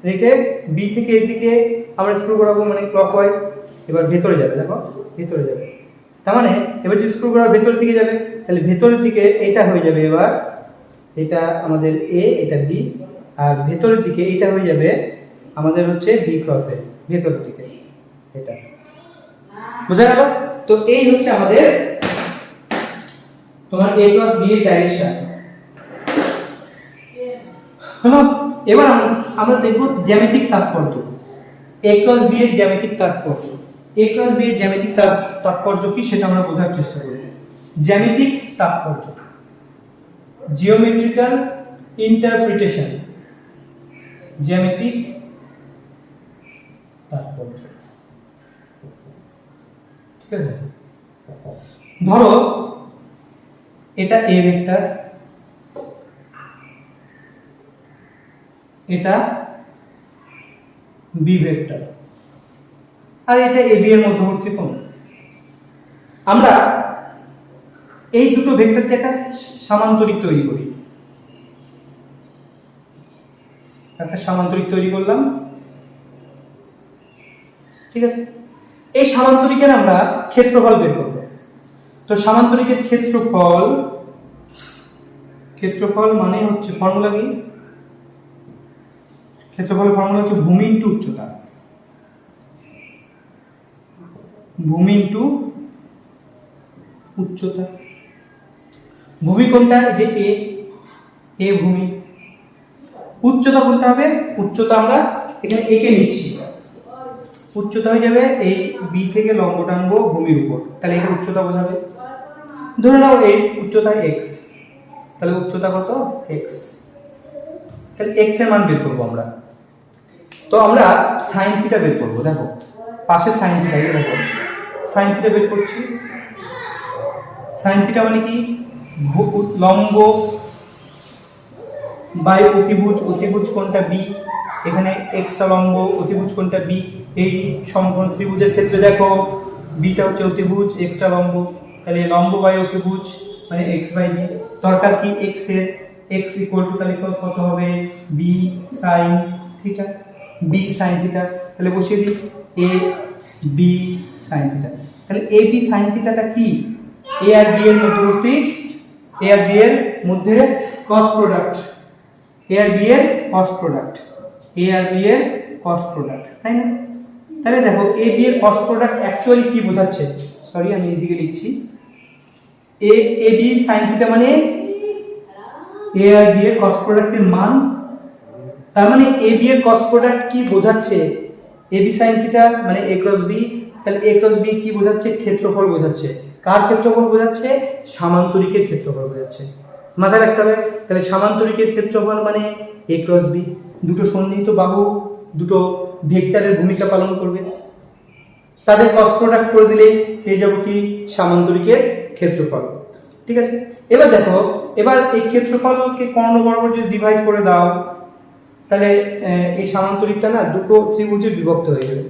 রেখে বি থেকে এর দিকে আমরা স্ক্রু ঘোরাবো, মানে ক্লকওয়াইজ। এবার ভেতরে যাবে, দেখো ভেতরে যাবে, তার মানে এবার যদি স্ক্রু ঘোরাবো ভেতরের দিকে যাবে, তাহলে ভেতরের দিকে এটা হয়ে যাবে। এবার এটা আমাদের এ, এটা বি, আর ভেতরের দিকে এটা হয়ে যাবে আমাদের হচ্ছে বি ক্রস এ, ভেতরের দিকে এটা। বুঝা গেল? তো এই হচ্ছে আমাদের তোমার এ ক্রস বি এর ডাইরেকশন হলো। এবার আমরা দেখব জ্যামিতিক তাৎপর্য। এ ক্রস বি এর জ্যামিতিক তাৎপর্য, এ ক্রস বি এর জ্যামিতিক তাৎপর্য কি সেটা আমরা বোঝার চেষ্টা করব। জ্যামিতিক তাৎপর্য, জিওমেট্রিক্যাল ইন্টারপ্রিটেশন, জ্যামিতিক তাৎপর্য, ঠিক আছে। ধরো এটা এ ভেক্টর, এটা বি ভেক্টর, আর এটা এ বি এর মধ্যবর্তী কোণ। আমরা এই দুটো ভেক্টর দিয়ে একটা সামান্তরিক তৈরি করি, একটা সামান্তরিক তৈরি করলাম, ঠিক আছে। এই সামান্তরিকের আমরা ক্ষেত্রফল বের করব। তো সামান্তরিকের ক্ষেত্রফল মানে হচ্ছে ফর্মুলা কি? ক্ষেত্রফলের ফর্মুলা হচ্ছে ভূমি ইনটু উচ্চতা, ভূমি ইনটু উচ্চতা। ভূমি কোনটা? যে এ ভূমি। উচ্চতা কোনটা হবে? উচ্চতা আমরা এখানে এ কে নিচ্ছি, উচ্চতা হয়ে যাবে এই বি থেকে লম্ব টানবো ভূমির উপর, তাহলে এটা উচ্চতা বোঝাবে। ধরে নাও এই উচ্চতা x, তাহলে উচ্চতা কত? x। তাহলে x এর মান বের করবো আমরা। তো আমরা sin থিটা বের করবো। দেখো পাশে sin থিটা, দেখো sin থিটা বের করছি। sin থিটা মানে কি? লম্ব বাই অতিভুজ, অতিভুজ কোণটা b, এখানে x টা লম্ব, অতিভুজ কোণটা b। এই সমকোণ ত্রিভুজের ক্ষেত্রে দেখো বিটা হচ্ছে অতিভুজ, এক্সটা লম্ব, তাহলে লম্ব বাই অতিভুজ মানে এক্স বাই বি। দরকার কি এক্স এর, এক্স ইকুয়াল টু তাহলে কত হবে b sine theta, b sine theta. তাহলে বসিয়ে দিই এ বি সাইন থিটা। তাহলে এ বি সাইন থিটাটা কি, এ আর বি এর মধ্যবর্তী, এ আর বি এর মধ্যে ক্রস প্রোডাক্ট, এ আর বি এর ক্রস প্রোডাক্ট, এ আর বি এর ক্রস প্রোডাক্ট, তাই না? তাহলে দেখো এ বি এর ক্রস প্রোডাক্ট অ্যাকচুয়ালি কি বোঝাচ্ছে, সরি আমি এদিকে লিখছি, এ বি sin থিটা মানে এ আর বি এর ক্রস প্রোডাক্টের মান। তার মানে এ বি এর ক্রস প্রোডাক্ট কি বোঝাচ্ছে, এ বি sin থিটা মানে a ক্রস বি। তাহলে a ক্রস বি কি বোঝাচ্ছে, ক্ষেত্রফল বোঝাচ্ছে। কার ক্ষেত্রফল বোঝাচ্ছে, সামান্তরিকের ক্ষেত্রফল বোঝাচ্ছে, মাথায় রাখতে হবে। তাহলে সামান্তরিকের ক্ষেত্রফল মানে a ক্রস বি, দুটো সন্নিহিত বাহু দুটো ভেক্টরের ভূমিকা পালন করবে, তাদের ক্রস প্রোডাক্ট করে দিলে পেয়ে যাব কি সামান্তরিকের ক্ষেত্রফল। ঠিক আছে, এবার দেখো, এবার এই ক্ষেত্রফলকে কর্ণ বরাবর যদি ডিভাইড করে দাও তাহলে এই সামান্তরিকটা না দুটো ত্রিভুজে বিভক্ত হয়ে যাবে,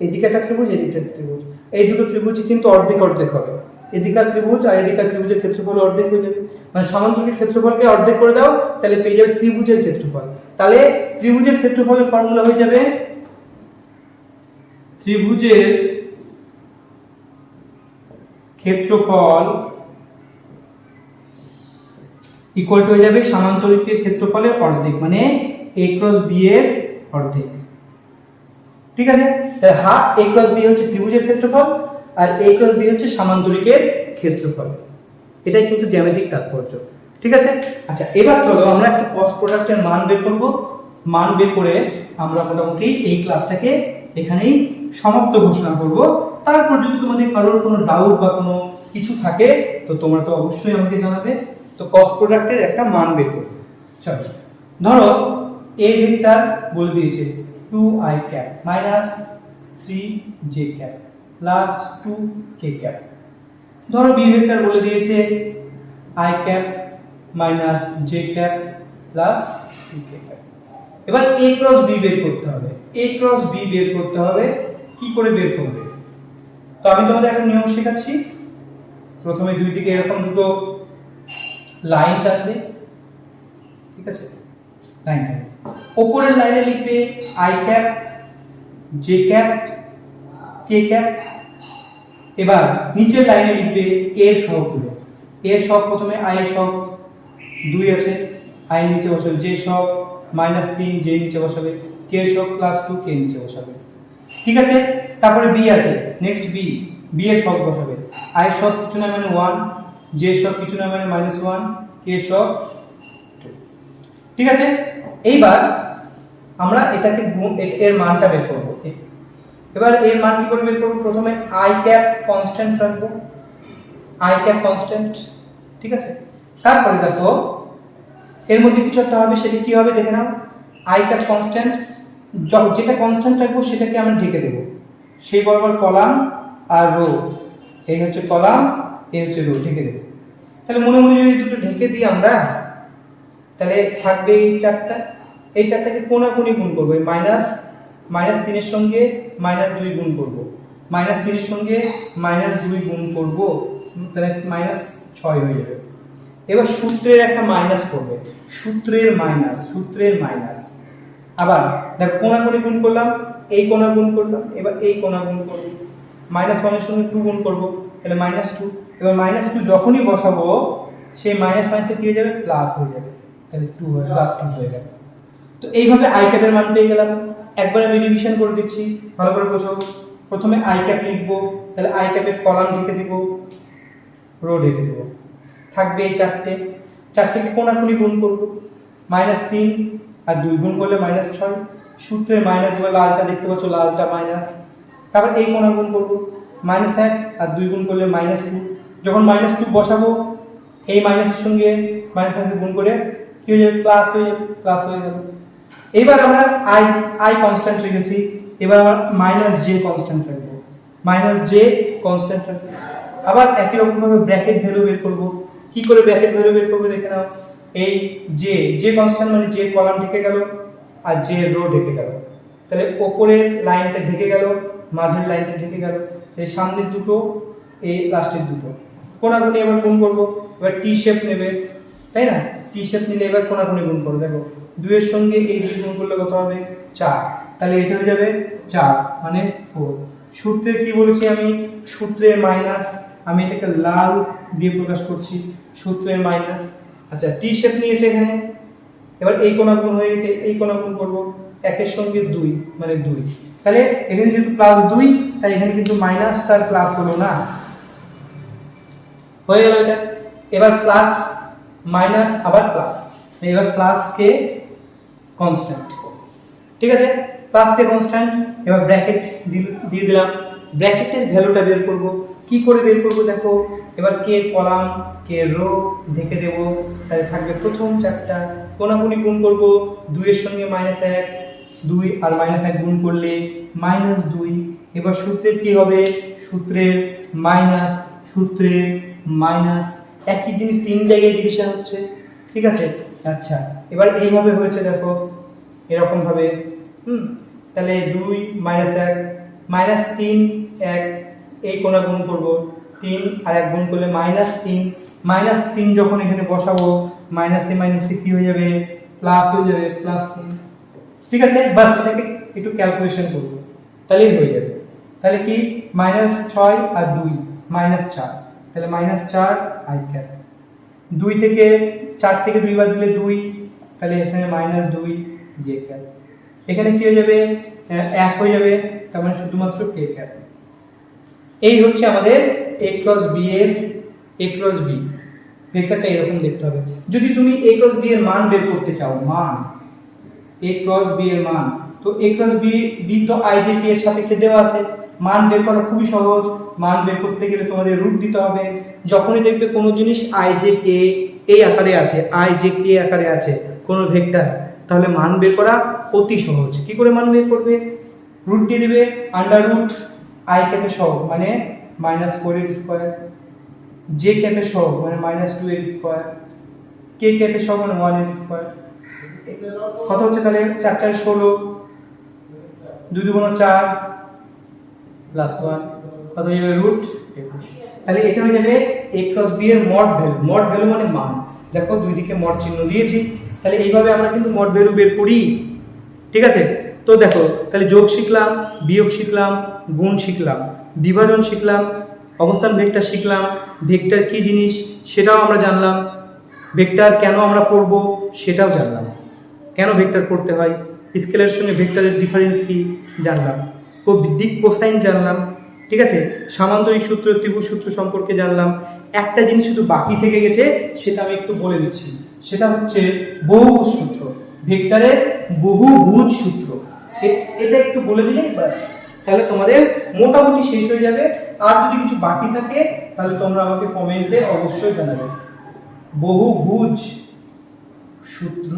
এদিকে একটা ত্রিভুজ এদিকে একটা ত্রিভুজ, এই দুটো ত্রিভুজ কিন্তু অর্ধেক অর্ধেক হবে, এদিকার ত্রিভুজ আর এদিকার ত্রিভুজের ক্ষেত্রফল অর্ধেক হয়ে যাবে। মানে সামান্তরিকের ক্ষেত্রফলকে অর্ধেক করে দাও তাহলে পেয়ে যাবে ত্রিভুজের ক্ষেত্রফল। তাহলে ত্রিভুজের ক্ষেত্রফলের ফর্মুলা হয়ে যাবে ত্রিভুজের ক্ষেত্রফল ইকুয়াল টু হয়ে যাবে সামান্তরিকের ক্ষেত্রফলের অর্ধেক মানে a ক্রস b এর অর্ধেক। ঠিক আছে, তাহলে হাফ a ক্রস b হচ্ছে ত্রিভুজের ক্ষেত্রফল আর a ক্রস b হচ্ছে সামান্তরিকের ক্ষেত্রফল। এটাই কিন্তু জ্যামিতিক তাৎপর্য। ঠিক আছে, আচ্ছা এবার চলো আমরা একটা ক্রস প্রোডাক্টের মান বের করব। মান বের করে আমরা মোটামুটি এই ক্লাসটাকে এখানেই সমাপ্ত ঘোষণা করব। তারপর যদি তোমাদের কারোর কোনো ডাউট বা কোনো কিছু থাকে তো তোমরা তো অবশ্যই আমাকে জানাবে। তো ক্রস প্রোডাক্টের একটা মান বের করব। চলো, ধরো a ভেক্টর বলে দিয়েছে 2i cap minus 3j cap plus 2k cap. ধরো b ভেক্টর বলে দিয়েছে i cap minus j cap plus 2k cap. এবার a ক্রস b বের করতে হবে। a ক্রস b বের করতে হবে, কি করে বের করবে? তো আমি তোমাদের একটা নিয়ম শেখাচ্ছি। প্রথমে দুই দিকে এরকম দুটো লাইন টানবে, ঠিক আছে, লাইন টানবে। উপরের লাইনে লিখবে i cap j cap k cap. এবার নিচের লাইনে লিখবে a এর সহগগুলো। a এর সহগ প্রথমে i এর সহগ 2 আছে, i এর নিচে বসাবে j সহগ মাইনাস 3 j নিচে বসাবে, k এর সহগ প্লাস 2 k নিচে বসাবে। ঠিক আছে, তারপরে b আছে, নেক্সট b এর সহগ বসাবে, i এর সহগ কিছু না মানে 1, j এর সহগ কিছু না মানে -1, k এর সহগ 2। ঠিক আছে, এইবার আমরা এটাকে গুণ এর মানটা বের করব। এবার এর মান কি করে বের করব? প্রথমে i ক্যাপ কনস্ট্যান্ট রাখবো, i ক্যাপ কনস্ট্যান্ট। ঠিক আছে, তারপরে দেখো এর মধ্যে কিছু একটা হবে, সেটা কি হবে দেখে নাও। i ক্যাপ কনস্ট্যান্ট, যেটা কনস্ট্যান্ট রাখবো সেটাকে আমরা ঢেকে দেব, সেই বরাবর কলাম আর রো, এই হচ্ছে কলাম এই হচ্ছে রো, ঢেকে দেব। তাহলে মনে মনে যদি দুটো ঢেকে দিই আমরা তাহলে থাকবে এই চারটা, এই চারটাকে কোনাকুনি গুণ করব, এই -3 এর সঙ্গে -2 গুণ করব, -3 এর সঙ্গে -2 গুণ করব, তাহলে -6 হয়ে যাবে। এবার সূত্রের একটা মাইনাস করবে, সূত্রের মাইনাস। আবার দেখো কোনাকুনি গুণ করলাম, এই কোনা গুণ করলাম, এবার এই কোনা গুণ করব, -1 এর সঙ্গে 2 গুণ করব, তাহলে -2। এবার -2 যখনই বসাবো সেই মাইনাস মাইনাসে কি হয়ে যাবে, প্লাস হয়ে যাবে, তাহলে 2 হয়ে +2 হয়ে যাবে। তো এইভাবে i ক্যাপের মান পেয়ে গেলাম। একবার আমি রিভিশন করে দিচ্ছি, ভালো করে বোঝো। প্রথমে i ক্যাপ লিখব, তাহলে i ক্যাপের কলাম ঢেকে দেব, রো ঢেকে দেব, থাকবে এই চারটেকে কোনাকুনি গুণ করব, -3 আর 2 গুণ করলে -6, সূত্রের মাইনাস দিবা, লালটা দেখতে পাচ্ছ, লালটা মাইনাস। তারপর এই কোনা গুণ করব, -1 আর 2 গুণ করলে -2, যখন -2 বসাবো এই মাইনাসের সঙ্গে মাইনাস গুণ করে কি হয়ে যাবে, প্লাস হয়ে গেল। এবার আমরা i কনস্ট্যান্ট রেখেছি, এবার আমরা -j কনস্ট্যান্ট রাখবো, আবার একই রকম ভাবে ব্র্যাকেট ভ্যালু বের করব। কি করে ব্র্যাকেট ভ্যালু বের করব দেখে নাও। এই j কনস্ট্যান্ট মানে j কলাম ঢেকে গেল আর j রো ঢেকে গেল, তাহলে উপরের লাইনটা ঢেকে গেল, মাঝের লাইনটা ঢেকে গেল, এই সামনের দুটো, এই লাস্টের দুটো কোনাকুনি এবার গুণ করবো। এবার টি শেপ নেবে, তাই না? টি শেপ নিলে এবার কোনাকুনি গুণ করো। দেখো 2 এর সঙ্গে এই 2 গুণ করলে কত হবে? 4। তাহলে এটা হয়ে যাবে 4 মানে 4। সূত্রের কি বলেছি আমি? সূত্রের মাইনাস, আমি এটাকে লাল দিয়ে প্রকাশ করছি, সূত্রের মাইনাস। আচ্ছা, টি শেপ নিয়েছে এখানে, এবার এই কোণা গুণ হয়ে গেছে, এই কোণা গুণ করবো, 1 এর সঙ্গে 2 মানে 2। তাহলে এখানে যেহেতু +2, তাই এখানে কিন্তু মাইনাস তার প্লাস হলো না, হয়ে গেল এটা। এবার প্লাস মাইনাস আবার প্লাস, এবার প্লাস কে কনস্ট্যান্ট, ঠিক আছে? প্লাস কে কনস্ট্যান্ট। এবার ব্র্যাকেট দিয়ে দিলাম, ব্র্যাকেটের ভ্যালুটা বের করব। কি করে বের করব দেখো, এবার কে কলাম কে রো ঢেকে দেব, তাহলে থাকবে প্রথম 4টা, কোনাকুনি গুণ করব, 2 এর সঙ্গে -1, 2 আর -1 গুণ করলে -2। এবার সূত্রের কি হবে? সূত্রের মাইনাস, সূত্রের মাইনাস, একই জিনিস 3 জায়গায় ডিভিশন হচ্ছে, ঠিক আছে? আচ্ছা, এবার এইভাবে হয়েছে দেখো, এরকম ভাবে, তাহলে 2 -1 -3 1, এই কোণা গুণ করব, 3 আর 1 গুণ করলে -3, -3 যখন এখানে বসাবো, মাইনাসে মাইনাসে কি হয়ে যাবে? প্লাস হয়ে যাবে, +3, ঠিক আছে? বাস এটাকে একটু ক্যালকুলেশন করব, তাহলেই হয়ে যাবে। তাহলে কি? -6 আর 2 -4, তাহলে -4 i ক্যাপ। 2 থেকে 4 থেকে 2 বাদ দিলে 2, তাহলে এখানে -2 j ক্যাপ। এখানে কি হয়ে যাবে? 1 হয়ে যাবে, তার মানে শুধুমাত্র k ক্যাপ। এই হচ্ছে আমাদের a ক্রস b এর a ক্রস b ভেক্টরটা এরকম দেখতে হবে। যদি তুমি a ক্রস b এর মান বের করতে চাও, মান a ক্রস b এর মান, তো a ক্রস b তো i j k এর সাপেক্ষে দেওয়া আছে, মান বের করা খুবই সহজ। মান বের করতে গেলে তোমাদের রুট দিতে হবে। যখনই দেখবে কোনো জিনিস i j k এই আকারে আছে, i j k আকারে আছে কোনো ভেক্টর, তাহলে মান বের করা অতি সহজ। কি করে মান বের করবে? রুট দিয়ে দিবে, আন্ডাররুট i ক্যাপে সহগ মানে -4 এর স্কয়ার, j ক্যাপে সহগ মানে -2 এর স্কয়ার, k ক্যাপে সহগ মানে 1 এর স্কয়ার। কত হচ্ছে তাহলে? 4 4 16, 2 2 4 +1, কত হয়ে যাবে? √21। তাহলে এটা হয়ে যাবে a ক্রস b এর মড ভ্যালু। মড ভ্যালু মানে মান। দেখো দুই দিকে মড চিহ্ন দিয়েছি, তাহলে এইভাবে আমরা কিন্তু মড ভ্যালু বের করি, ঠিক আছে? তো দেখো, তাহলে যোগ শিখলাম, বিয়োগ শিখলাম, গুণ শিখলাম, বিভাজন শিখলাম, অবস্থান ভেক্টর শিখলাম, ভেক্টর কি জিনিস সেটাও আমরা জানলাম, ভেক্টর কেন আমরা পড়ব সেটাও জানলাম, কেন ভেক্টর পড়তে হয়, স্কেলের সঙ্গে ভেক্টরের ডিফারেন্স কি জানলাম, দিক কোসাইন জানলাম, ঠিক আছে? সামান্তরিক সূত্র, ত্রিভুজ সূত্র সম্পর্কে জানলাম। একটা জিনিস শুধু বাকি থেকে গেছে, সেটা আমি একটু বলে দিচ্ছি, সেটা হচ্ছে বহুভুজ সূত্র, ভেক্টরের বহুভুজ সূত্র। এটা একটু বলে দিলেই বাস, তাহলে তোমাদের মোটামুটি শেষ হয়ে যাবে। আর যদি কিছু বাকি থাকে তাহলে তোমরা আমাকে কমেন্টে অবশ্যই জানাবে। বহুভুজ সূত্র,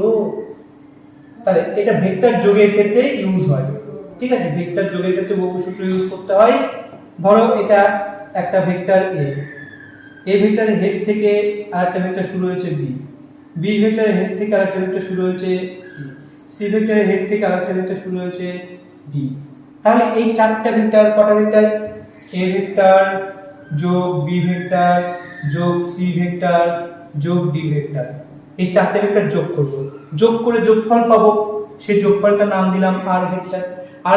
তাহলে এটা ভেক্টর যোগের ক্ষেত্রে ইউজ হয়, ঠিক আছে? ভেক্টর যোগের ক্ষেত্রে বহুভুজ সূত্র ইউজ করতে হয়। ধরো এটা একটা ভেক্টর a, এই ভেক্টরের হেড থেকে আরেকটা ভেক্টর শুরু হয়েছে b, b ভেক্টরের হেড থেকে আরেকটা ভেক্টর শুরু হয়েছে c, c ভেক্টরের হেড থেকে আরেকটা ভেক্টর শুরু হয়েছে d। তাহলে এই চারটা ভেক্টর, কটা ভেক্টর? a ভেক্টর যোগ b ভেক্টর যোগ c ভেক্টর যোগ d ভেক্টর, এই চারটে ভেক্টর যোগ করব, যোগ করে যোগফল পাবো, সেই যোগফলটার নাম দিলাম r ভেক্টর।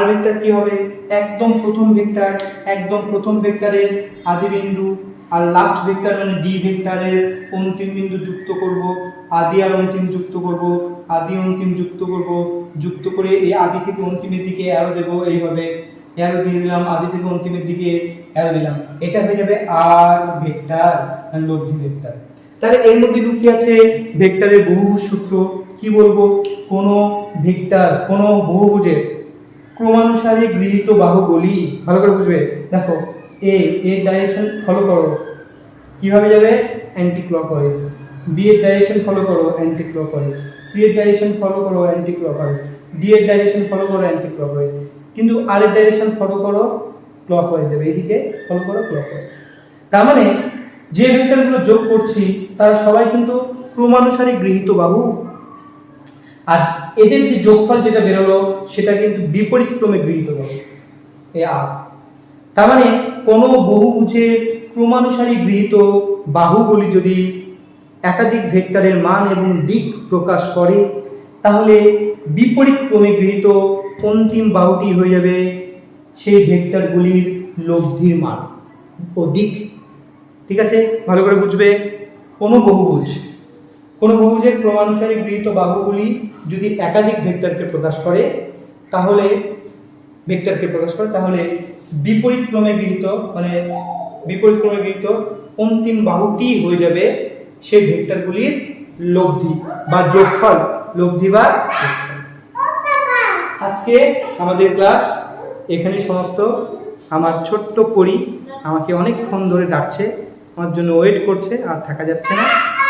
r ভেক্টর কি হবে? একদম প্রথম ভেক্টর, একদম প্রথম ভেক্টরের আদি বিন্দু আর লাস্ট ভেক্টর মানে d ভেক্টরের অন্তিম বিন্দু যুক্ত করব, আদি আর অন্তিম যুক্ত করব, আদি অন্তিম যুক্ত করব, যুক্ত করে এই আদি থেকে অন্তিমের দিকে অ্যারো দেব, এইভাবে অ্যারো দিয়ে দিলাম, আদি থেকে অন্তিমের দিকে অ্যারো দিলাম, এটা হয়ে যাবে r ভেক্টর মানে লব্ধি ভেক্টর। তাহলে এর মধ্যে লুকিয়ে আছে ভেক্টরের বহুভুজ সূত্র। কি বলবো? কোন ভেক্টর, কোন বহুভুজের ক্রমানুসারে গৃহীত বাহুগুলি, ভালো করে বুঝবে। দেখো a এর ডাইরেকশন ফলো করো, কিভাবে যাবে? Anti clockwise. b এর ডাইরেকশন ফলো করো, অ্যান্টি ক্লকওয়াইজ। c এর ডাইরেকশন ফলো করো, অ্যান্টি ক্লকওয়াইজ। d এর ডাইরেকশন ফলো করো, অ্যান্টি ক্লকওয়াইজ। কিন্তু r এর ডাইরেকশন ফলো করো ক্লকওয়াইজ যাবে, এইদিকে ফলো করো ক্লকওয়াইজ। তার মানে যে ভেক্টরগুলো যোগ করছি তারা সবাই কিন্তু ক্রমানুসারে গৃহীত বাহু, আর এদের যে যোগফল যেটা বেরোলো সেটা কিন্তু বিপরীত ক্রমে গৃহীত বাহু, এই r। তার মানে কোনো বহুভুজের ক্রমানুসারী গৃহীত বাহুগুলি যদি একাধিক ভেক্টরের মান এবং দিক প্রকাশ করে তাহলে বিপরীত ক্রমে গৃহীত অন্তিম বাহুটি হয়ে যাবে সেই ভেক্টরগুলির লব্ধির মান ও দিক। ঠিক আছে, ভালো করে বুঝবে। কোনো বহুভুজের ক্রমানুসারী গৃহীত বাহুগুলি যদি একাধিক ভেক্টরকে প্রকাশ করে তাহলে বিপরীত ক্রমে গৃহীত অন্তিম বাহুটি হয়ে যাবে সেই ভেক্টরগুলির লব্ধি বা যোগফল। আজকে আমাদের ক্লাস এখানে সমাপ্ত। আমার ছোট্ট পরী আমাকে অনেকক্ষণ ধরে ডাকছে, আমার জন্য ওয়েট করছে, আর থাকা যাচ্ছে না,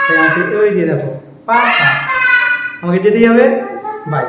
তাই আমাকে ওই দিয়ে দেখো আমাকে যেতেই হবে। বাই।